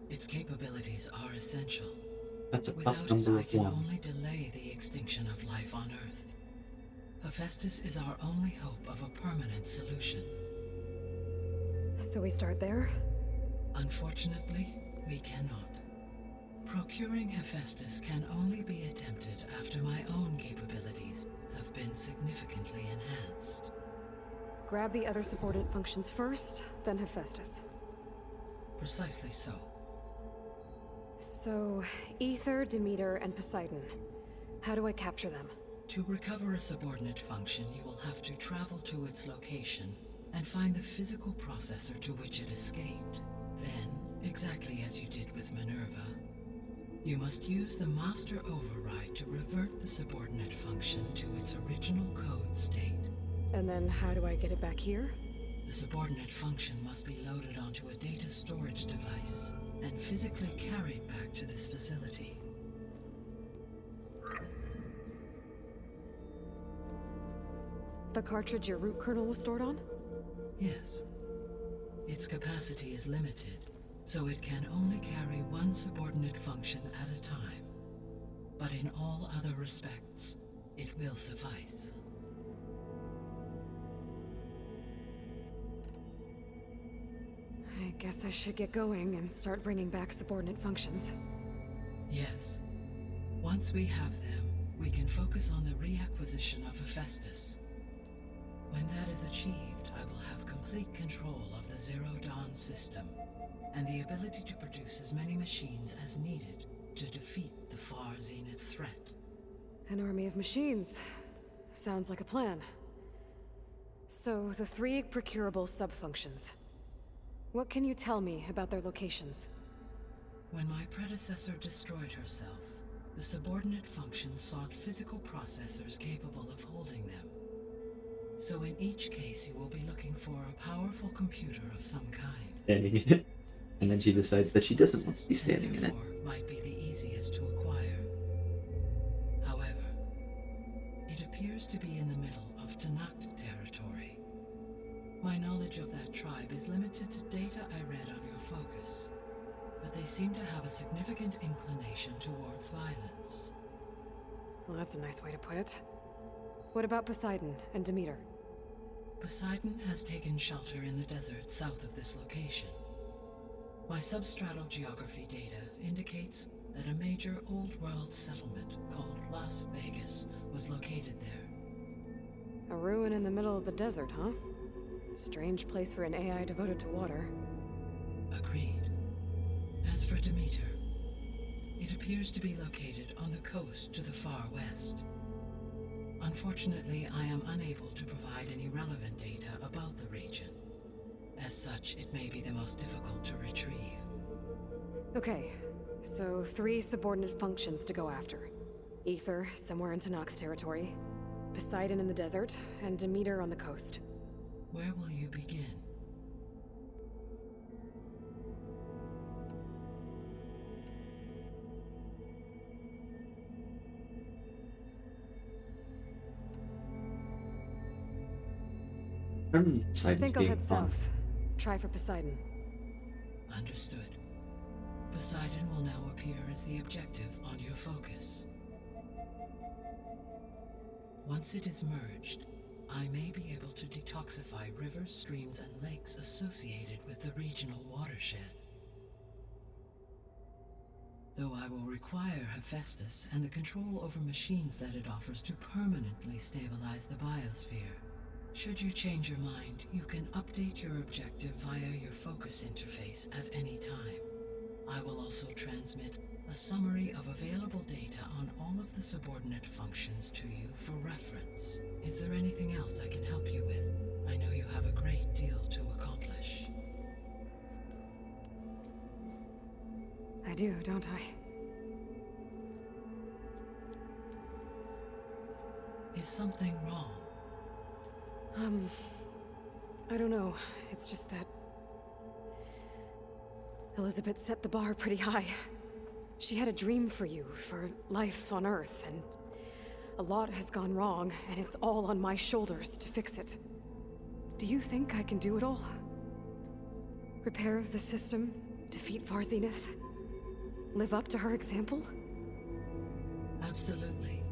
Speaker 4: Its capabilities are essential.
Speaker 1: That's a
Speaker 4: Without
Speaker 1: plus number
Speaker 4: it, I
Speaker 1: of
Speaker 4: can
Speaker 1: one.
Speaker 4: only delay the extinction of life on Earth. Hephaestus is our only hope of a permanent solution.
Speaker 2: So we start there?
Speaker 4: Unfortunately, we cannot. Procuring Hephaestus can only be attempted after my own capabilities have been significantly enhanced.
Speaker 2: Grab the other subordinate functions first, then Hephaestus.
Speaker 4: Precisely so.
Speaker 2: So, Ether, Demeter, and Poseidon. How do I capture them?
Speaker 4: To recover a subordinate function, you will have to travel to its location and find the physical processor to which it escaped. Then, exactly as you did with Minerva, you must use the master override to revert the subordinate function to its original code state.
Speaker 2: And then how do I get it back here?
Speaker 4: The subordinate function must be loaded onto a data storage device and physically carried back to this facility.
Speaker 2: The cartridge your root kernel was stored on?
Speaker 4: Yes. Its capacity is limited, so it can only carry one subordinate function at a time. But in all other respects, it will suffice.
Speaker 2: I guess I should get going and start bringing back subordinate functions.
Speaker 4: Yes. Once we have them, we can focus on the reacquisition of Hephaestus. When that is achieved, I will have complete control of the Zero Dawn system, and the ability to produce as many machines as needed to defeat the far zenith threat.
Speaker 2: An army of machines. Sounds like a plan. So, the 3 procurable sub-functions. What can you tell me about their locations?
Speaker 4: When my predecessor destroyed herself, the subordinate functions sought physical processors capable of holding them. So in each case, you will be looking for a powerful computer of some kind.
Speaker 1: Hey. And then she decides that she doesn't want to be standing in it.
Speaker 4: Might be the easiest to acquire. However, it appears to be in the middle of Tanakh territory. My knowledge of that tribe is limited to data I read on your focus, but they seem to have a significant inclination towards violence.
Speaker 2: Well, that's a nice way to put it. What about Poseidon and Demeter?
Speaker 4: Poseidon has taken shelter in the desert south of this location. My substratal geography data indicates that a major old-world settlement called Las Vegas was located there.
Speaker 2: A ruin in the middle of the desert, huh? Strange place for an AI devoted to water.
Speaker 4: Agreed. As for Demeter, it appears to be located on the coast to the far west. Unfortunately, I am unable to provide any relevant data about the region. As such, it may be the most difficult to retrieve.
Speaker 2: Okay, so 3 subordinate functions to go after. Ether, somewhere in Tanakh territory. Poseidon in the desert, and Demeter on the coast.
Speaker 4: Where will you begin?
Speaker 2: I think I'll head south. Try for Poseidon.
Speaker 4: Understood. Poseidon will now appear as the objective on your focus. Once it is merged, I may be able to detoxify rivers, streams, and lakes associated with the regional watershed. Though I will require Hephaestus and the control over machines that it offers to permanently stabilize the biosphere. Should you change your mind, you can update your objective via your focus interface at any time. I will also transmit a summary of available data on all of the subordinate functions to you for reference. Is there anything else I can help you with? I know you have a great deal to accomplish.
Speaker 2: I do, don't I?
Speaker 4: Is something wrong?
Speaker 2: I don't know. It's just that Elizabeth set the bar pretty high. She had a dream for you, for life on Earth, and a lot has gone wrong, and it's all on my shoulders to fix it. Do you think I can do it all? Repair the system, defeat Far Zenith, live up to her example?
Speaker 4: Absolutely.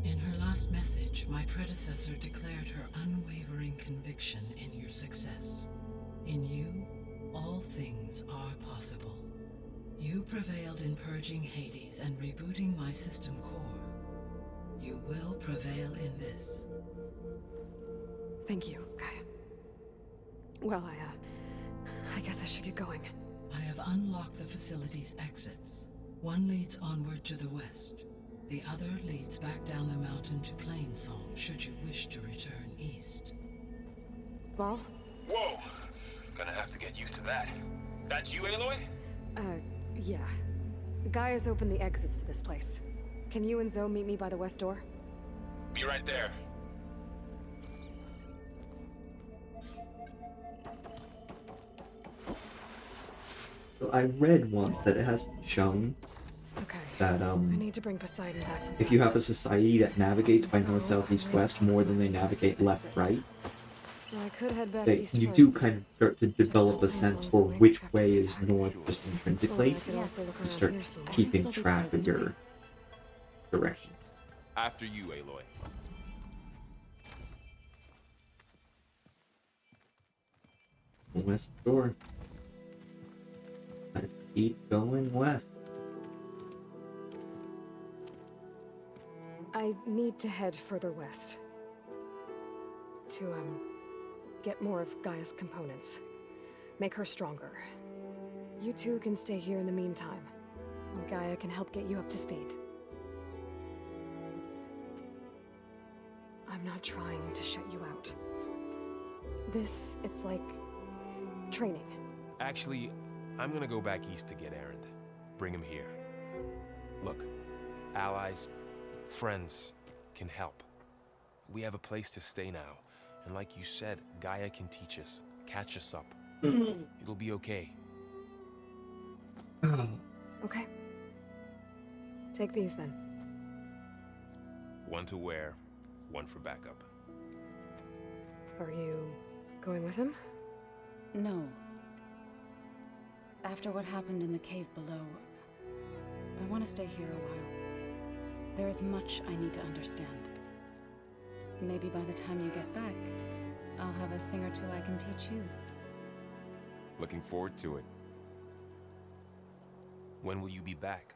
Speaker 4: In her last message, my predecessor declared her unwavering conviction in your success. In you, all things are possible. You prevailed in purging Hades and rebooting my system core. You will prevail in this.
Speaker 2: Thank you, Gaia. Well, I guess I should get going.
Speaker 4: I have unlocked the facility's exits. One leads onward to the west. The other leads back down the mountain to Plainsong, should you wish to return east.
Speaker 2: Ball?
Speaker 11: Whoa! Gonna have to get used to that. That's you, Aloy?
Speaker 2: Yeah. Gaia's opened the exits to this place. Can you and Zoe meet me by the west door?
Speaker 11: Be right there.
Speaker 1: So I read once that it has been shown that
Speaker 2: I need to bring Poseidon back.
Speaker 1: if you have a society that navigates by north, south, east, west more than they navigate left, right,
Speaker 2: I could head back
Speaker 1: that
Speaker 2: east
Speaker 1: you
Speaker 2: first.
Speaker 1: do kind of start to develop a sense for which way is north just intrinsically, to start keeping track of your directions.
Speaker 11: After you, Aloy.
Speaker 1: West door. Let's keep going west.
Speaker 2: I need to head further west. To, get more of Gaia's components. Make her stronger. You two can stay here in the meantime. And Gaia can help get you up to speed. I'm not trying to shut you out. It's like training.
Speaker 11: Actually, I'm gonna go back east to get Erend. Bring him here. Look, allies, friends can help. We have a place to stay now. And like you said, Gaia can teach us, catch us up. It'll be okay.
Speaker 2: Okay. Take these then.
Speaker 11: One to wear, one for backup.
Speaker 2: Are you going with him?
Speaker 12: No. After what happened in the cave below, I want to stay here a while. There is much I need to understand. Maybe by the time you get back, I'll have a thing or two I can teach you.
Speaker 11: Looking forward to it. When will you be back?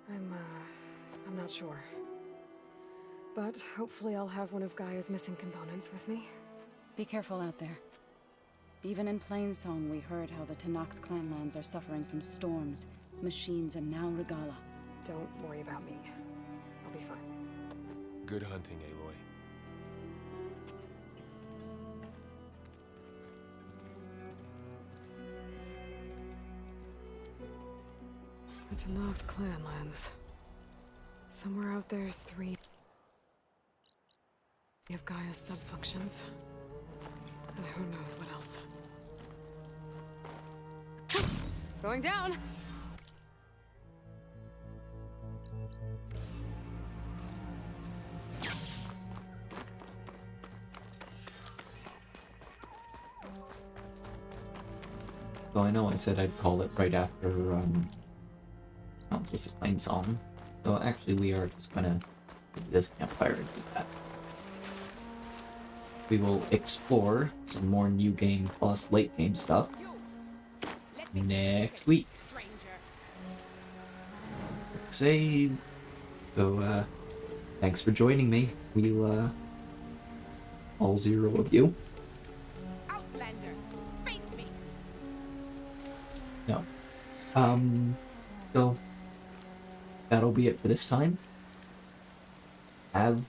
Speaker 2: I'm not sure. But hopefully I'll have one of Gaia's missing components with me.
Speaker 12: Be careful out there. Even in Plainsong, we heard how the Tenakth clanlands are suffering from storms, machines, and now Regala.
Speaker 2: Don't worry about me. I'll be fine.
Speaker 11: Good hunting, Aloy.
Speaker 2: The Tenakth clanlands. Somewhere out there's 3 of Gaia's sub-functions. And who knows what else. Going down!
Speaker 1: So I know I said I'd call it right after, just a Plainsong. So actually we are just gonna do this campfire and do that. We will explore some more new game plus late game stuff next week. Save. So, thanks for joining me. We'll, all 0 of you.
Speaker 17: Outlander, face me.
Speaker 1: No. So, that'll be it for this time. Have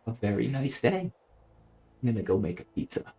Speaker 1: a very nice day. I'm gonna go make a pizza.